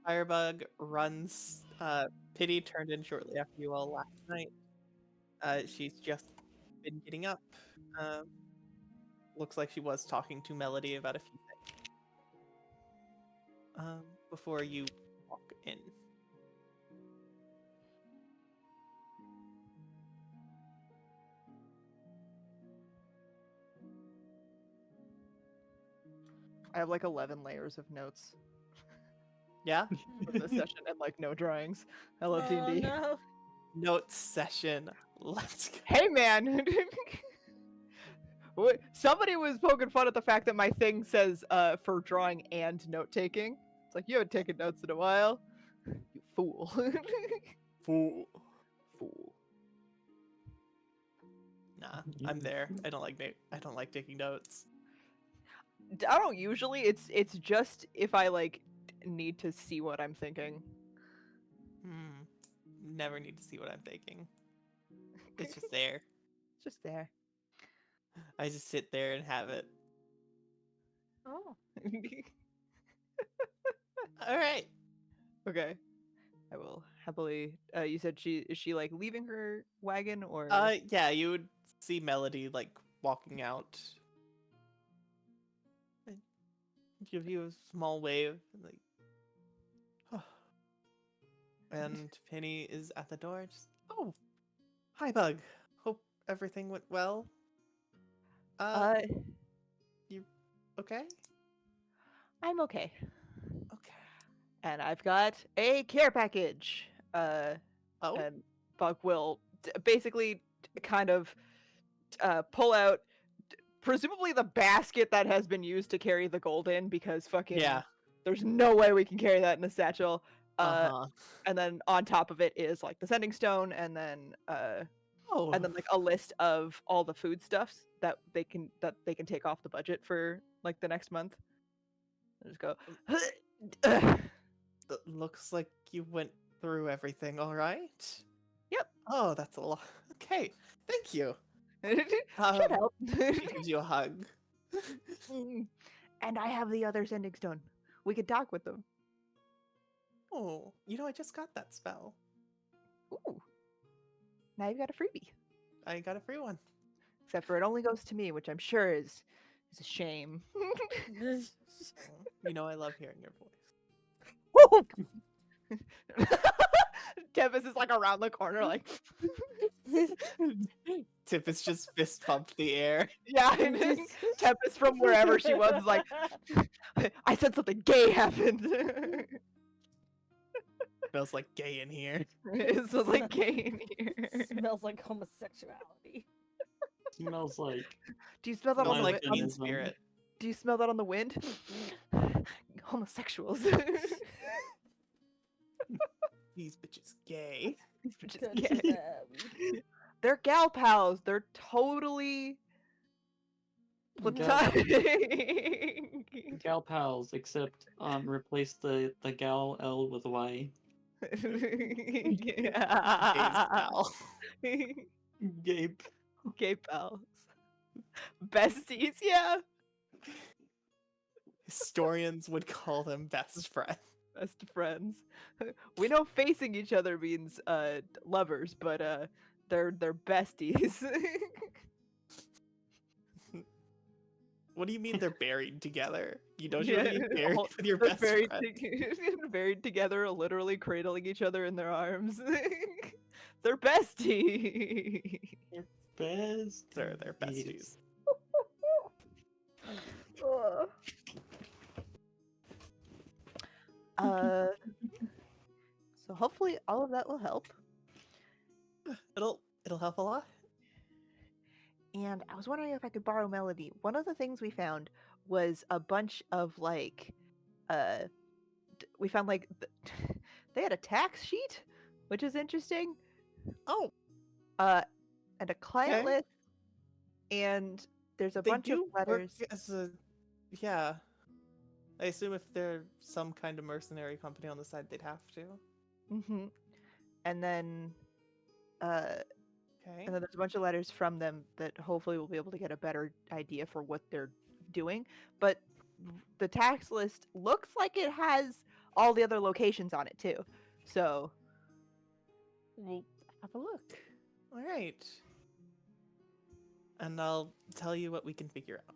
Firebug runs. Pity turned in shortly after you all last night. She's just been getting up. Looks like she was talking to Melody about a few things. Before you walk in. I have like 11 layers of notes Yeah? from this session and like no drawings. I love Oh D&D. no. Note session. Let's go. Hey man! Somebody was poking fun at the fact that my thing says for drawing and note taking. It's like, you haven't taken notes in a while. You fool. Fool. Fool. Nah, I'm there. I don't like taking notes. I don't usually. It's just if I like need to see what I'm thinking. Never need to see what I'm thinking. It's just there. It's just there. I just sit there and have it. Oh. All right. Okay. I will happily. You said is she like leaving her wagon or? Yeah, you would see Melody like walking out. And give you a small wave, like. And Penny is at the door. Just, oh, hi, Bug. Hope everything went well. You okay? I'm okay. Okay. And I've got a care package. Oh. And Bug will basically kind of pull out presumably the basket that has been used to carry the gold in, because fucking Yeah. there's no way we can carry that in a satchel. Uh-huh. And then on top of it is like the sending stone, and then Oh. like a list of all the foodstuffs that they can take off the budget for like the next month. I just go. It looks like you went through everything all right. Yep. Oh, that's a lot. Okay. Thank you. Should help. She gives you a hug. And I have the other sending stone. We could talk with them. Oh, I just got that spell. Ooh. Now you've got a freebie. I got a free one. Except for it only goes to me, which I'm sure is a shame. I love hearing your voice. Tempest is like around the corner, like. Tempest just fist pumped the air. Yeah, and then Tempest from wherever she was like, I said something gay happened. Smells like gay in here. It smells like gay in here. Smells like homosexuality. Smells like. Do you smell that on Smells the like wind? mean spirit. Do you smell that on the wind? homosexuals. These bitches gay. These bitches Good gay. for them. They're gal pals. They're totally Gal, platonic. gal pals, except replace the gal L with Y. Gays Yeah. pal. Gabe. Gay pals. Besties, yeah. Historians would call them best friends. Best friends. We know facing each other means lovers, but they're besties. What do you mean they're buried together? You don't Yeah, usually buried all- with your they're best buried, friend. buried together, literally cradling each other in their arms. They're besties. Best. They're besties. Ugh. So hopefully all of that will help. It'll help a lot. And I was wondering if I could borrow Melody. One of the things we found was a bunch of like, we found like they had a tax sheet, which is interesting. Oh, And a client okay. list, and there's a They bunch of do work letters. as a, yeah. I assume if they're some kind of mercenary company on the side, they'd have to. Mm-hmm. And then, Okay. there's a bunch of letters from them that hopefully we'll be able to get a better idea for what they're doing. But the tax list looks like it has all the other locations on it too. So we'll have a look. All right. And I'll tell you what we can figure out.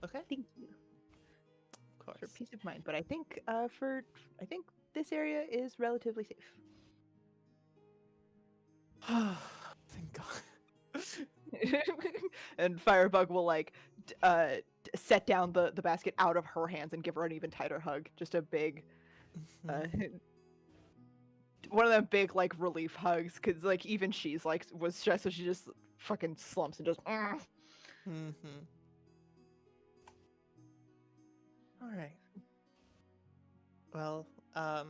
Okay. Thank you Of course. for peace of mind. But I think I think this area is relatively safe. Thank God. And Firebug will like set down the basket out of her hands and give her an even tighter hug. Just a big, one of them big like relief hugs, because like even she's like was stressed, so she just fucking slumps and just. Mm-hmm. All right. Well, I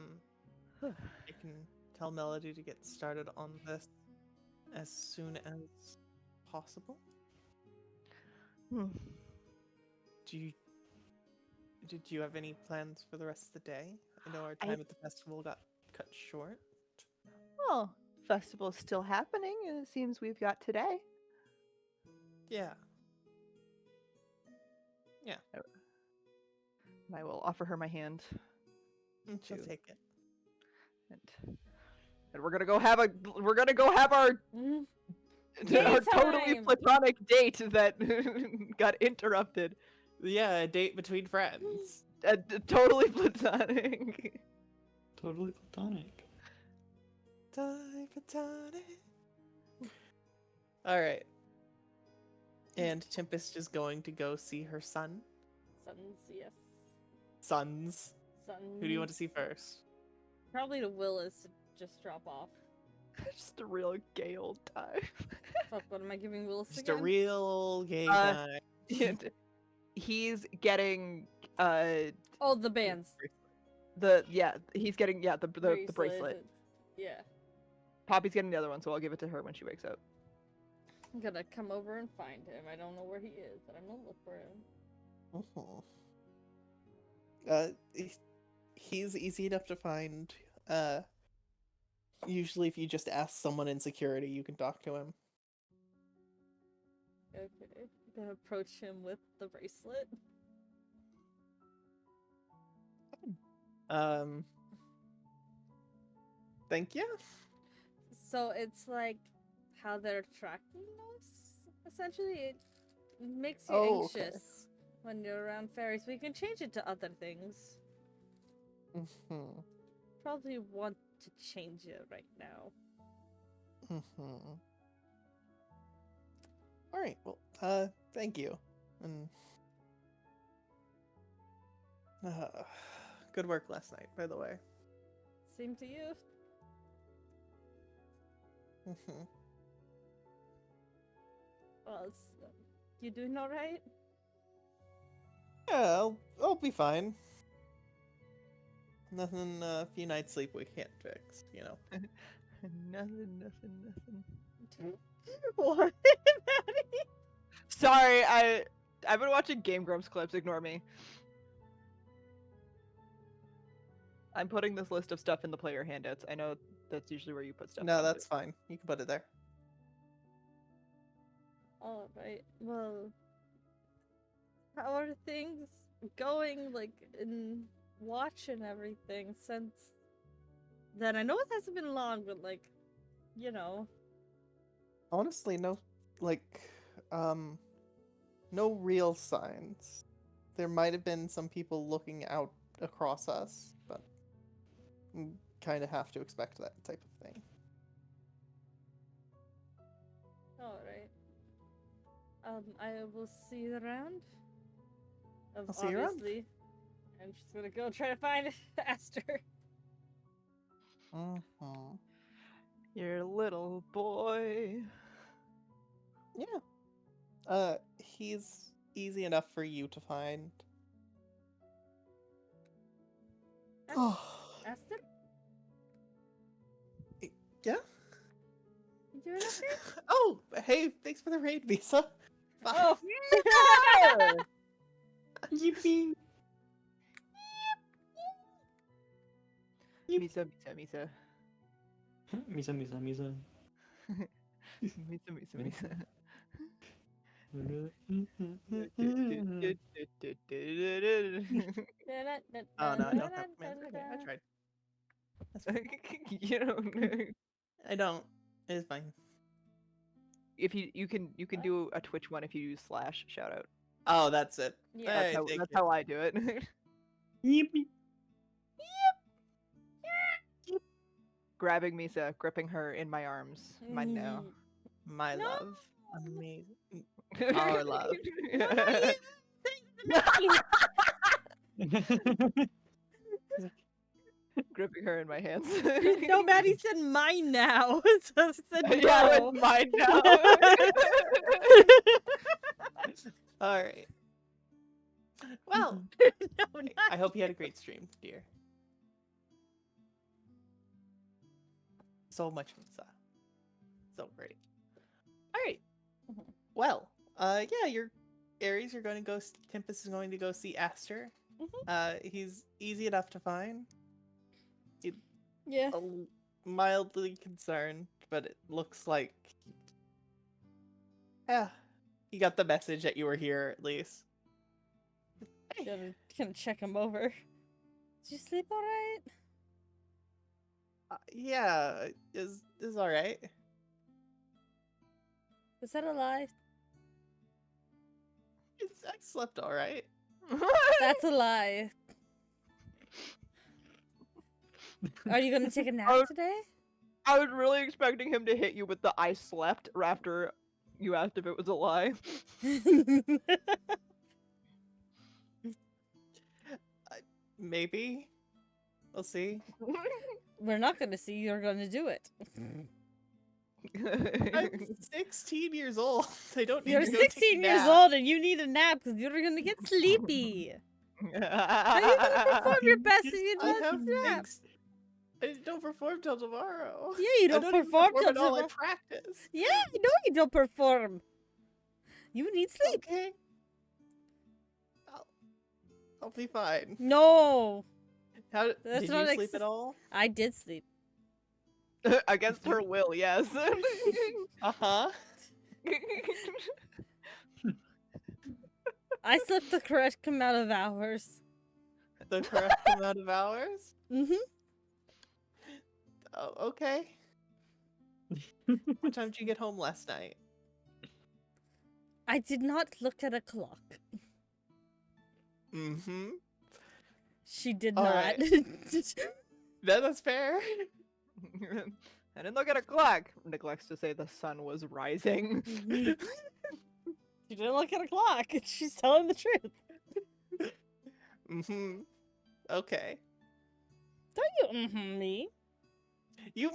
can tell Melody to get started on this as soon as possible. Hmm. Did you have any plans for the rest of the day? I know our time at the festival got cut short. Well, festival's still happening, and it seems we've got today. Yeah. And I will offer her my hand, She'll to- take it. and we're gonna go have our Mhm. our totally Daytime! platonic date that got interrupted. Yeah, a date between friends. Totally platonic. Totally platonic. All right. And Tempest is going to go see her son. Sons, yes. Sons. Sons. Who do you want to see first? Probably to Willis to just drop off. Just a real gay old time. Fuck, what am I giving Willis Just again? a real gay Uh, guy. He's getting Oh, the bands. he's getting the bracelet. Yeah. Poppy's getting the other one, so I'll give it to her when she wakes up. I'm gonna come over and find him. I don't know where he is, but I'm gonna look for him. He's easy enough to find. Usually if you just ask someone in security, you can talk to him. Okay. I'm gonna approach him with the bracelet. Thank you. So it's like how they're tracking us. Essentially, it makes you Oh, okay. anxious when you're around fairies. We can change it to other things. Mm-hmm. Probably want to change it right now. Mm-hmm. All right. Well, thank you. And good work last night, by the way. Same to you. Mm-hmm. Well, you doing all right? Yeah, I'll be fine. Nothing a few nights sleep we can't fix, you know. Nothing. What, Maddie? Sorry, I've been watching Game Grumps clips. Ignore me. I'm putting this list of stuff in the player handouts. I know that's usually where you put stuff. No, that's fine. You can put it there. All right. Well, how are things going, like, in watch and everything since then? I know it hasn't been long, but, like, you know. Honestly, no, like, no real signs. There might have been some people looking out across us, but kind of have to expect that type of thing. All right. I will see you around. I'll see you around. Obviously. I'm just gonna go try to find Aster. Mm-hmm. Your little boy. Yeah. He's easy enough for you to find. Oh. Aster? Yeah? You doing okay? Oh, hey, thanks for the raid, Visa. Bye. Oh! Yippee. Misa. Misa, Misa, Misa. Misa. Oh, no, I don't have commands. Okay, I tried. That's fine. You don't know. I don't. It's fine. If you can do a Twitch one if you use / shout out. Oh, that's it. Yeah. That's Hey, how, how I do it. Yippee. Grabbing Misa, gripping her in my arms. Mine now. My No. love. Amazing. Our love. Gripping her in my hands. No, Maddie said mine now. So I said Yeah, no. it's mine now. Alright. Well, No, not I hope you had a great stream, dear. So much Misa. So great. Alright. Mhm. Well, yeah, your Aries, you're going to go. Tempest is going to go see Aster. He's easy enough to find. Yeah. Mildly concerned, but it looks like. Yeah, he got the message that you were here at least. Gonna check him over. Did you sleep alright? Yeah, is all right. Is that a lie? I slept all right. That's a lie. Are you gonna take a nap today? I was really expecting him to hit you with the I slept after you asked if it was a lie. Maybe. We'll see. We're not gonna see. You're gonna do it. I'm 16 years old. I don't need You're to go take a 16 years nap. old and you need a nap because you're gonna get sleepy. How are you gonna perform your best if you I don't have nap? things. I don't perform till tomorrow. Yeah, you don't I don't even perform till at all. I tomorrow. practice. Yeah, I know you don't perform. You need sleep. Okay. I'll be fine. No, How That's did not you sleep at all? I did sleep. Against her will, yes. Uh-huh. I slept the correct amount of hours. The correct amount of hours? Mm-hmm. Oh, okay. What time did you get home last night? I did not look at a clock. Mm-hmm. She did All not. right. That's fair. I didn't look at a clock. Neglects to say the sun was rising. She didn't look at a clock. She's telling the truth. Mm-hmm. Okay. Don't you me? You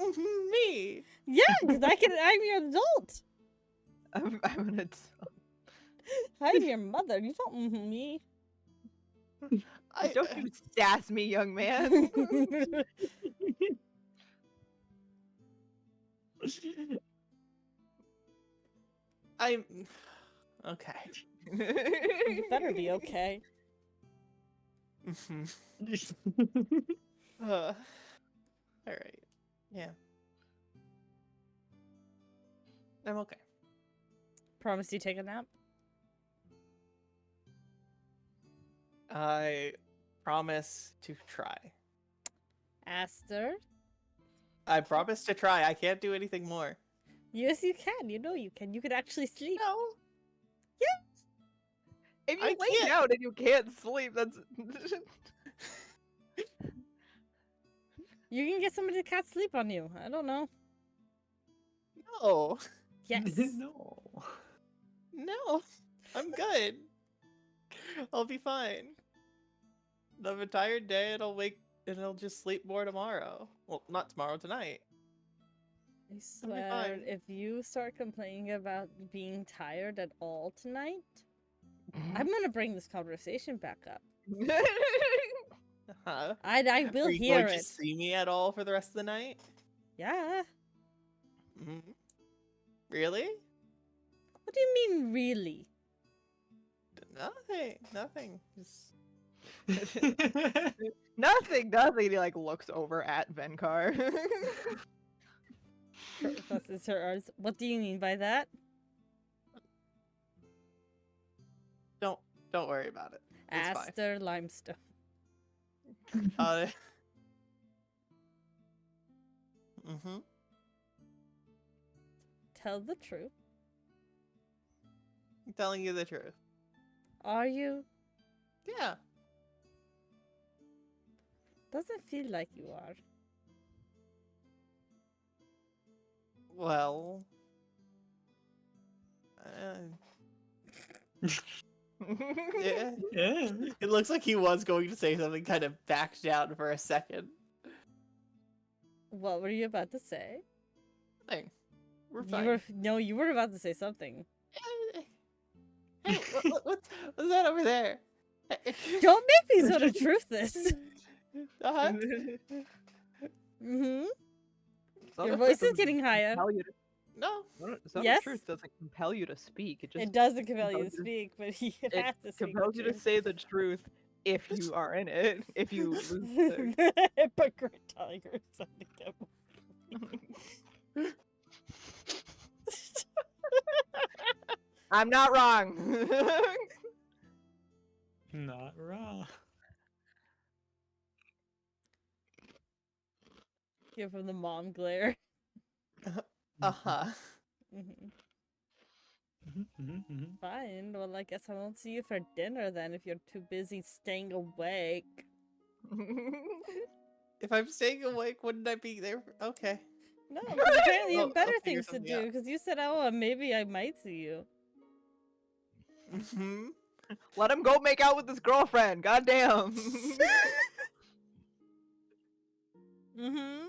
me. Yeah, because I'm your adult. I'm an adult. I'm your mother. You don't me. Don't you sass me, young man. I'm okay. You better be okay. All right. Yeah. I'm okay. Promise you take a nap? I promise to try. Aster? I promise to try. I can't do anything more. Yes, you can. You know you can. You can actually sleep. No. If you I lay can't. down and you can't sleep, that's You can get somebody to cat sleep on you. I don't know. No. Yes. No. No. I'm good. I'll be fine. I have a tired day and I'll wake and I'll just sleep more tomorrow. Well, not tomorrow, tonight. I be swear, fine. if you start complaining about being tired at all tonight, I'm gonna bring this conversation back up. Huh? I will Are you hear going it. to see me at all for the rest of the night? Yeah. Really? What do you mean, really? Nothing. Just nothing. He like looks over at Venkar. Crosses her arms. What do you mean by that? don't worry about it. It's fine. Aster Limestone. Tell the truth. I'm telling you the truth. Are you? Yeah. Doesn't feel like you are. Well. Yeah. Yeah. It looks like he was going to say something, kind of backed down for a second. What were you about to say? Nothing. We're You fine. were you were about to say something. Hey, what's that over there? Don't make me sort of truth this. Uh-huh. Mm-hmm. Some Your of the voice truth is doesn't getting higher. compel you to- No. Some Yes? of the truth doesn't compel you to speak. It just It doesn't compel you to compels you- speak, but he it has to speak. compels you to say the truth if you are in it. If you lose the Hypocrite tiger something. I'm not wrong. Not wrong. Give him the mom glare. Uh-huh. Fine. Well, I guess I won't see you for dinner then if you're too busy staying awake. If I'm staying awake, wouldn't I be there? Okay. No, because apparently you I'll have better figure things to something do. out. Because you said, "Oh, maybe I might see you." Mm-hmm. Let him go make out with his girlfriend. Goddamn. Mm-hmm.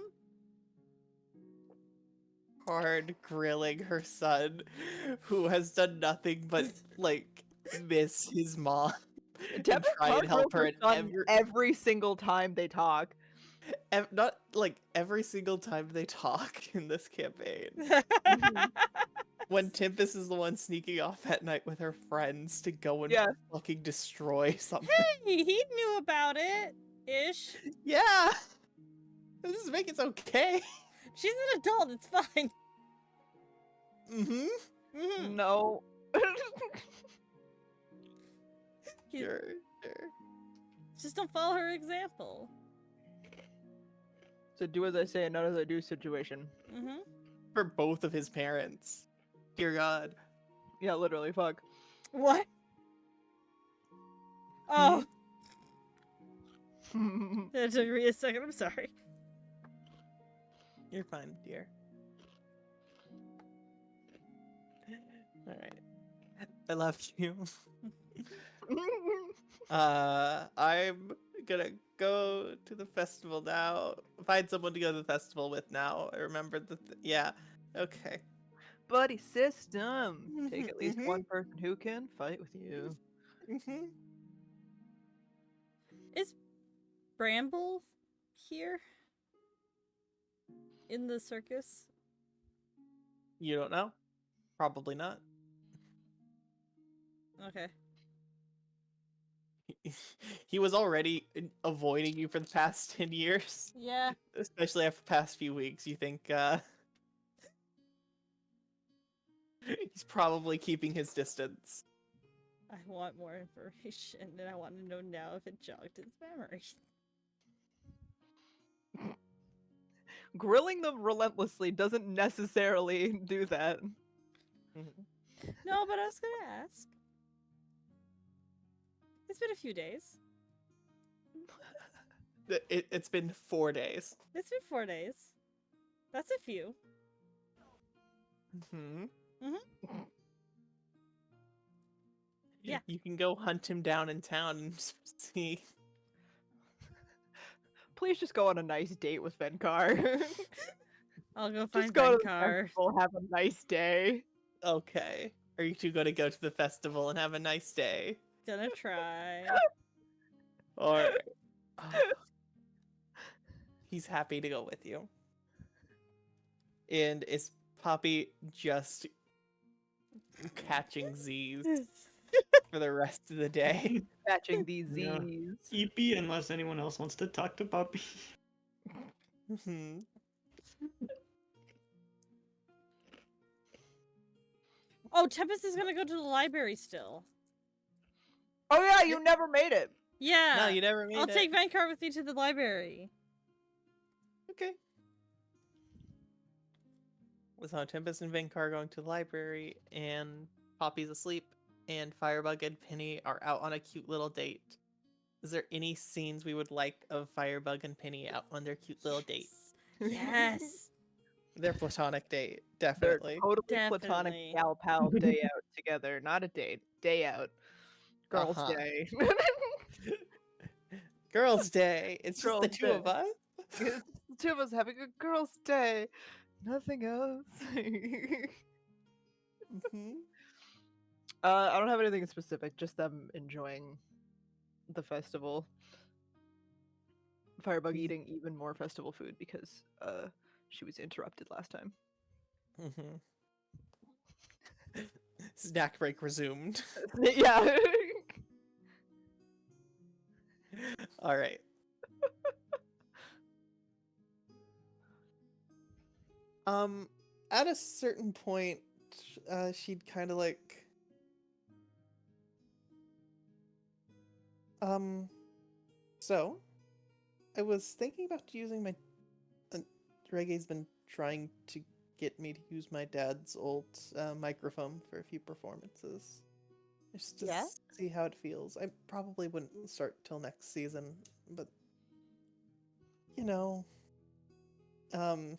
Hard grilling her son, who has done nothing but, like, miss his mom. And Devin try and help her in every single time they talk. not like every single time they talk in this campaign. When Tempest is the one sneaking off at night with her friends to go and Yeah. fucking destroy something. Hey, he knew about it, ish. Yeah. This doesn't make it okay. She's an adult. It's fine. Mm-hmm. Mm-hmm. No. Sure. Just don't follow her example. So do as I say and not as I do situation. Mm-hmm. For both of his parents. Dear God. Yeah, literally, fuck. What? Oh, that took me a second. I'm sorry. You're fine, dear. Alright. I love you. I'm gonna go to the festival now. Find someone to go to the festival with now. I remembered yeah. Okay. Buddy system. Take at least Mhm. one person who can fight with you. Mm-hmm. Is Bramble here? In the circus? You don't know? Probably not. Okay. He was already avoiding you for the past 10 years. Yeah. Especially after the past few weeks. You think, he's probably keeping his distance. I want more information, and I want to know now if it jogged his memory. Grilling them relentlessly doesn't necessarily do that. No, but I was gonna ask. It's been a few days. It's been 4 days. It's been 4 days. That's a few. Hmm. Yeah. You can go hunt him down in town and see. Please just go on a nice date with Venkar. I'll go find Just go to the Venkar. festival, have a nice day. Okay. Are you two going to go to the festival and have a nice day? Gonna try. Or he's happy to go with you. And is Poppy just catching Z's for the rest of the day? Catching these Yeah. Z's. EP, unless anyone else wants to talk to Puppy. Hmm. Oh, Tempest is gonna go to the library still. Oh yeah, you never made it. Yeah. No, you never made I'll it. take Venkar with me to the library. Okay. So Tempest and Venkar going to the library, and Poppy's asleep, and Firebug and Penny are out on a cute little date. Is there any scenes we would like of Firebug and Penny out on their cute little date? Yes. Their platonic date, They're definitely. totally Definitely. platonic gal pal day out together. Not a date. Day out. Girls' Uh-huh. day. Girls' day. It's just the Girls' two day. of us. It's the two of us having a girls' day. Nothing else. Mhm. I don't have anything specific, just them enjoying the festival. Firebug eating even more festival food because she was interrupted last time. Mhm. Snack break resumed. Yeah. All right. At a certain point, she'd kind of like, so I was thinking about using my. Reggae's been trying to get me to use my dad's old microphone for a few performances. Just to Yeah? see how it feels. I probably wouldn't start till next season, but you know, I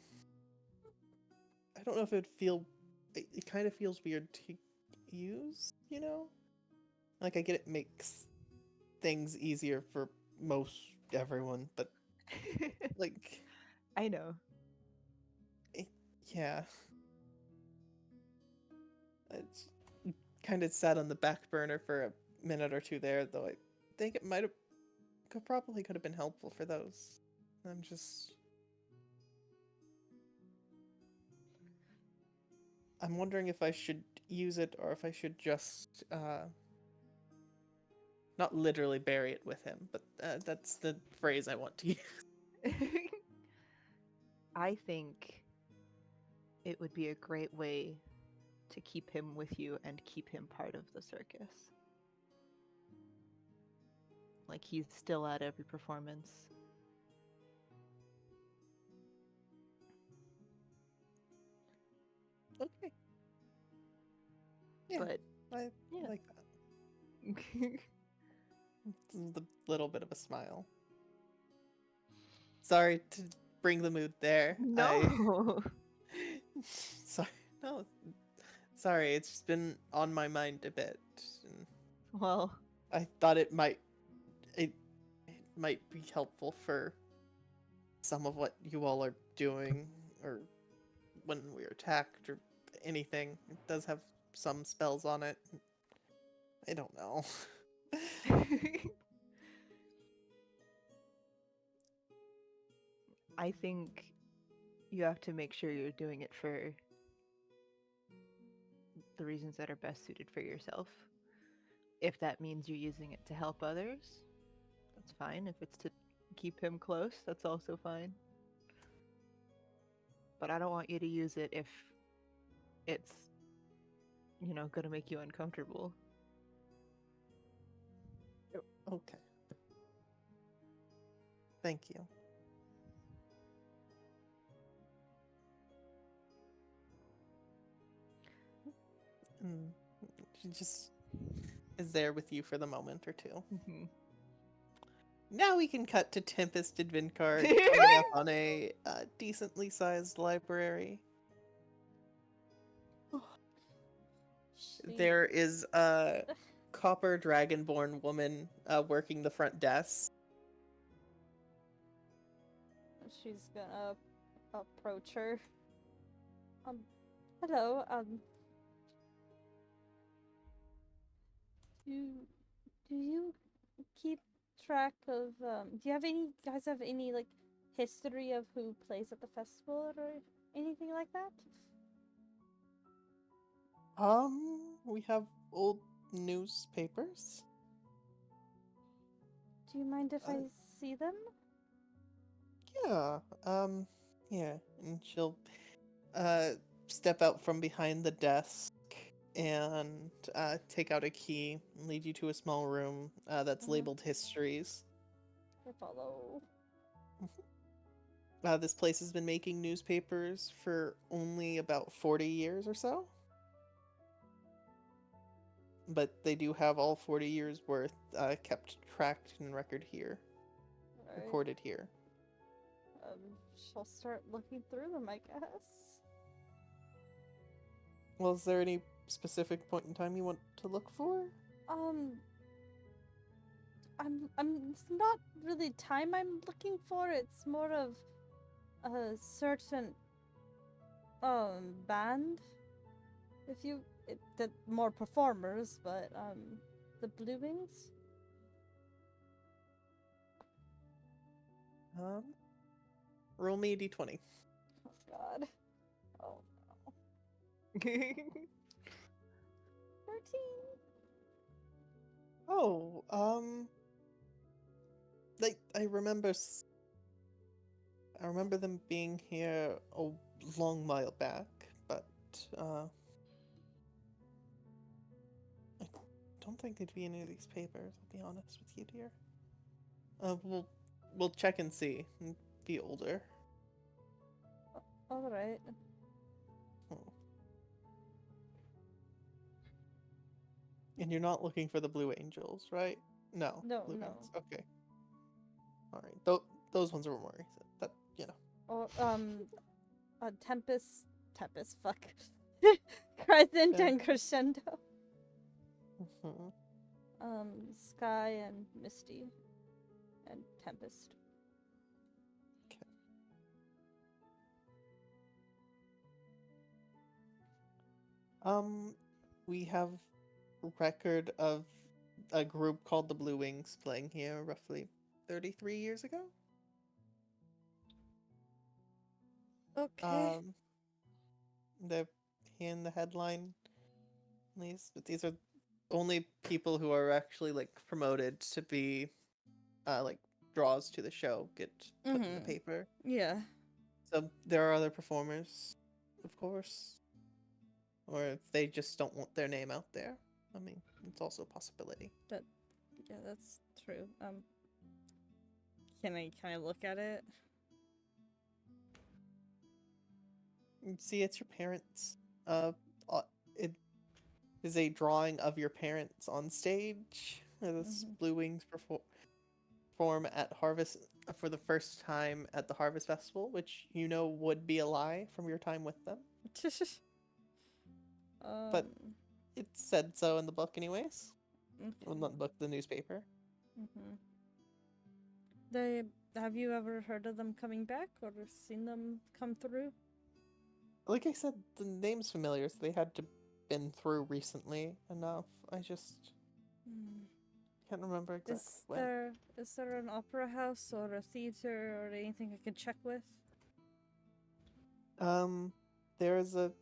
don't know if it'd feel. It kind of feels weird to use, you know? Like, I get it makes things easier for most everyone, but like, I know. yeah. It's kind of sat on the back burner for a minute or two there, though I think it might have probably could have been helpful for those. I'm just I'm wondering if I should use it or if I should just not literally bury it with him, but that's the phrase I want to use. I think it would be a great way to keep him with you and keep him part of the circus. Like he's still at every performance. Okay. Yeah, But I yeah. like that. The little bit of a smile. Sorry to bring the mood there. No. Sorry. No. Sorry, it's just been on my mind a bit. And Well, I thought it might be helpful for some of what you all are doing, or when we're attacked, or anything. It does have some spells on it. I don't know. I think you have to make sure you're doing it for the reasons that are best suited for yourself. If that means you're using it to help others, that's fine. If it's to keep him close, that's also fine. But I don't want you to use it if it's, gonna make you uncomfortable. Okay. Thank you. And she just is there with you for the moment or two. Mhm. Now we can cut to Tempest and Vincart coming up on a decently sized library. There is a copper dragonborn woman working the front desk. She's gonna approach her. Hello, do you keep track of, do you guys have any, like, history of who plays at the festival or anything like that? We have old newspapers. Do you mind if I see them? Yeah, yeah, and she'll step out from behind the desk and take out a key and lead you to a small room that's labeled histories. I follow. This place has been making newspapers for only about 40 years or so. But they do have all 40 years worth kept tracked and record here. Right. Recorded here. She'll start looking through them, I guess. Well, is there any specific point in time you want to look for? It's not really time I'm looking for, it's more of a certain, band. The more performers, but, the Blue Wings? Roll me a d20. Oh god. Oh no. 13! Oh, I remember them being here a long while back, but I don't think there'd be any of these papers, I'll be honest with you, dear. We'll check and see. And be older. Alright. And you're not looking for the Blue Angels, right? No. No, Blue no. Wings. Okay. Alright. Those ones are more recent. That, Or, Tempest, fuck. Crescent Yeah. and Crescendo. Mhm. Sky and Misty. And Tempest. We have record of a group called the Blue Wings playing here roughly 33 years ago. Okay. They're here in the headline. But these are only people who are actually like promoted to be like draws to the show get put in the paper. Yeah. So there are other performers, of course. Or if they just don't want their name out there. I mean, it's also a possibility. Yeah, that's true. Can I look at it? You see, it's your parents. It is a drawing of your parents on stage. This Blue Wings perform at Harvest for the first time at the Harvest Festival, which you know would be a lie from your time with them. But it said so in the book anyways. Okay. Well, not the book, the newspaper. Have you ever heard of them coming back or seen them come through? Like I said, the name's familiar, so they had to been through recently enough. I just can't remember exactly when. Is there an opera house or a theater or anything I can check with? There's a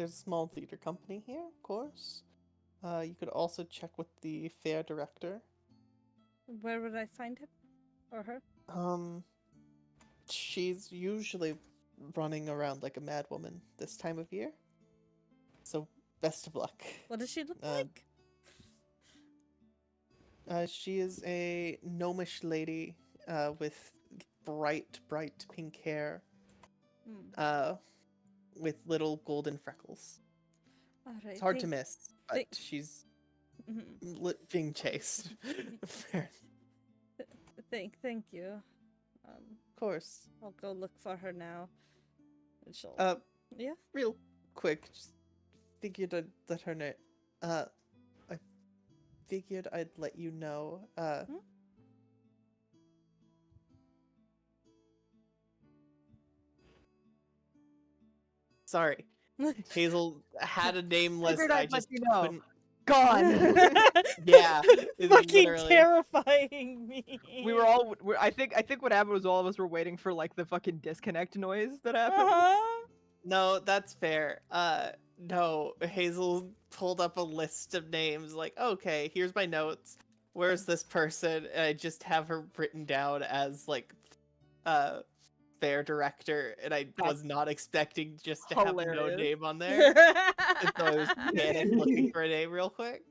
small theater company here, of course. You could also check with the fair director. Where would I find him? Or her? She's usually running around like a madwoman this time of year. So, best of luck. What does she look Uh, like? She is a gnomish lady with bright pink hair, Hmm. with little golden freckles. All right. It's hard to miss, but she's Mhm. being chased. Fair. Thank you. Of course. I'll go look for her now. And she'll. Yeah. Real quick, just figured I'd let her know. I figured I'd let you know. Sorry, Hazel had a name list. I just couldn't. Gone. Yeah, it's Fucking literally. terrifying me. We were all. I think what happened was all of us were waiting for like the fucking disconnect noise that happened. No, that's fair. No, Hazel pulled up a list of names. Like, okay, here's my notes. Where's this person? And I just have her written down as like, fair director, and I was not expecting just to have no name on there. And so I was panicked looking for a name real quick.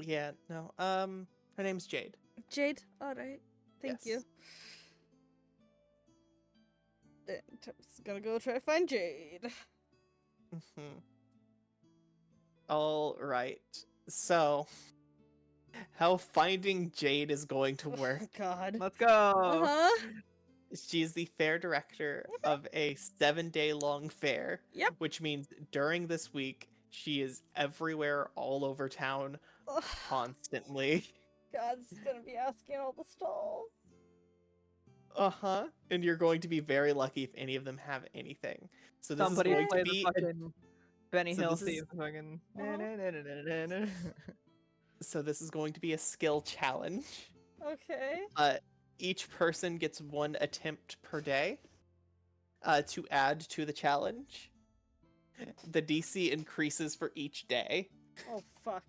Yeah, no. Her name's Jade. Jade? Alright. Thank you. And I'm just gonna go try to find Jade. All right. So, how finding Jade is going to work. Oh, God. Let's go. She's the fair director of a 7-day-long fair. Yep. Which means during this week, she is everywhere, all over town, constantly. God's gonna be asking all the stalls. And you're going to be very lucky if any of them have anything. So this Somebody is going play to be the fucking Benny so Hill this is- theme. Fucking. So this is going to be a skill challenge. Okay. Each person gets 1 attempt per day to add to the challenge. The DC increases for each day. Oh, fuck.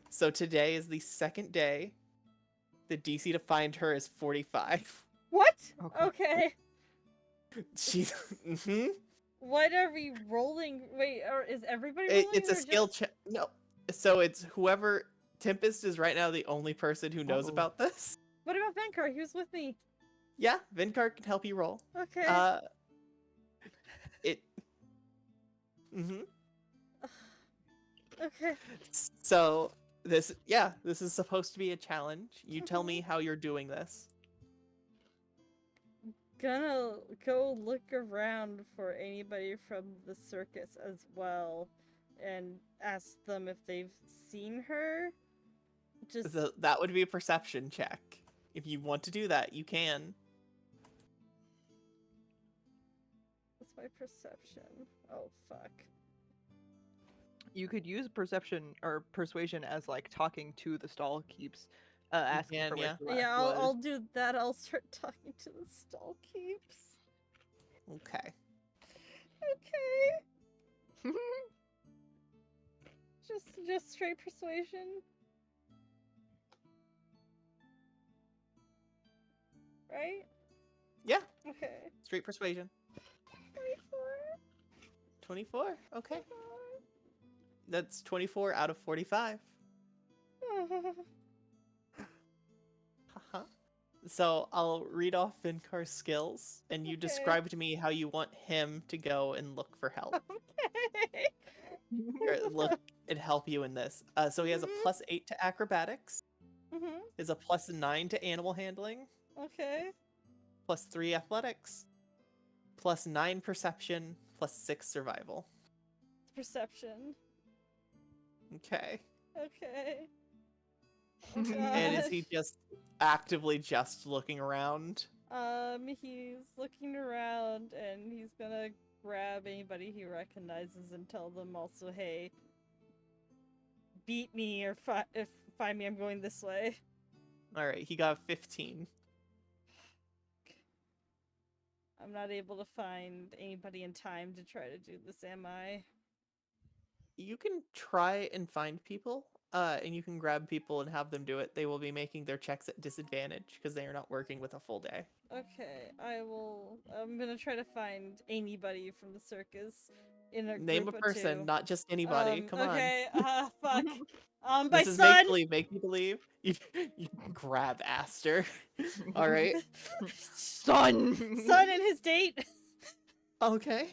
So today is the 2nd day. The DC to find her is 45. What? Okay. Okay. She's... What are we rolling? Wait, or is everybody rolling? It's a skill check. No. So it's whoever... Tempest is right now the only person who knows about this. What about Venkar? He was with me. Yeah, Vinkar can help you roll. Okay. Okay. So this is supposed to be a challenge. You tell me how you're doing this. Gonna go look around for anybody from the circus as well and ask them if they've seen her. Just That would be a perception check. If you want to do that, you can. What's my perception? Oh, fuck. You could use perception or persuasion as like talking to the stall keeps, asking for where the Yeah, last I'll was. do that. I'll start talking to the stall keeps. Okay. Okay. Just straight persuasion. Right? Yeah. Okay. Straight persuasion. 24? Okay. That's 24 out of 45. Haha. So I'll read off Vinkar's skills, and you describe to me how you want him to go and look for help. Okay. Or look and help you in this. So he has a +8 to acrobatics. He has a +9 to animal handling. Okay. +3 athletics. +9 perception. +6 survival. Perception. Okay. Okay. And is he just actively just looking around? He's looking around and he's gonna grab anybody he recognizes and tell them also, hey, beat me or find me, I'm going this way. Alright, he got 15. I'm not able to find anybody in time to try to do this, am I? You can try and find people, and you can grab people and have them do it. They will be making their checks at disadvantage because they are not working with a full day. Okay, I'm gonna try to find anybody from the circus in a Name a group of person, two. not just anybody. Come on. Okay, fuck. My This is son! make believe, make me believe. You grab Aster. Alright. Son! Son and his date! Okay.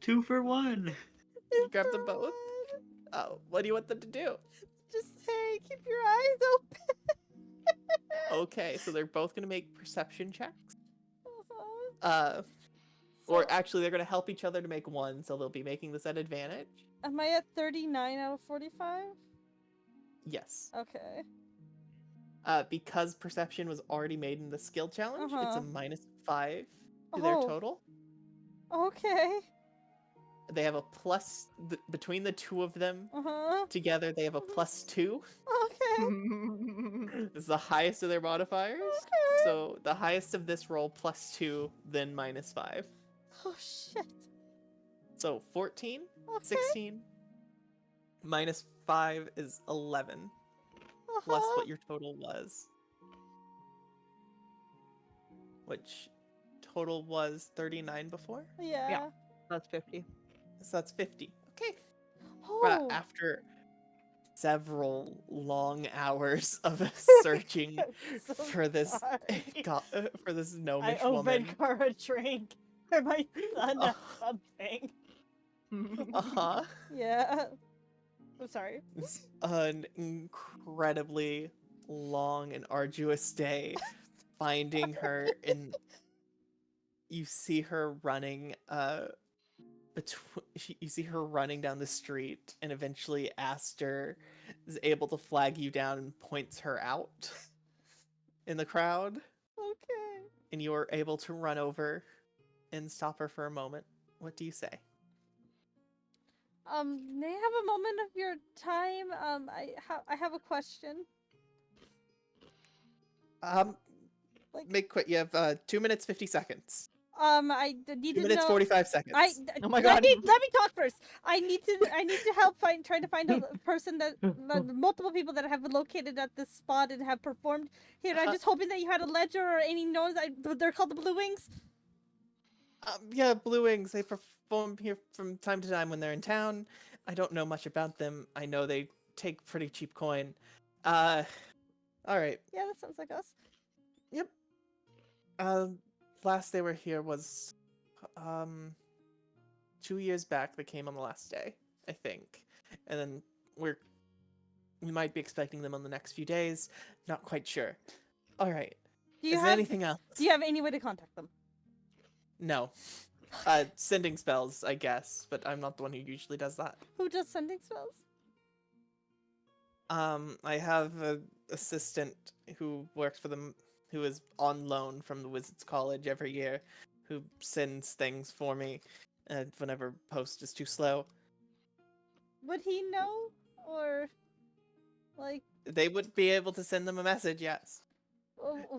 2 for 1. You grab them both? Oh, what do you want them to do? Just say, keep your eyes open. Okay, so they're both gonna make perception checks. Uh-huh. Or So, actually, they're gonna help each other to make one, so they'll be making this at advantage. am I at 39 out of 45? Yes. Okay. Because perception was already made in the skill challenge, it's a -5 to their Oh. total. Okay. They have a plus between the two of them Uh-huh. together. They have a +2. Okay. This is the highest of their modifiers. Okay. So the highest of this roll +2, then -5. Oh, shit. So 14, Okay. 16, -5 is 11, plus Uh-huh. what your total was. Which total was 39 before? Yeah. That's 50. So that's 50. Okay. Oh. After several long hours of searching I'm so for this sorry. for this I gnomish owe woman. Venkar a drink. Or my son Uh. something. Uh-huh. Yeah. I'm sorry. It's an incredibly long and arduous day finding her, and you see her running you see her running down the street, and eventually Aster is able to flag you down and points her out in the crowd, Okay. and you are able to run over and stop her for a moment. What do you say? May I have a moment of your time? I have a question. Like- Make quick. You have 2 minutes 50 seconds. I need 2 to minutes know. 45 seconds. Oh my God. Let me talk first. I need to help try to find a person that multiple people that have located at this spot and have performed here. I'm just hoping that you had a ledger or any noise. They're called the Blue Wings. Yeah, Blue Wings. They perform here from time to time when they're in town. I don't know much about them. I know they take pretty cheap coin. All right. Yeah, that sounds like us. Yep. Last they were here was 2 years back. They came on the last day, I think, and then we might be expecting them on the next few days. Not quite sure. All right. Is there anything else? Do you have any way to contact them? No. Sending spells, I guess, but I'm not the one who usually does that. Who does sending spells? I have an assistant who works for them, who is on loan from the Wizards College every year, who sends things for me whenever post is too slow. Would he know? Or, like... They would be able to send them a message, yes.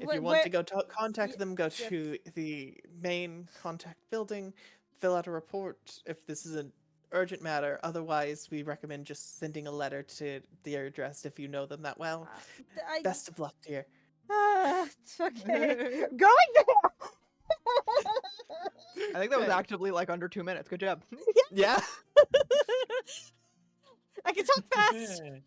If you want to go contact them, go to the main contact building, fill out a report if this is an urgent matter. Otherwise, we recommend just sending a letter to their address if you know them that well. Best of luck, dear. Okay. Going there! I think that was actively like under 2 minutes. Good job. Yeah. I can talk fast! Yeah.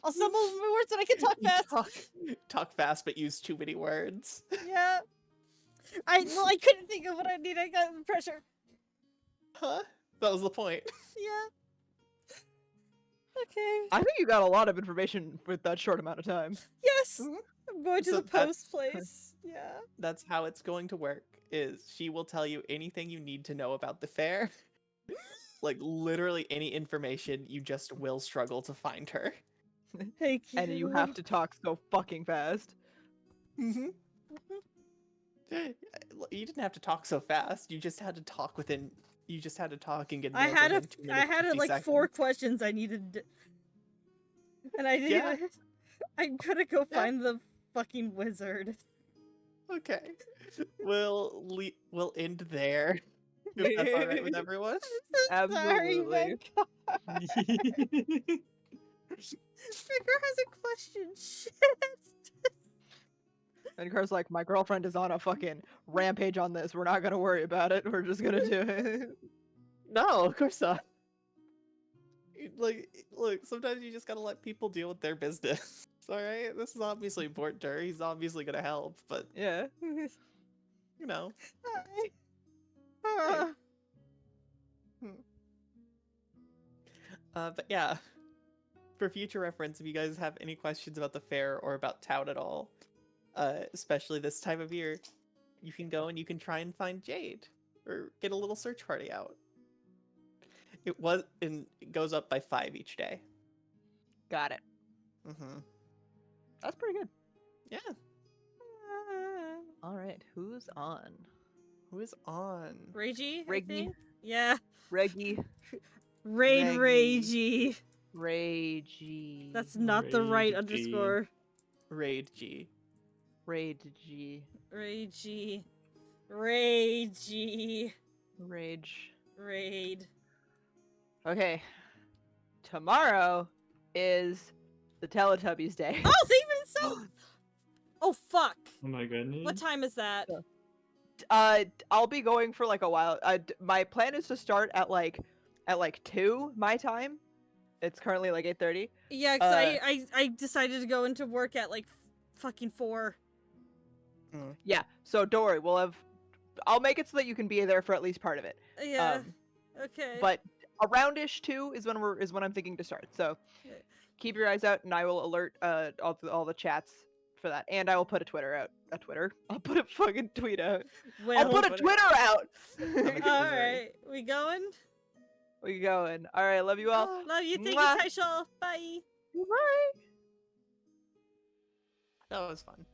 I'll stumble over words and I can talk You fast! talk fast, but use too many words. Yeah. I couldn't think of what I need. I got pressure. Huh? That was the point. Yeah. Okay. I think you got a lot of information with that short amount of time. Yes! Mhm. I'm going to So the post place. Yeah. That's how it's going to work, is she will tell you anything you need to know about the fair. Like, literally any information, you just will struggle to find her. Thank you. And you have to talk so fucking fast. Mm-hmm. You didn't have to talk so fast. You just had to talk within. You just had to talk and get I an had answer within 2 minutes. I had 50 like 4 seconds. questions I needed, and I didn't. Yeah. I'm gonna go Yeah. find the fucking wizard. Okay. We'll end there. If that's all right with everyone. Sorry, Absolutely. Trigger has a question. Shit. And Car's like, my girlfriend is on a fucking rampage on this. We're not gonna worry about it. We're just gonna do it. No, of course not. Like, look, sometimes you just gotta let people deal with their business. Alright? This is obviously important to her. He's obviously gonna help, but, Yeah. you know. Ah. But yeah. For future reference, if you guys have any questions about the fair or about town at all, especially this time of year, you can go and you can try and find Jade. Or get a little search party out. It goes up by 5 each day. Got it. Mm-hmm. That's pretty good. Yeah. All right, who's on? Who is on? Reggie, I Reggie. think? Yeah. Reggie. Raid Reggie. Reggie. Reggie. That's not the right Reggie. underscore. Raid G. Reggie. Reggie. Reggie. Rage. Raid. Okay. Tomorrow is the Teletubbies Day. Oh, they even said. Oh fuck! Oh my goodness. What time is that? I'll be going for like a while. My plan is to start at like 2 my time. It's currently like 8:30. Yeah, cause I decided to go into work at like fucking 4. Yeah, so don't worry. I'll make it so that you can be there for at least part of it. Yeah. Okay. But aroundish 2 is when I'm thinking to start. So Okay. keep your eyes out, and I will alert all the chats for that, and I will put a Twitter out. I'll put a fucking tweet out. I'll put a Twitter out. All right, we going? We going. All right, love you all. Love you. Thank Mwah. you, Taishal. Bye. Bye. That was fun.